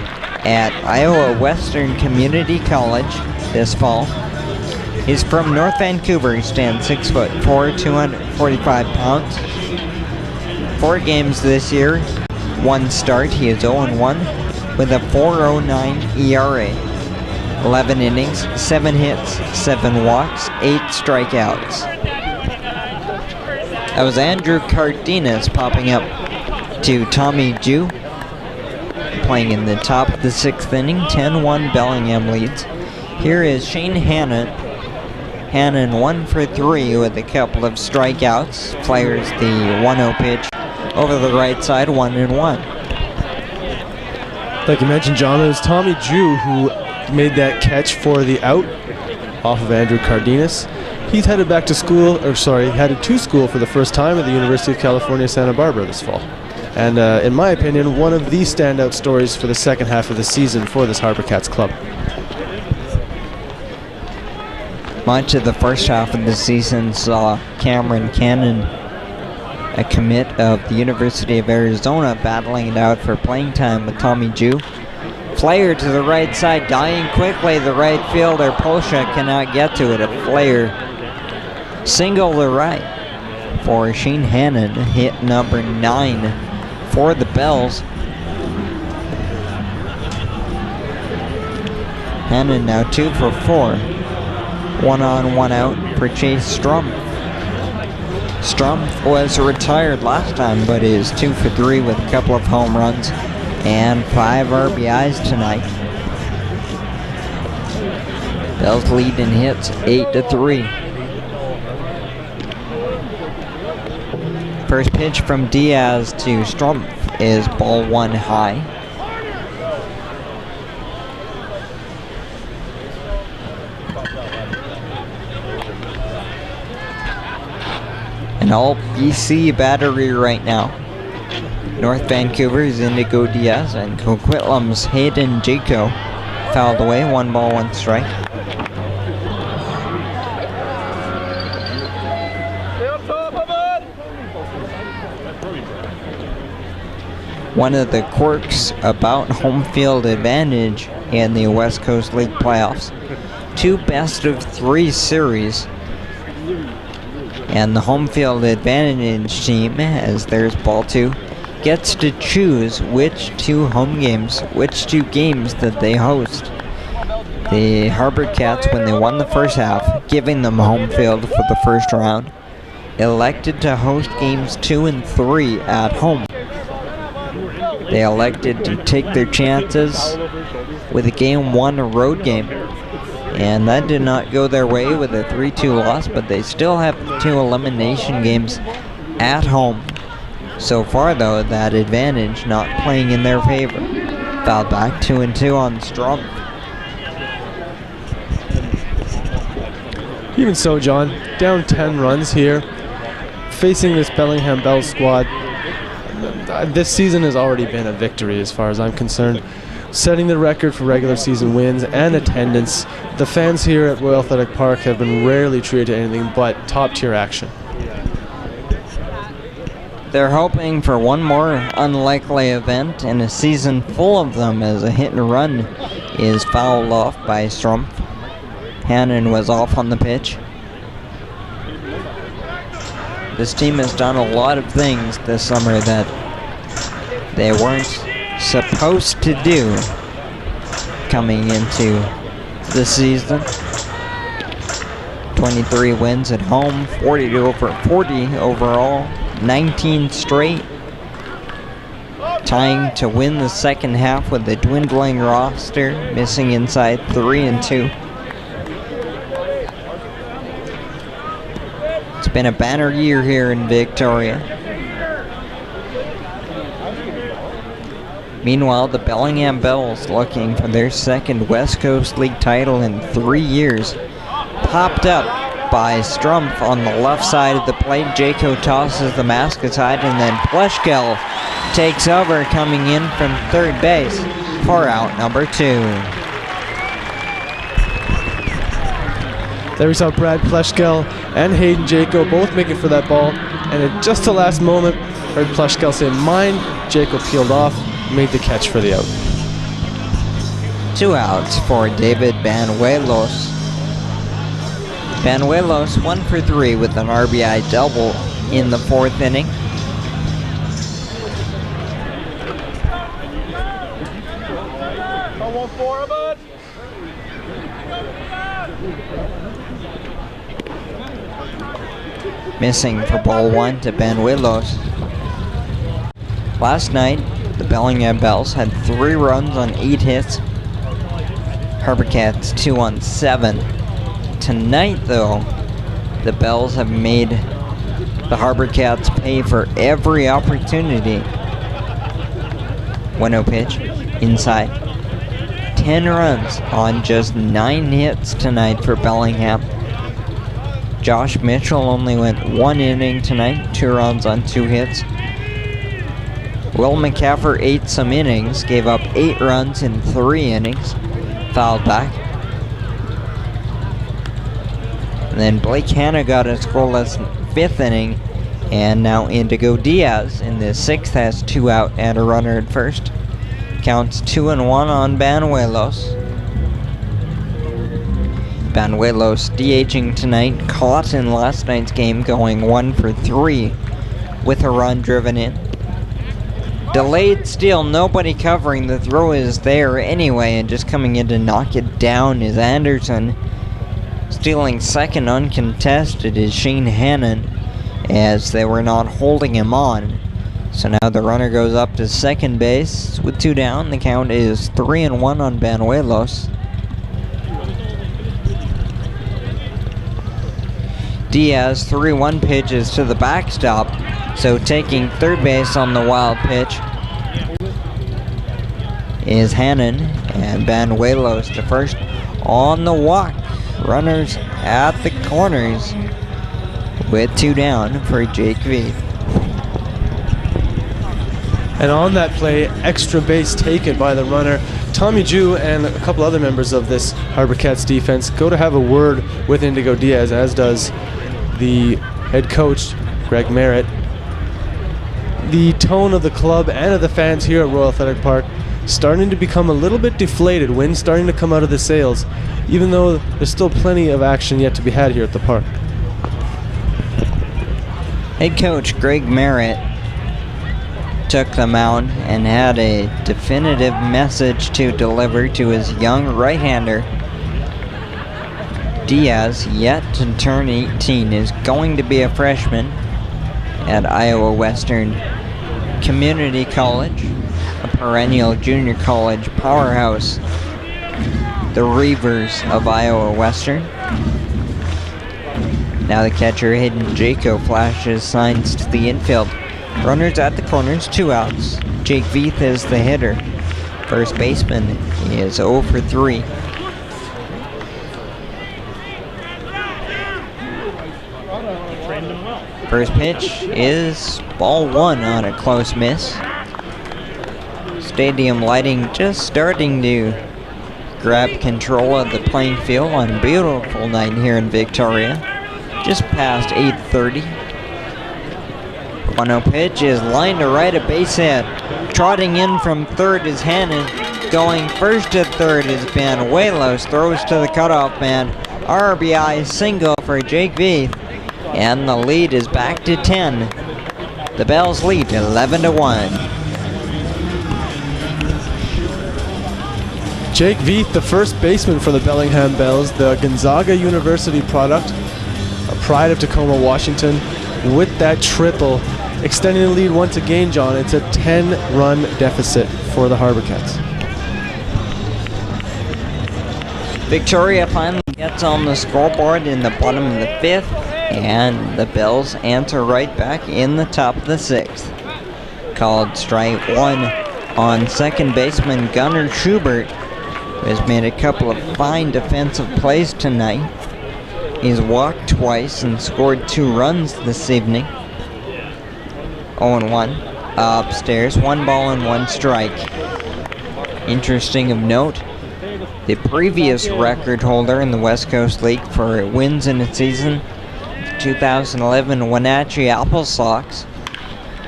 at Iowa Western Community College this fall. He's from North Vancouver. He stands 6'4", 245 pounds. 4 games this year, 1 start. He is 0-1 with a 4.09 ERA. 11 innings, 7 hits, 7 walks, 8 strikeouts. That was Andrew Cardenas popping up to Tommy Jew, playing in the top of the 6th inning. 10-1 Bellingham leads. Here is Shane Hannon. Hannon 1 for 3 with a couple of strikeouts. Fires the 1-0 pitch over the right side, 1-1. Like you mentioned, John, it was Tommy Jew who made that catch for the out off of Andrew Cardenas. He's headed back to school, headed to school for the first time at the University of California, Santa Barbara this fall. And in my opinion, one of the standout stories for the second half of the season for this HarbourCats club. Much of the first half of the season saw Cameron Cannon, a commit of the University of Arizona, battling it out for playing time with Tommy Jew. Flare to the right side, dying quickly. The right fielder, Polsha, cannot get to it. A flare single to right for Shane Hannon, hit number 9 for the Bells. Hannon now 2 for 4. 1 on, 1 out for Chase Strumpf. Strumpf was retired last time, but is 2 for 3 with a couple of home runs and 5 RBIs tonight. Bells lead in hits 8-3. First pitch from Diaz to Strumpf is ball 1 high. An all BC battery right now. North Vancouver's Indigo Diaz and Coquitlam's Hayden Jaco fouled away, 1 ball, 1 strike. One of the quirks about home field advantage in the West Coast League playoffs, 2 best-of-3 series, and the home field advantage team, as there's ball 2, gets to choose which 2 home games, which 2 games that they host. The HarbourCats, when they won the first half, giving them home field for the first round, elected to host games 2 and 3 at home. They elected to take their chances with a game 1 road game, and that did not go their way with a 3-2 loss, but they still have 2 elimination games at home. So far, though, that advantage not playing in their favor. Fouled back, 2-2 on Strumpf. Even so, John, down 10 runs here, facing this Bellingham Bells squad. This season has already been a victory as far as I'm concerned. Setting the record for regular season wins and attendance. The fans here at Royal Athletic Park have been rarely treated to anything but top-tier action. They're hoping for one more unlikely event in a season full of them, as a hit and run is fouled off by Strumpf. Hannon was off on the pitch. This team has done a lot of things this summer that they weren't supposed to do coming into the season. 23 wins at home, 40 overall, 19 straight. Tying to win the second half with a dwindling roster, missing inside 3-2. It's been a banner year here in Victoria. Meanwhile, the Bellingham Bells, looking for their second West Coast League title in 3 years, popped up by Strumpf on the left side of the plate. Jaco tosses the mask aside, and then Pleshkel takes over, coming in from third base for out number 2. There we saw Brad Pleshkel and Hayden Jaco both making for that ball, and at just the last moment, heard Pleshkel say mine. Jaco peeled off, made the catch for the out. 2 outs for David Banuelos. Banuelos 1 for 3 with an RBI double in the 4th inning. Missing for ball 1 to Banuelos. Last night, the Bellingham Bells had 3 runs on 8 hits. HarbourCats 2 on 7. Tonight, though, the Bells have made the HarbourCats pay for every opportunity. 1-0 pitch, inside. 10 runs on just 9 hits tonight for Bellingham. Josh Mitchell only went 1 inning tonight, 2 runs on 2 hits. Will McCaffer ate some innings, gave up 8 runs in 3 innings, fouled back. And then Blake Hanna got a scoreless 5th inning, and now Indigo Diaz in the 6th has 2 out and a runner at first. Counts 2-1 on Banuelos. Banuelos DHing tonight, caught in last night's game, going 1 for 3 with a run driven in. Delayed steal, nobody covering, the throw is there anyway, and just coming in to knock it down is Anderson. Stealing second uncontested is Shane Hannon, as they were not holding him on. So now the runner goes up to second base with 2 down. The count is 3-1 on Banuelos. Diaz 3-1 pitches to the backstop, so taking third base on the wild pitch is Hannon, and Banuelos to first on the walk. Runners at the corners with 2 down for Jake Veith. And on that play, extra base taken by the runner. Tommy Jew and a couple other members of this HarbourCats defense go to have a word with Indigo Diaz, as does the head coach, Greg Merritt. The tone of the club and of the fans here at Royal Athletic Park starting to become a little bit deflated. Wind starting to come out of the sails, even though there's still plenty of action yet to be had here at the park. Head coach Greg Merritt took the mound and had a definitive message to deliver to his young right-hander. Diaz, yet to turn 18, is going to be a freshman at Iowa Western Community College, a perennial junior college powerhouse, the Reavers of Iowa Western. Now the catcher Hayden Jaco flashes signs to the infield. Runners at the corners, 2 outs. Jake Veith is the hitter. First baseman is 0 for 3. First pitch is ball 1 on a close miss. Stadium lighting just starting to grab control of the playing field on a beautiful night here in Victoria. Just past 8:30. 1-0 pitch is lined to right, a base hit. Trotting in from third is Hannon. Going first to third is Banuelos. Throws to the cutoff man. RBI single for Jake Veith. And the lead is back to 10. The Bells lead 11-1. Jake Veith, the first baseman for the Bellingham Bells, the Gonzaga University product, a pride of Tacoma, Washington, with that triple, extending the lead once again, John. It's a 10-run deficit for the HarbourCats. Victoria finally gets on the scoreboard in the bottom of the 5th, and the Bells answer right back in the top of the 6th. called strike one on second baseman Gunnar Schubert, who has made a couple of fine defensive plays tonight. He's walked twice and scored 2 runs this evening. 0-1. Upstairs, 1 ball and 1 strike. Interesting of note, the previous record holder in the West Coast League for wins in a season, 2011 Wenatchee Apple Sox.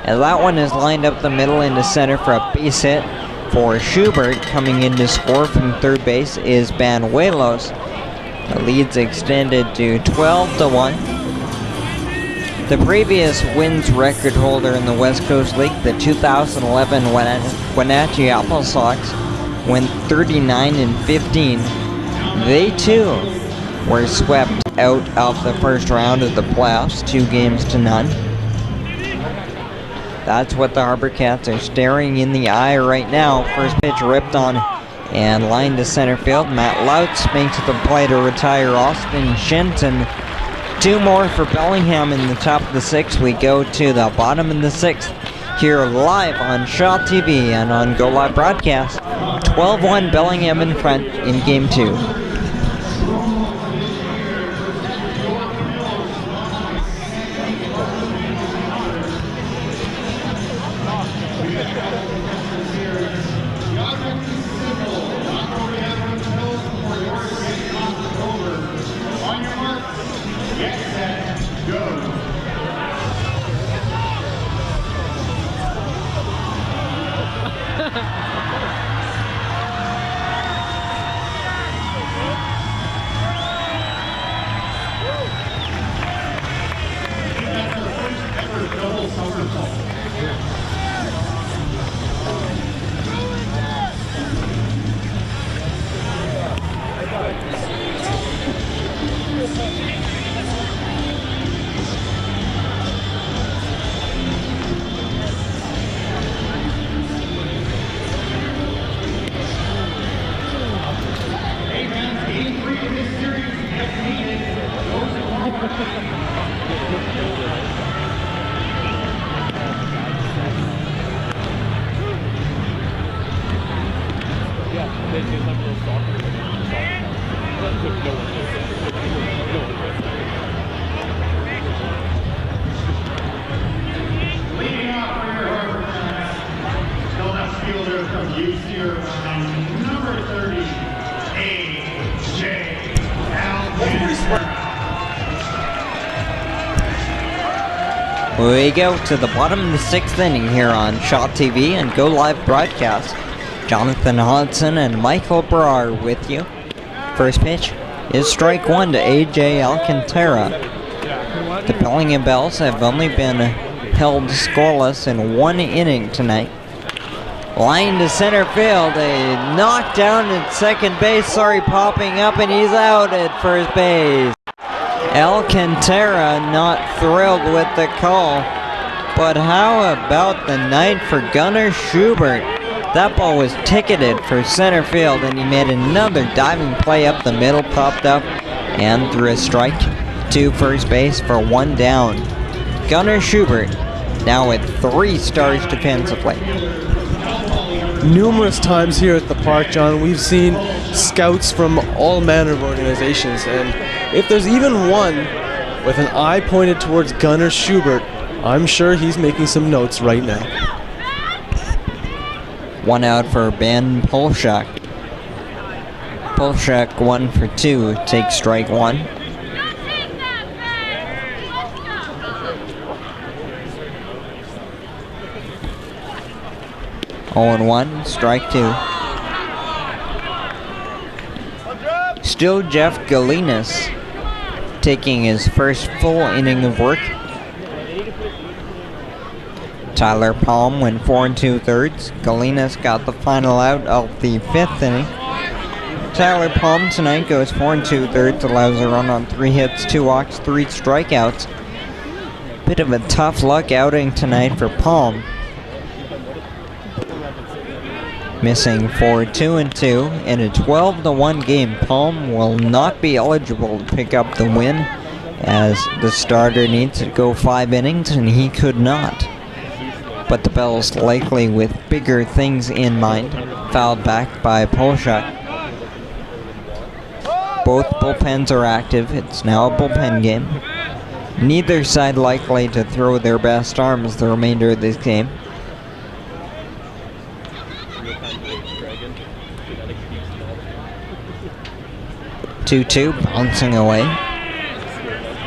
And that one is lined up the middle into center for a base hit for Schubert. Coming in to score from third base is Banuelos. The lead's extended to 12-1. The previous wins record holder in the West Coast League, the 2011 Wenatchee Apple Sox, went 39-15. They too were swept out of the first round of the playoffs, 2-0. That's what the HarbourCats are staring in the eye right now. First pitch ripped on and lined to center field. Matt Lautz makes the play to retire Austin Shenton. 2 more for Bellingham in the top of the 6th. We go to the bottom of the 6th here live on Shaw TV and on Go Live Broadcast. 12-1 Bellingham in front in Game 2. We go to the bottom of the 6th inning here on Shaw TV and Go Live Broadcast. Jonathan Hodson and Michael Brar with you. First pitch is strike 1 to A.J. Alcantara. The Bellingham Bells have only been held scoreless in 1 inning tonight. Line to center field, a knockdown at second base, popping up, and he's out at first base. Alcantara not thrilled with the call, but how about the night for Gunnar Schubert? That ball was ticketed for center field, and he made another diving play up the middle, popped up, and threw a strike to first base for 1 down. Gunnar Schubert now with 3 stars defensively. Numerous times here at the park, John, we've seen scouts from all manner of organizations, and if there's even one with an eye pointed towards Gunnar Schubert, I'm sure he's making some notes right now. 1 out for Ben Polshak. Polshak 1 for 2, takes strike 1. Oh, 1, strike 2. Still Jeff Galinas taking his first full inning of work. Tyler Palm went 4 2/3. Galinas got the final out of the 5th inning. Tyler Palm tonight goes 4 2/3, allows a run on 3 hits, 2 walks, 3 strikeouts. Bit of a tough luck outing tonight for Palm. Missing for 2-2 in a 12-1 game. Palm will not be eligible to pick up the win, as the starter needs to go 5 innings and he could not. but the Bells likely with bigger things in mind. Fouled back by Polshak. Both bullpens are active. It's now a bullpen game. Neither side likely to throw their best arms the remainder of this game. 2-2, bouncing away.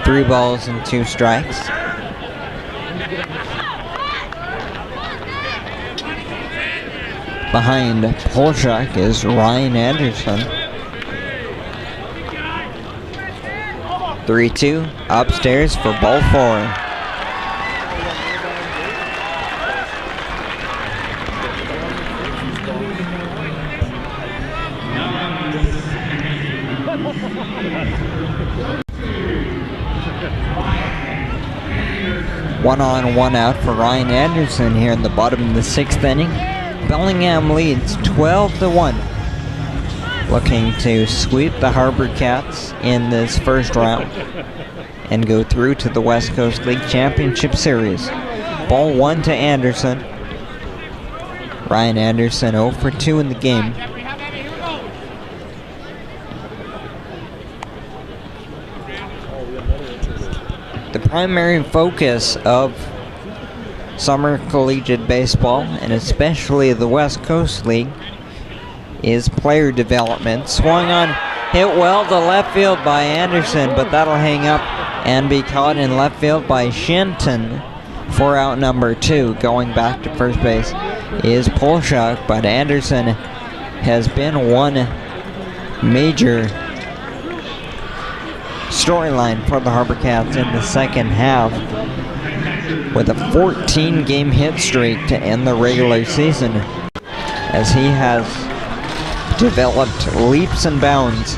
3 balls and 2 strikes. Behind Polshak is Ryan Anderson. 3-2, upstairs for ball 4. One on, one out for Ryan Anderson here in the bottom of the 6th inning. Bellingham leads 12-1. Looking to sweep the HarbourCats in this first round and go through to the West Coast League Championship Series. Ball 1 to Anderson. Ryan Anderson 0 for 2 in the game. The primary focus of summer collegiate baseball, and especially the West Coast League, is player development. Swung on, hit well to left field by Anderson, but that'll hang up and be caught in left field by Shenton for out number 2. Going back to first base is Polshak, but Anderson has been one major storyline for the HarbourCats in the second half, with a 14-game hit streak to end the regular season, as he has developed leaps and bounds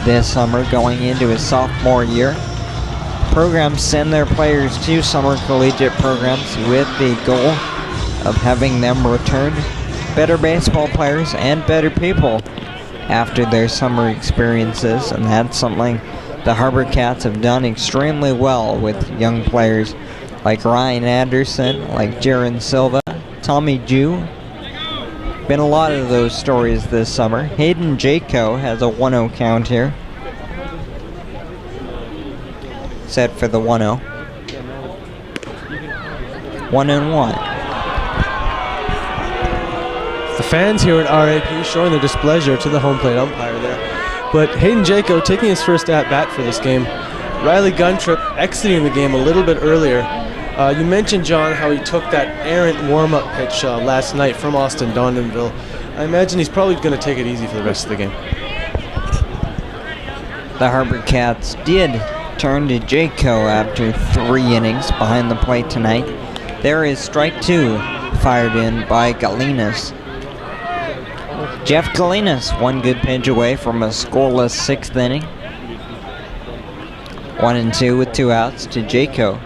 this summer going into his sophomore year. Programs send their players to summer collegiate programs with the goal of having them return better baseball players and better people after their summer experiences, and that's something the HarbourCats have done extremely well with young players like Ryan Anderson, like Jaron Silva, Tommy Jew. Been a lot of those stories this summer. Hayden Jaco has a 1-0 count here. Set for the 1-0. 1-1. The fans here at RAP showing their displeasure to the home plate umpire there. But Hayden Jaco taking his first at-bat for this game. Riley Guntrip exiting the game a little bit earlier. You mentioned, John, how he took that errant warm-up pitch last night from Austin Dondonville. I imagine he's probably going to take it easy for the rest of the game. The HarbourCats did turn to Jaco after 3 innings behind the plate tonight. There is strike 2 fired in by Galinas. Jeff Galinas, one good pitch away from a scoreless 6th inning. 1-2 with 2 outs to Jaco.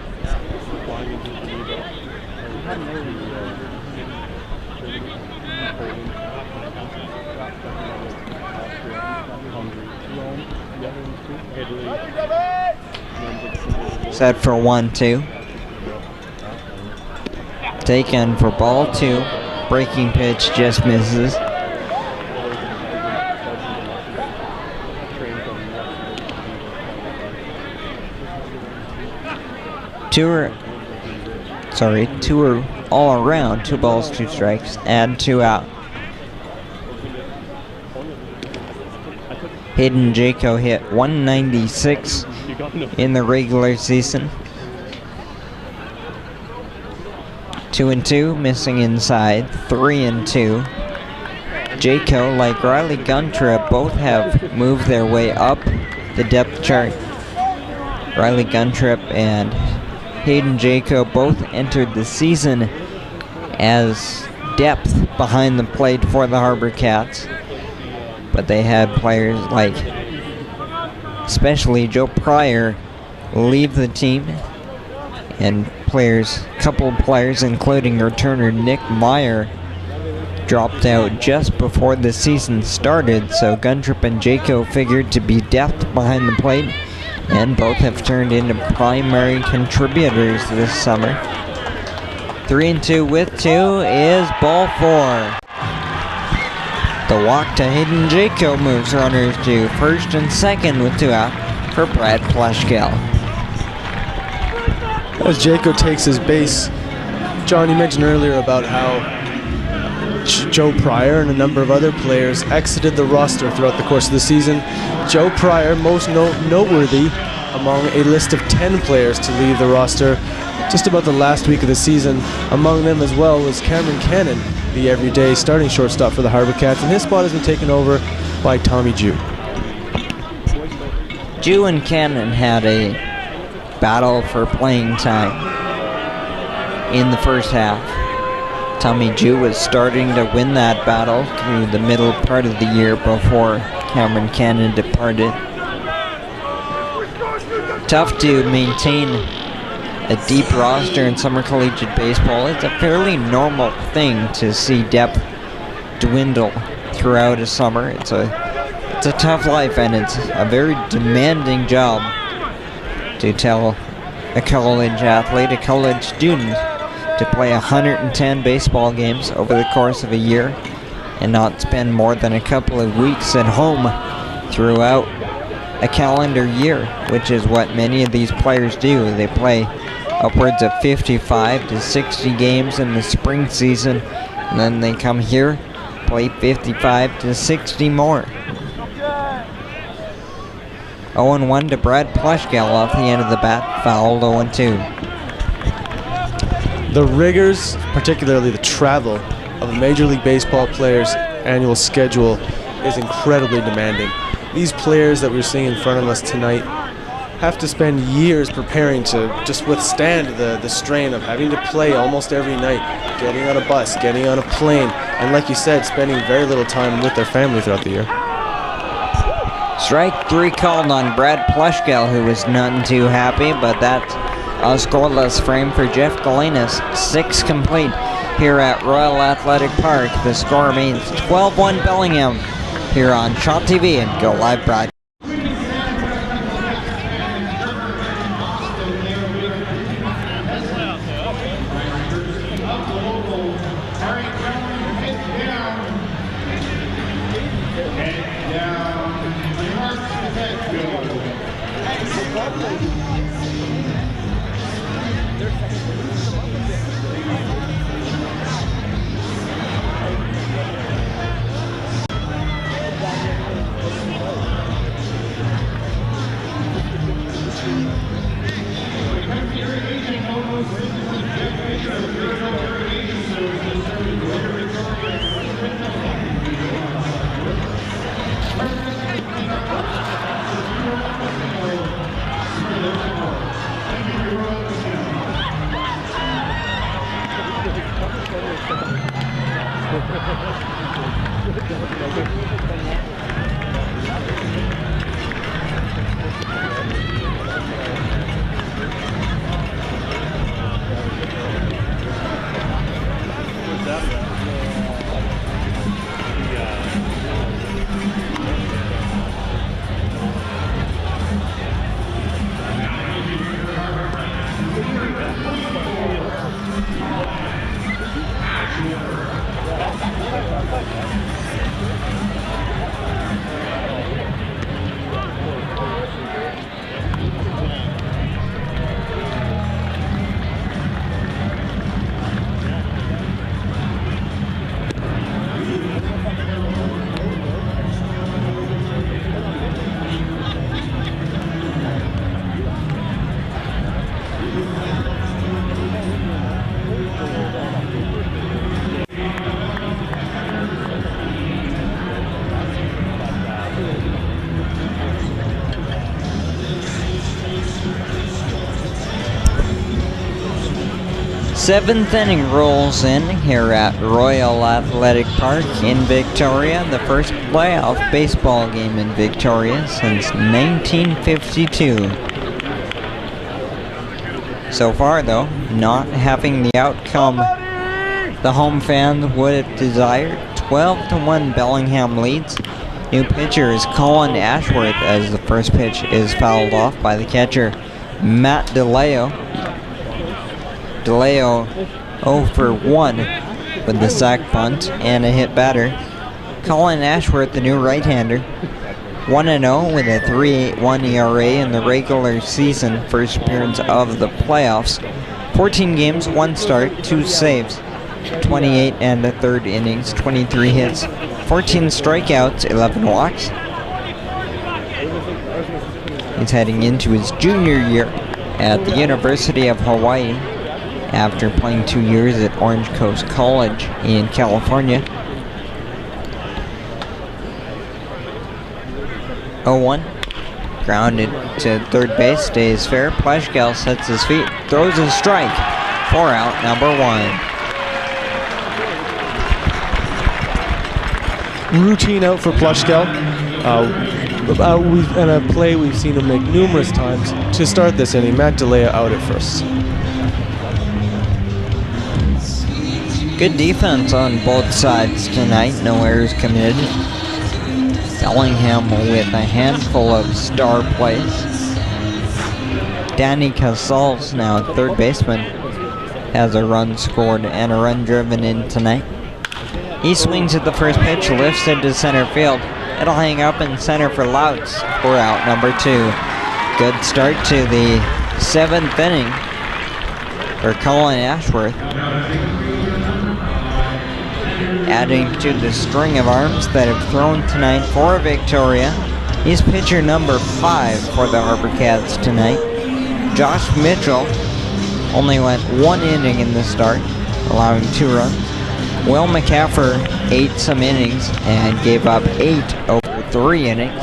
Set for 1-2. Taken for ball 2. Breaking pitch just misses. Two are all around. 2 balls, 2 strikes, and 2 out. Hayden Jaco hit 196 in the regular season. 2-2, missing inside. 3-2. Jaco, like Riley Guntrip, both have moved their way up the depth chart. Riley Guntrip and Hayden Jaco both entered the season as depth behind the plate for the HarbourCats, but they had players like, especially Joe Pryor, leave the team, and couple of players, including returner Nick Meyer, dropped out just before the season started, so Guntrip and Jaco figured to be depth behind the plate, and both have turned into primary contributors this summer. 3-2 with 2 is ball 4. The walk to Hayden Jaco moves runners to first and second with 2 out for Brad Pleshkill. As Jaco takes his base, John, you mentioned earlier about how Joe Pryor and a number of other players exited the roster throughout the course of the season. Joe Pryor, most noteworthy among a list of 10 players to leave the roster just about the last week of the season. Among them as well was Cameron Cannon, the everyday starting shortstop for the HarbourCats, and his spot has been taken over by Tommy Jew. Jew and Cannon had a battle for playing time in the first half. Tommy Jew was starting to win that battle through the middle part of the year before Cameron Cannon departed. Tough to maintain a deep roster in summer collegiate baseball. It's a fairly normal thing to see depth dwindle throughout a summer. It's a tough life, and it's a very demanding job to tell a college athlete, a college student, to play 110 baseball games over the course of a year and not spend more than a couple of weeks at home throughout a calendar year, which is what many of these players do. They play upwards of 55 to 60 games in the spring season, and then they come here, play 55 to 60 more. 0-1 to Brad Pleshkill off the end of the bat, fouled 0-2. The rigors, particularly the travel, of a Major League Baseball player's annual schedule is incredibly demanding. These players that we're seeing in front of us tonight have to spend years preparing to just withstand the strain of having to play almost every night, getting on a bus, getting on a plane, and like you said, spending very little time with their family throughout the year. Strike 3 called on Brad Pleshkill, who was none too happy, but that's a scoreless frame for Jeff Galinas. 6 complete here at Royal Athletic Park. The score remains 12-1 Bellingham here on Shot TV and Go Live Broadcast. Seventh inning rolls in here at Royal Athletic Park in Victoria, the first playoff baseball game in Victoria since 1952. So far though, not having the outcome the home fans would have desired. 12-1 Bellingham leads. New pitcher is Colin Ashworth as the first pitch is fouled off by the catcher Matt DeLeo. DeLeo 0 for 1 with the sac bunt and a hit batter. Colin Ashworth, the new right-hander, 1-0 with a 3.81 ERA in the regular season, first appearance of the playoffs. 14 games, 1 start, 2 saves, 28 and a third innings, 23 hits, 14 strikeouts, 11 walks. He's heading into his junior year at the University of Hawaii after playing 2 years at Orange Coast College in California. 0-1. Grounded to third base, stays fair. Pleshgel sets his feet, throws a strike. 4 out, number 1. Routine out for Pleshgel. And a play we've seen him make numerous times to start this inning. Matt DeLea out at first. Good defense on both sides tonight. No errors committed. Bellingham with a handful of star plays. Danny Casals, now third baseman, has a run scored and a run driven in tonight. He swings at the first pitch, lifts it to center field. It'll hang up in center for Louts. 4 out, number 2. Good start to the 7th inning for Colin Ashworth. Adding to the string of arms that have thrown tonight for Victoria, he's pitcher number 5 for the HarbourCats tonight. Josh Mitchell only went 1 inning in the start, allowing 2 runs. Will McCaffer ate some innings and gave up 8 over 3 innings.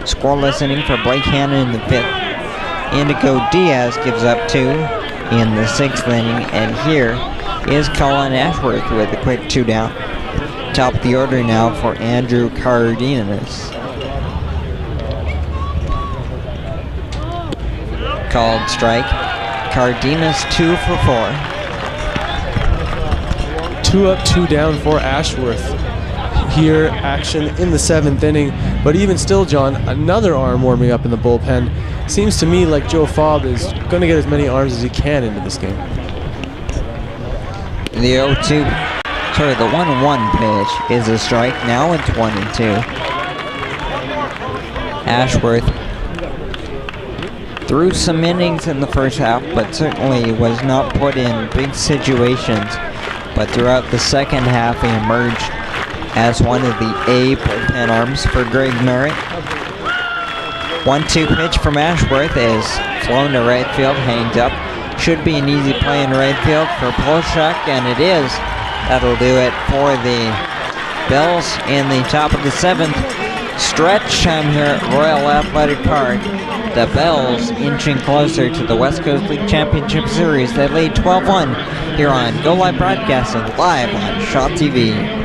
Scoreless inning for Blake Hannon in the 5th. Indigo Diaz gives up 2 in the 6th inning, and here is Colin Ashworth with a quick 2 down. Top of the order now for Andrew Cardenas. Called strike. Cardenas 2 for 4. 2 up, 2 down for Ashworth. Here, action in the 7th inning, but even still, John, another arm warming up in the bullpen. Seems to me like Joe Fobb is going to get as many arms as he can into this game. The 1-1 pitch is a strike. Now it's 1-2. Ashworth threw some innings in the first half, but certainly was not put in big situations. But throughout the second half, he emerged as one of the A bullpen arms for Greg Merritt. 1-2 pitch from Ashworth is flown to right field, hangs up. Should be an easy play in right field for Polshak, and it is. That'll do it for the Bells in the top of the 7th. Stretch time here at Royal Athletic Park. The Bells inching closer to the West Coast League Championship Series. They lead 12-1 here on Go Live Broadcasting, live on Shaw TV.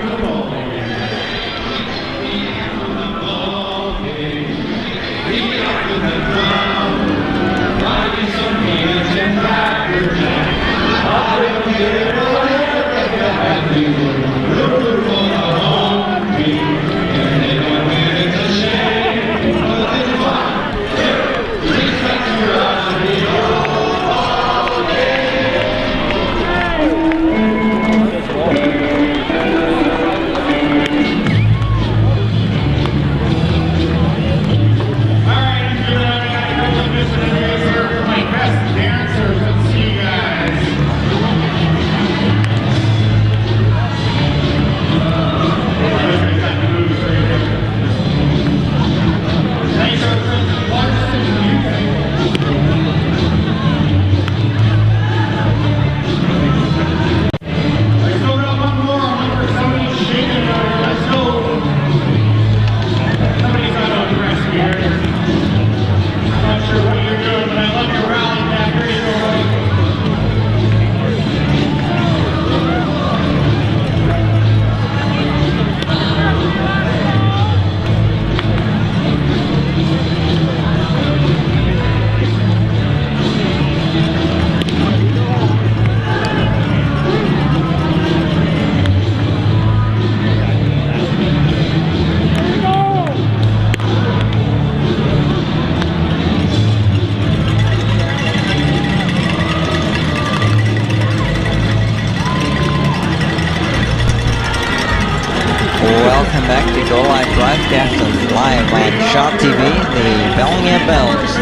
welcome back to Go Live broadcast live on Shaw TV. The Bellingham Bells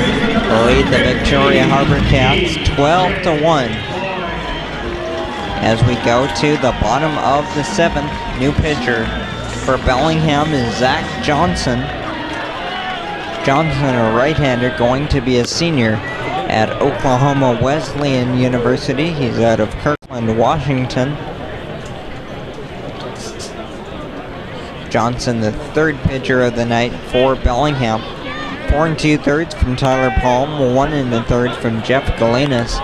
lead the Victoria HarbourCats 12-1. As we go to the bottom of the 7th, new pitcher for Bellingham is Zach Johnson. Johnson, a right-hander, going to be a senior at Oklahoma Wesleyan University. He's out of Kirkland, Washington. Johnson, the third pitcher of the night for Bellingham. 4 2/3 from Tyler Palm, 1 1/3 from Jeff Galinas.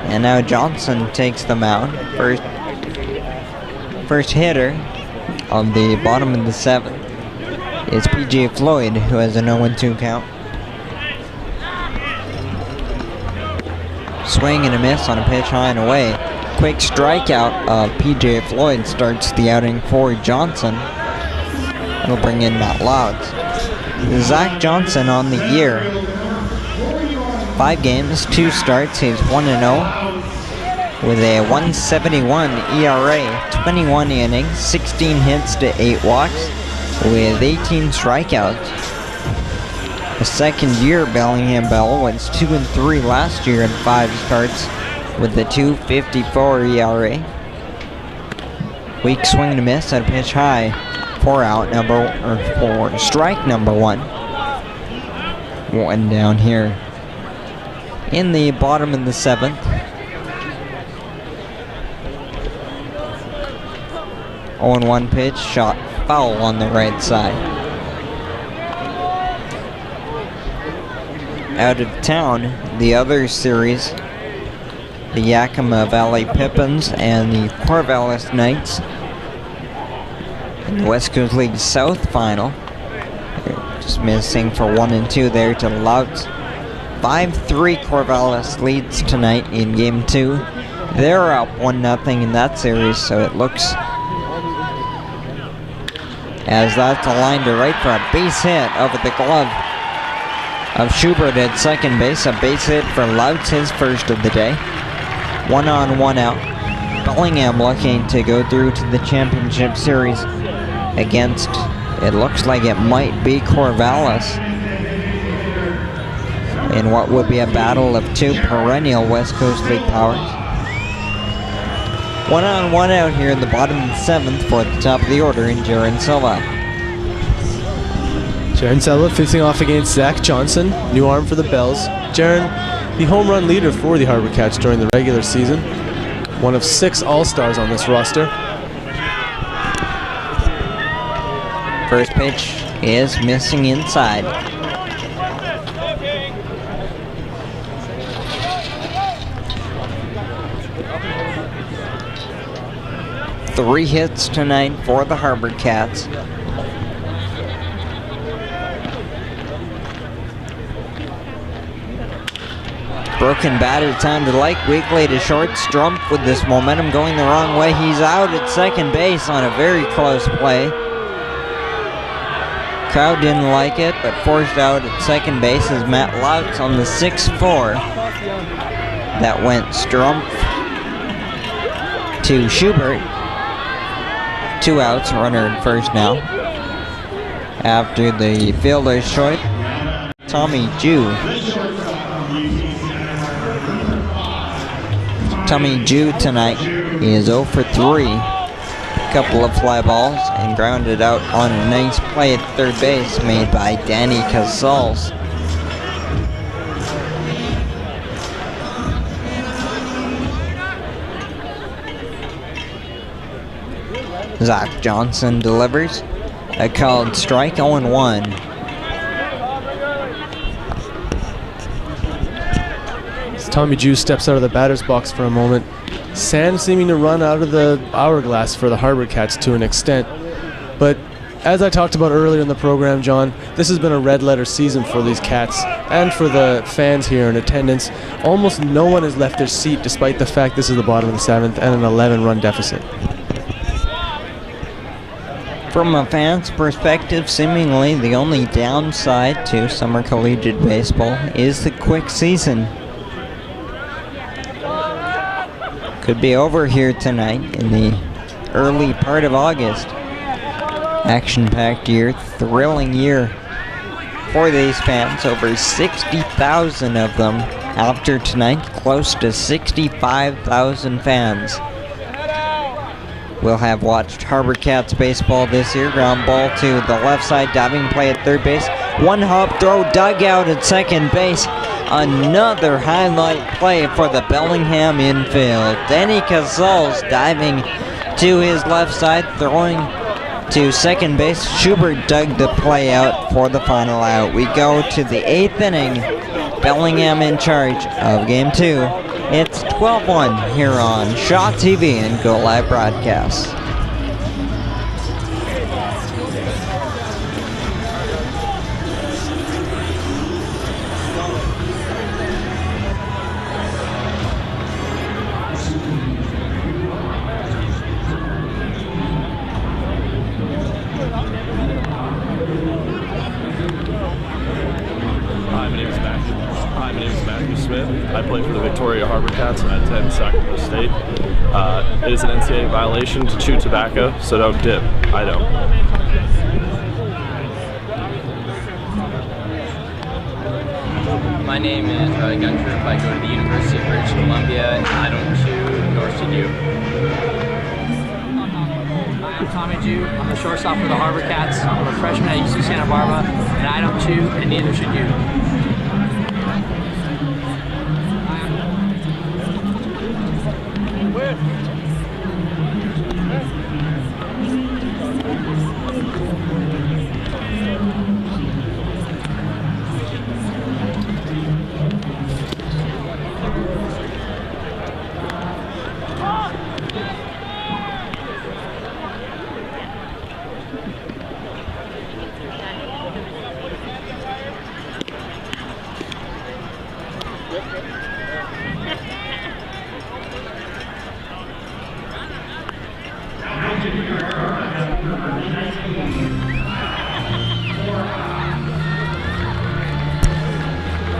And now Johnson takes the mound. First hitter on the bottom of the 7th is P.J. Floyd, who has a 0-2 count. Swing and a miss on a pitch high and away. Quick strikeout of P.J. Floyd starts the outing for Johnson. We'll bring in Matt Louds. Zach Johnson on the year. 5 games, 2 starts. He's 1-0 with a 1.71 ERA, 21 innings, 16 hits to 8 walks with 18 strikeouts. A second-year Bellingham Bell was 2-3 last year in 5 starts with a 2.54 ERA. Weak swing and a miss at a pitch high. For strike number 1. 1 down here in the bottom of the 7th. On 1 pitch, shot foul on the right side. Out of town, the other series, the Yakima Valley Pippins and the Corvallis Knights. In the West Coast League South final. Just missing for 1 and 2 there to Louts. 5-3 Corvallis leads tonight in game 2. They're up 1-0 in that series, so it looks as that's a line to right for a base hit over the glove of Schubert at second base. A base hit for Louts, his first of the day. 1 on, 1 out. Bellingham looking to go through to the championship series against, it looks like it might be Corvallis, in what would be a battle of 2 perennial West Coast League powers. 1 on, 1 out here in the bottom of the 7th for the top of the order in Jaron Silva. Jaron Silva facing off against Zach Johnson, new arm for the Bells. Jaron, the home run leader for the HarbourCats during the regular season. One of 6 All-Stars on this roster. First pitch is missing inside. Three hits tonight for the HarbourCats. Broken bat, it sounded like. Weakly to short. Strumpf with this momentum going the wrong way. He's out at second base on a very close play. Crowd didn't like it, but forced out at second base is Matt Louts on the 6-4. That went Strumpf to Schubert. 2 outs, runner at first now. After the fielder's choice, Tommy Jew. Tommy Jew tonight is 0 for 3. Couple of fly balls and grounded out on a nice play at third base made by Danny Casals. Zach Johnson delivers a called strike, 0-1. As Tommy Jew steps out of the batter's box for a moment, sand seeming to run out of the hourglass for the HarbourCats to an extent. But as I talked about earlier in the program, John, this has been a red letter season for these Cats and for the fans here in attendance. Almost no one has left their seat despite the fact this is the bottom of the 7th and an 11-run deficit. From a fan's perspective, seemingly the only downside to summer collegiate baseball is the quick season. Could be over here tonight in the early part of August. Action-packed year, thrilling year for these fans. Over 60,000 of them after tonight, close to 65,000 fans will have watched HarbourCats baseball this year. Ground ball to the left side, diving play at third base. One hop throw, dug out at second base. Another highlight play for the Bellingham infield. Danny Casals diving to his left side, throwing to second base. Schubert dug the play out for the final out. We go to the 8th inning. Bellingham in charge of game 2. It's 12-1 here on Shaw TV and Go Live Broadcast. I play for the Victoria HarbourCats and I attend Sacramento State. It is an NCAA violation to chew tobacco, so don't dip. I don't. My name is Gunter. I go to the University of British Columbia. I don't chew, nor should you. I'm Tommy Jew. I'm the shortstop for the HarbourCats. I'm a freshman at UC Santa Barbara, and I don't chew, and neither should you.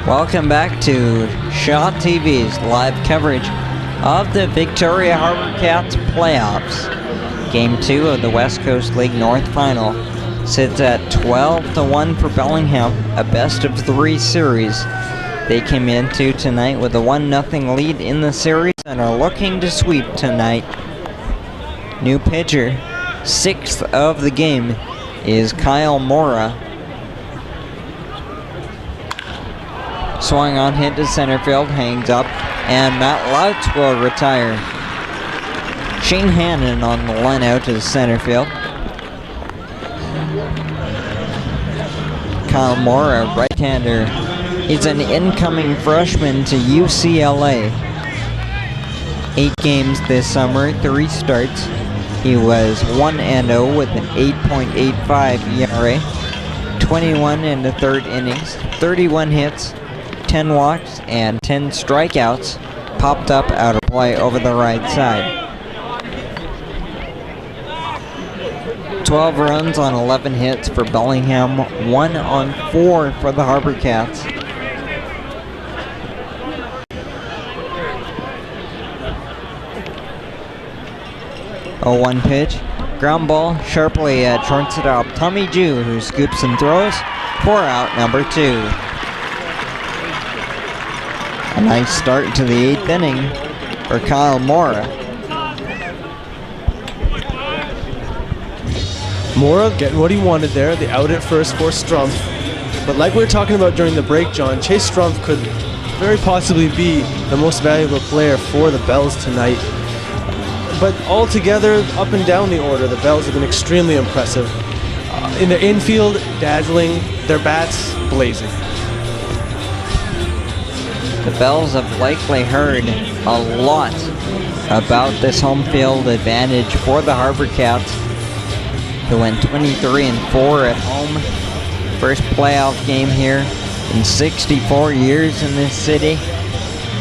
Welcome back to Shaw TV's live coverage of the Victoria HarbourCats playoffs. Game 2 of the West Coast League North Final sits at 12-1 for Bellingham, a best-of-3 series. They came into tonight with a 1-0 lead in the series and are looking to sweep tonight. New pitcher, 6th of the game, is Kyle Mora. Swung on, hit to center field, hangs up, and Matt Lautz will retire. Shane Hannon on the line out to the center field. Kyle Mora, right-hander. He's an incoming freshman to UCLA. 8 games this summer, 3 starts. He was 1-0 with an 8.85 ERA, 21 in the 3rd innings, 31 hits, 10 walks, and 10 strikeouts. Popped up out of play over the right side. 12 runs on 11 hits for Bellingham, 1 on 4 for the HarbourCats. A 1 pitch, ground ball sharply at shortstop Tommy Jew, who scoops and throws for out number 2. A nice start to the 8th inning for Kyle Mora. Mora getting what he wanted there, the out at first for Strumpf. But like we were talking about during the break, John, Chase Strumpf could very possibly be the most valuable player for the Bells tonight. But altogether, up and down the order, the Bells have been extremely impressive. In the infield, dazzling, their bats blazing. The Bells have likely heard a lot about this home field advantage for the HarbourCats, who went 23-4 at home. First playoff game here in 64 years in this city.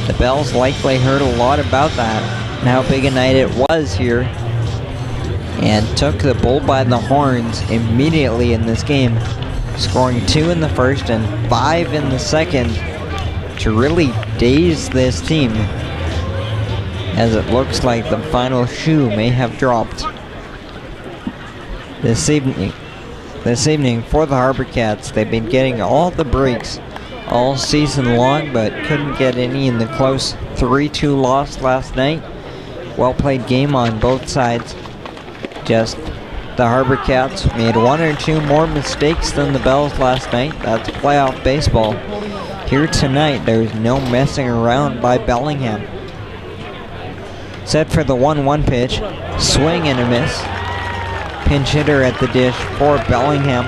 The Bells likely heard a lot about that and how big a night it was here, and took the bull by the horns immediately in this game, scoring 2 in the first and 5 in the second to really daze this team, as it looks like the final shoe may have dropped. this evening for the HarbourCats. They've been getting all the breaks all season long, but couldn't get any in the close 3-2 loss last night. Well played game on both sides. Just the HarbourCats made one or two more mistakes than the Bells last night. That's playoff baseball. Here tonight, there's no messing around by Bellingham. Set for the 1-1 pitch. Swing and a miss. Pinch hitter at the dish for Bellingham.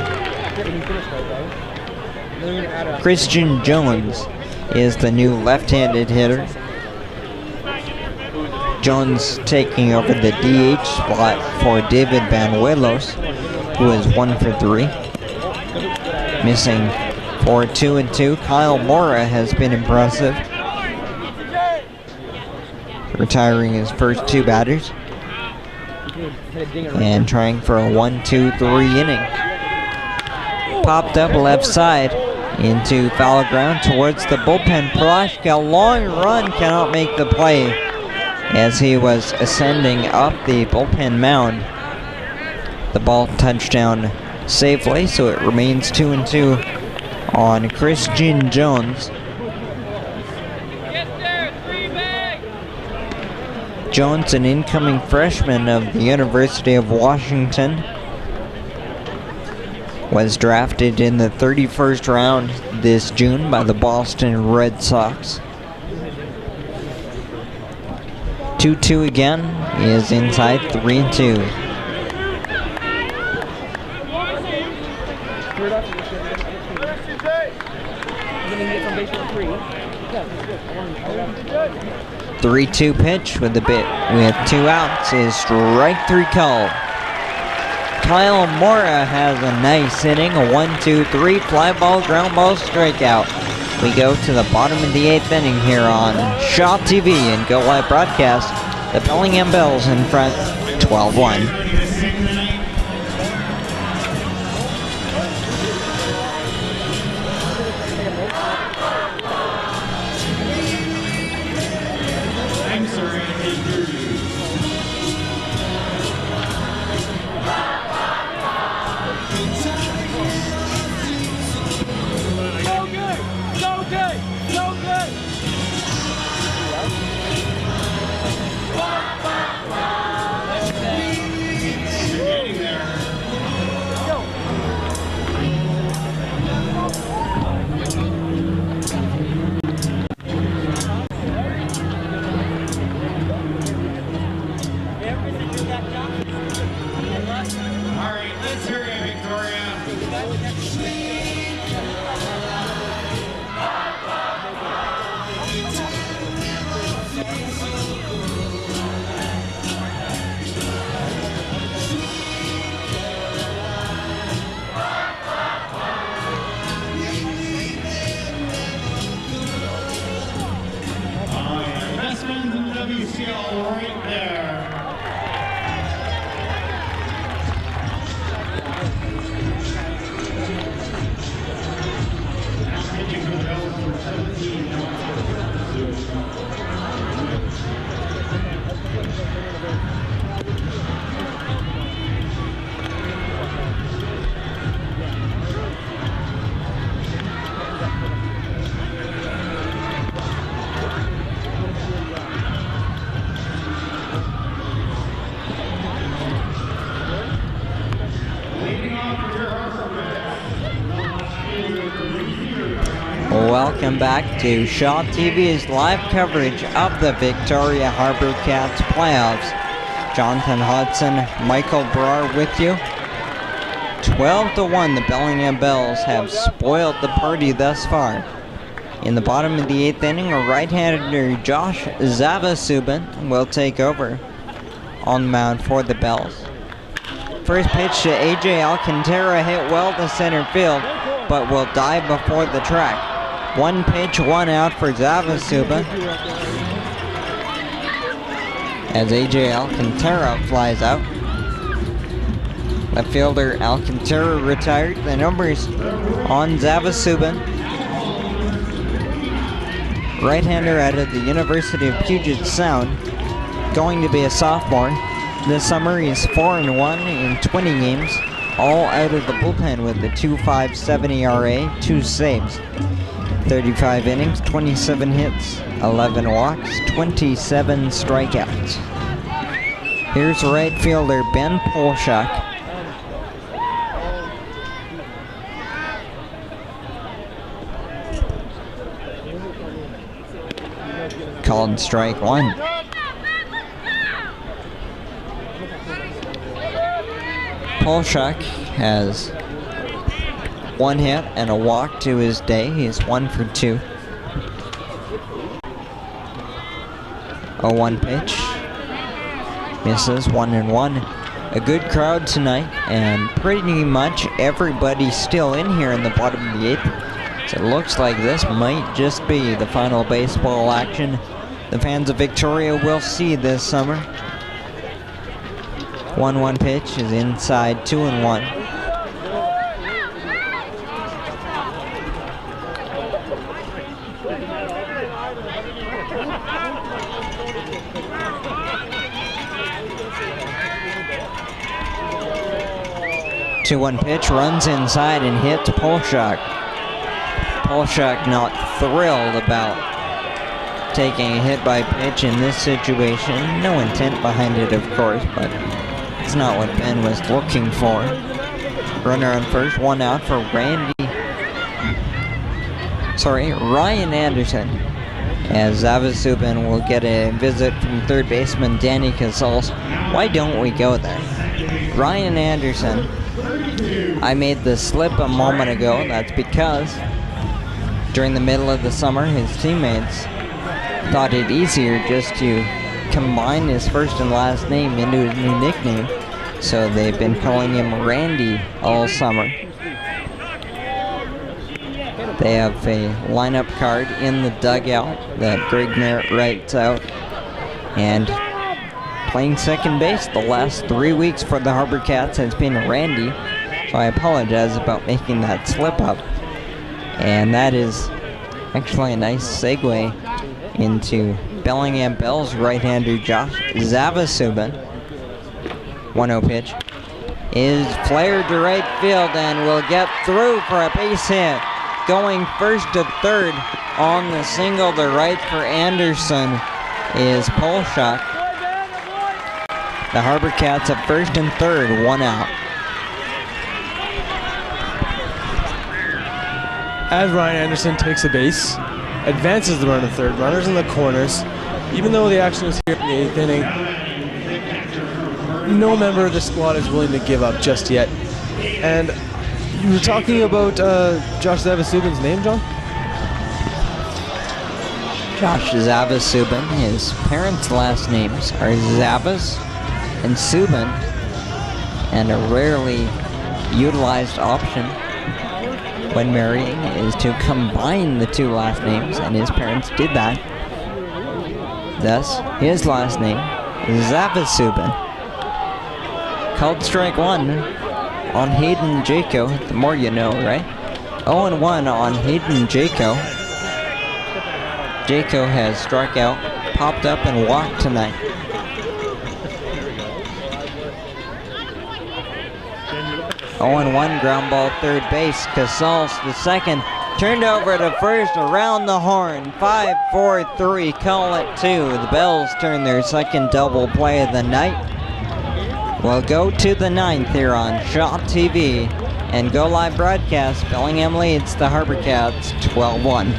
Christian Jones is the new left-handed hitter. Jones taking over the DH spot for David Banuelos, who is 1 for 3. Missing for 2-2. Kyle Mora has been impressive, retiring his first 2 batters and trying for a 1-2-3 inning. Popped up left side into foul ground towards the bullpen. Prolashka, long run, cannot make the play as he was ascending up the bullpen mound. The ball touched down safely, so it remains 2-2 on Christian Jones. Jones, an incoming freshman of the University of Washington, was drafted in the 31st round this June by the Boston Red Sox. 2-2 again, is inside 3-2. The 3-2 pitch with 2 outs is strike 3 call. Kyle Mora has a nice inning, a 1-2-3 fly ball, ground ball, strikeout. We go to the bottom of the 8th inning here on Shaw TV and Go Live Broadcast. The Bellingham Bells in front, 12-1. Welcome back to Shaw TV's live coverage of the Victoria HarbourCats playoffs. Jonathan Hudson, Michael Brar with you. 12-1, the Bellingham Bells have spoiled the party thus far. In the bottom of the 8th inning, a right-hander, Josh Zavasubin, will take over on the mound for the Bells. First pitch to AJ Alcantara, hit well to center field, but will die before the track. 1 pitch, 1 out for Zavasuba as AJ Alcantara flies out. Left fielder Alcantara retired. The numbers on Zavasuba. Right-hander out of the University of Puget Sound, going to be a sophomore. this summer. He's 4-1 in 20 games, all out of the bullpen with a 2.57 ERA, 2 saves. 35 innings, 27 hits, 11 walks, 27 strikeouts. Here's right fielder Ben Polshak. Called strike one. Polshak has 1 hit and a walk to his day. He's 1 for 2. 0-1 pitch. Misses, 1-1. A good crowd tonight, and pretty much everybody still in here in the bottom of the 8th. So it looks like this might just be the final baseball action the fans of Victoria will see this summer. 1-1 pitch is inside, 2-1. Two-one pitch, runs inside and hits Polshak. Polshak not thrilled about taking a hit by pitch in this situation. No intent behind it, of course, but it's not what Ben was looking for. Runner on first, 1 out for Ryan Anderson, as Zavasubin will get a visit from third baseman Danny Casals. Why don't we go there? Ryan Anderson, I made the slip a moment ago. That's because during the middle of the summer, his teammates thought it easier just to combine his first and last name into his new nickname, so they've been calling him Randy all summer. They have a lineup card in the dugout that Greg Merritt writes out, and playing second base the last 3 weeks for the HarbourCats has been Randy, so I apologize about making that slip up. And that is actually a nice segue into Bellingham Bell's right-hander Josh Zavasubin. 1-0 pitch is flared to right field and will get through for a base hit. Going first to third on the single to right for Anderson is Polshak. The HarbourCats at first and third, 1 out. As Ryan Anderson takes a base, advances the runner to third, runners in the corners. Even though the action is here in the 8th inning, no member of the squad is willing to give up just yet. And you were talking about Josh Zavasubin's name, John? Josh Zavasubin, his parents' last names are Zavas and Subin, and a rarely utilized option when marrying is to combine the 2 last names, and his parents did that. Thus, his last name is Zavasubin. Called strike 1 on Hayden Jaco. The more you know, right? 0-1 on Hayden Jaco. Jaco has struck out, popped up, and walked tonight. Oh, 1 ground ball third base. Casals the second. Turned over to first, around the horn. 5-4-3, call it 2. The Bells turn their second double play of the night. We'll go to the 9th here on Shaw TV and Go Live broadcast. Bellingham leads the HarbourCats 12-1.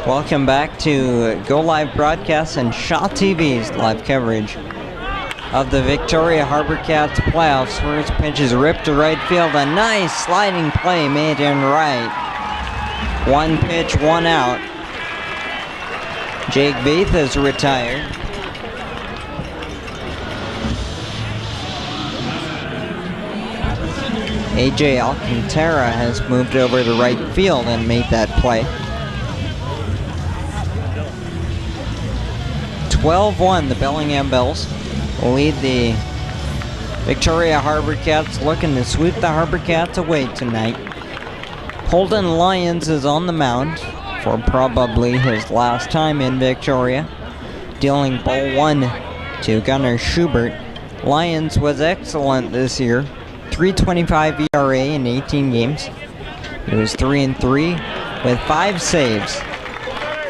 Welcome back to Go Live Broadcast and Shaw TV's live coverage of the Victoria HarbourCats playoffs. First pitch is ripped to right field. A nice sliding play made in right. One pitch, one out. Jake Veith is retired. AJ Alcantara has moved over to right field and made that play. 12-1, the Bellingham Bells lead the Victoria HarbourCats, looking to sweep the HarbourCats away tonight. Holden Lyons is on the mound for probably his last time in Victoria, dealing ball 1 to Gunnar Schubert. Lyons was excellent this year, 3.25 ERA in 18 games. He was 3-3 with 5 saves.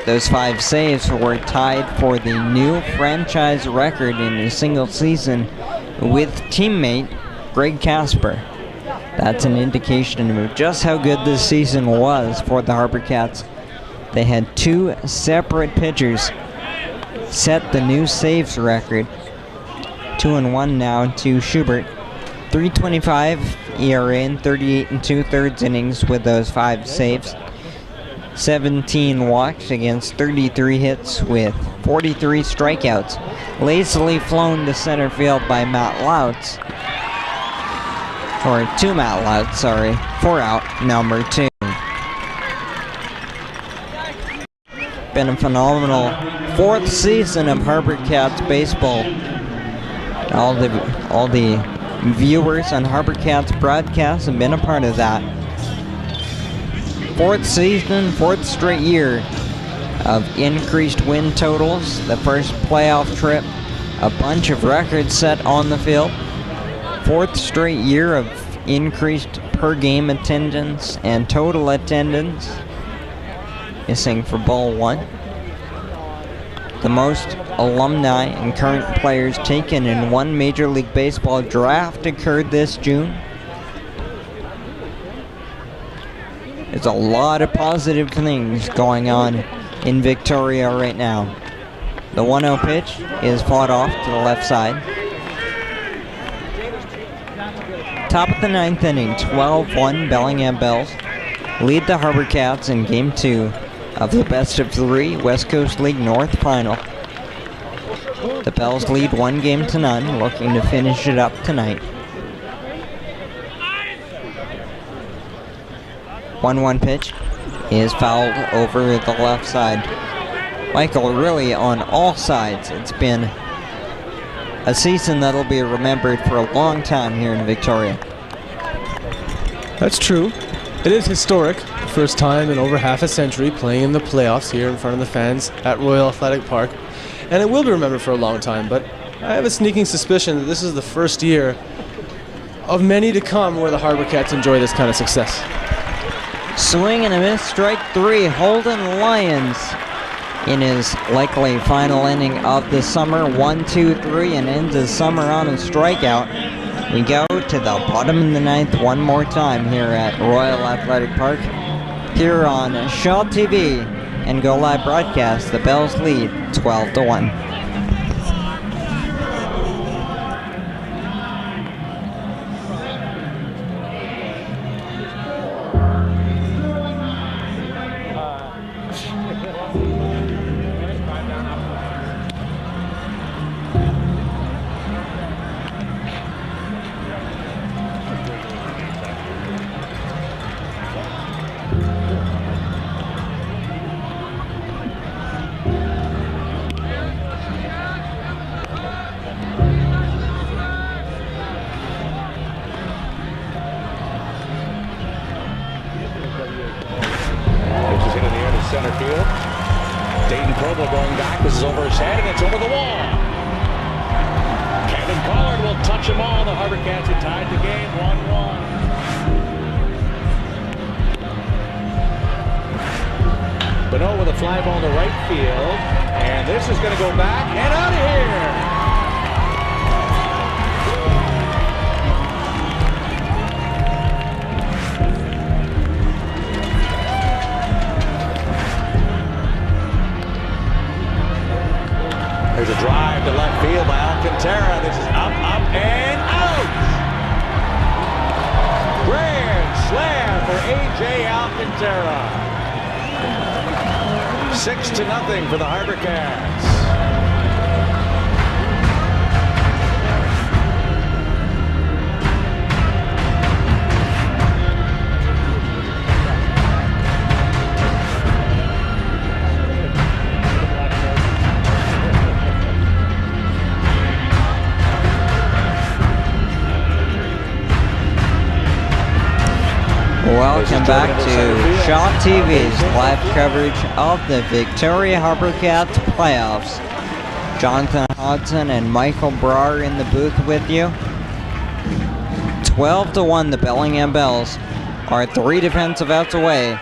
Those 5 saves were tied for the new franchise record in a single season with teammate Greg Casper. That's an indication of just how good this season was for the HarbourCats. They had 2 separate pitchers set the new saves record. 2-1 now to Schubert. 3.25 ERA in 38 2/3 innings with those 5 saves. 17 walks against 33 hits with 43 strikeouts. Lazily flown to center field by Matt Lautz. Or to Matt Lautz, sorry. For out, number 2. Been a phenomenal 4th season of HarbourCats baseball. All the viewers on HarbourCats broadcast have been a part of that. 4th season, 4th straight year of increased win totals. The first playoff trip, a bunch of records set on the field. 4th straight year of increased per game attendance and total attendance. Missing for ball 1. The most alumni and current players taken in one Major League Baseball draft occurred this June. There's a lot of positive things going on in Victoria right now. The 1-0 pitch is fought off to the left side. Top of the 9th inning, 12-1 Bellingham Bells lead the HarbourCats in Game 2 of the best of 3 West Coast League North Final. The Bells lead 1-0, looking to finish it up tonight. 1-1 pitch is fouled over the left side. Michael, really on all sides, it's been a season that'll be remembered for a long time here in Victoria. That's true. It is historic. First time in over half a century playing in the playoffs here in front of the fans at Royal Athletic Park. And it will be remembered for a long time, but I have a sneaking suspicion that this is the first year of many to come where the HarbourCats enjoy this kind of success. Swing and a miss, strike 3. Holden Lyons in his likely final inning of the summer. 1-2-3 and ends the summer on a strikeout. We go to the bottom of the 9th one more time here at Royal Athletic Park. Here on Shaw TV and Go Live Broadcast, the Bells lead 12-1. Center field. Dayton Provo going back. This is over his head and it's over the wall. Kevin Pollard will touch them all. The HarbourCats have tied the game 1-1. Beno with a fly ball to right field. And this is going to go back and out of here. There's a drive to left field by Alcantara. This is up, and out. Grand slam for A.J. Alcantara. 6-0 for the HarbourCats. Welcome back to Shaw TV's live coverage of the Victoria HarbourCats playoffs. Jonathan Hodson and Michael Brar in the booth with you. 12-1, the Bellingham Bells are 3 defensive outs away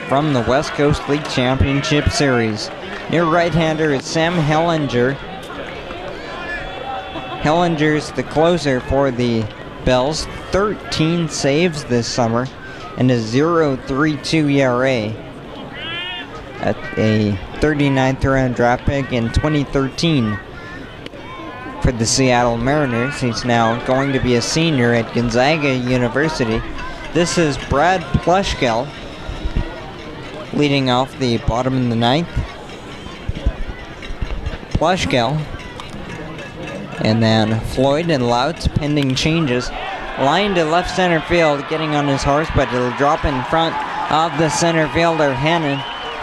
from the West Coast League Championship Series. Your right-hander is Sam Hellinger. Hellinger's the closer for the Bells. 13 saves this summer and a 0.32 ERA at a 39th round draft pick in 2013 for the Seattle Mariners. He's now going to be a senior at Gonzaga University. This is Brad Plushkell leading off the bottom of the 9th. Plushkell and then Floyd and Louts pending changes. Line to left center field, getting on his horse, but it'll drop in front of the center fielder, Hannon.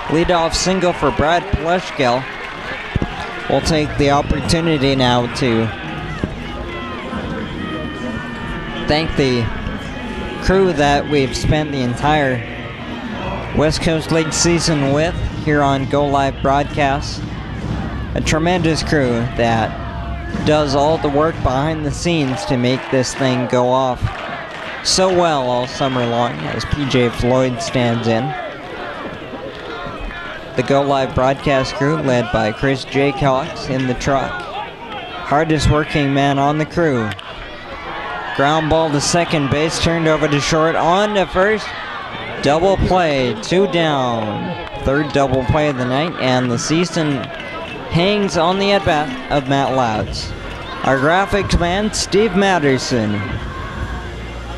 Leadoff single for Brad Plushkell. We'll take the opportunity now to thank the crew that we've spent the entire West Coast League season with here on Go Live Broadcasts. A tremendous crew that does all the work behind the scenes to make this thing go off so well all summer long as PJ Floyd stands in. The Go Live broadcast crew led by Chris Jaycox in the truck. Hardest working man on the crew. Ground ball to second base, turned over to short, on to first. Double play, 2 down. Third double play of the night, and the season hangs on the at-bat of Matt Louts. Our graphics man, Steve Matterson.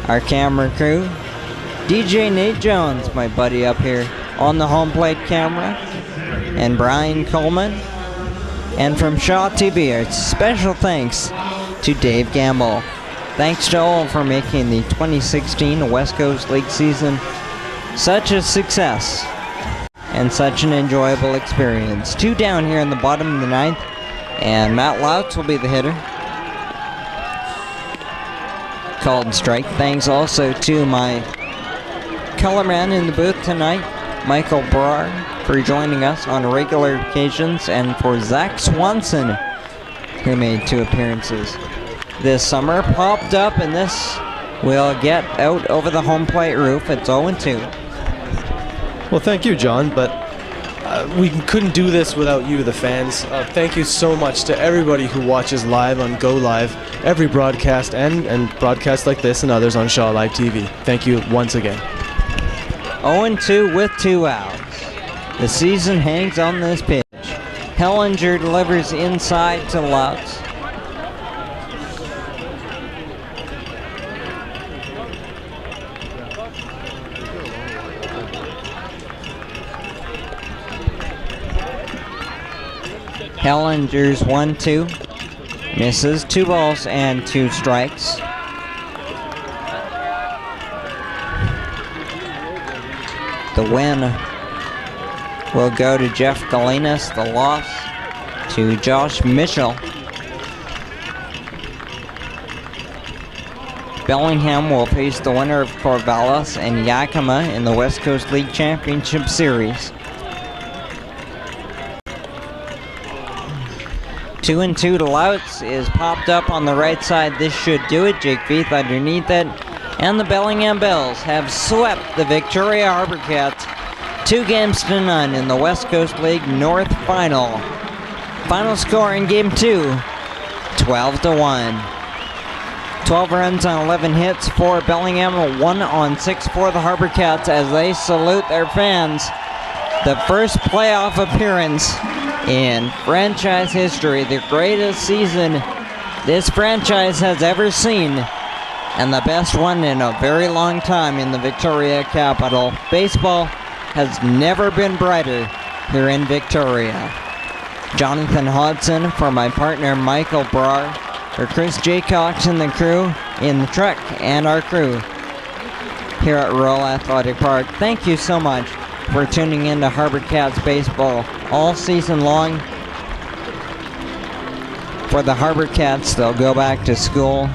Our camera crew, DJ Nate Jones, my buddy up here on the home plate camera, and Brian Coleman. And from Shaw TV, our special thanks to Dave Gamble. Thanks to all for making the 2016 West Coast League season such a success and such an enjoyable experience. 2 down here in the bottom of the 9th, and Matt Louts will be the hitter. Called strike. Thanks also to my color man in the booth tonight, Michael Brar, for joining us on regular occasions, and for Zach Swanson, who made 2 appearances this summer. Popped up, and this will get out over the home plate roof. It's 0-2. Well, thank you, John, but we couldn't do this without you, the fans. Thank you so much to everybody who watches live on Go Live, every broadcast and broadcasts like this and others on Shaw Live TV. Thank you once again. 0-2 with 2 outs. The season hangs on this pitch. Hellinger delivers inside to Louts. Hellinger's 1-2. Misses. 2 balls and 2 strikes. The win will go to Jeff Galinas. The loss to Josh Mitchell. Bellingham will face the winner of Corvallis and Yakima in the West Coast League Championship Series. 2-2 to Louts is popped up on the right side. This should do it. Jake Veith underneath it. And the Bellingham Bells have swept the Victoria HarbourCats 2-0 in the West Coast League North Final. Final score in Game 2, 12-1. 12 runs on 11 hits for Bellingham, 1 on 6 for the HarbourCats as they salute their fans. The first playoff appearance in franchise history, the greatest season this franchise has ever seen, and the best one in a very long time in the Victoria capital. Baseball has never been brighter here in Victoria. Jonathan Hodson for my partner Michael Brar, for Chris Jaycox and the crew in the truck, and our crew here at Royal Athletic Park. Thank you so much for tuning in to HarbourCats baseball all season long. For the HarbourCats, they'll go back to school,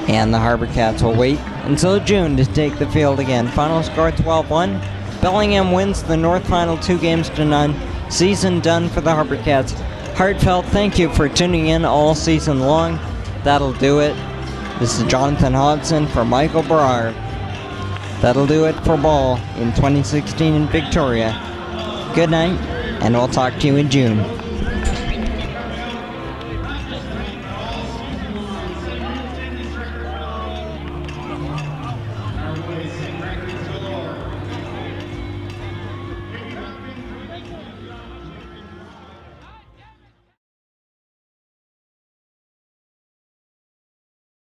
and the HarbourCats will wait until June to take the field again. Final score 12-1. Bellingham wins the North Final 2-0. Season done for the HarbourCats. Heartfelt thank you for tuning in all season long. That'll do it. This is Jonathan Hodson for Michael Brar. That'll do it for ball in 2016 in Victoria. Good night, and we'll talk to you in June.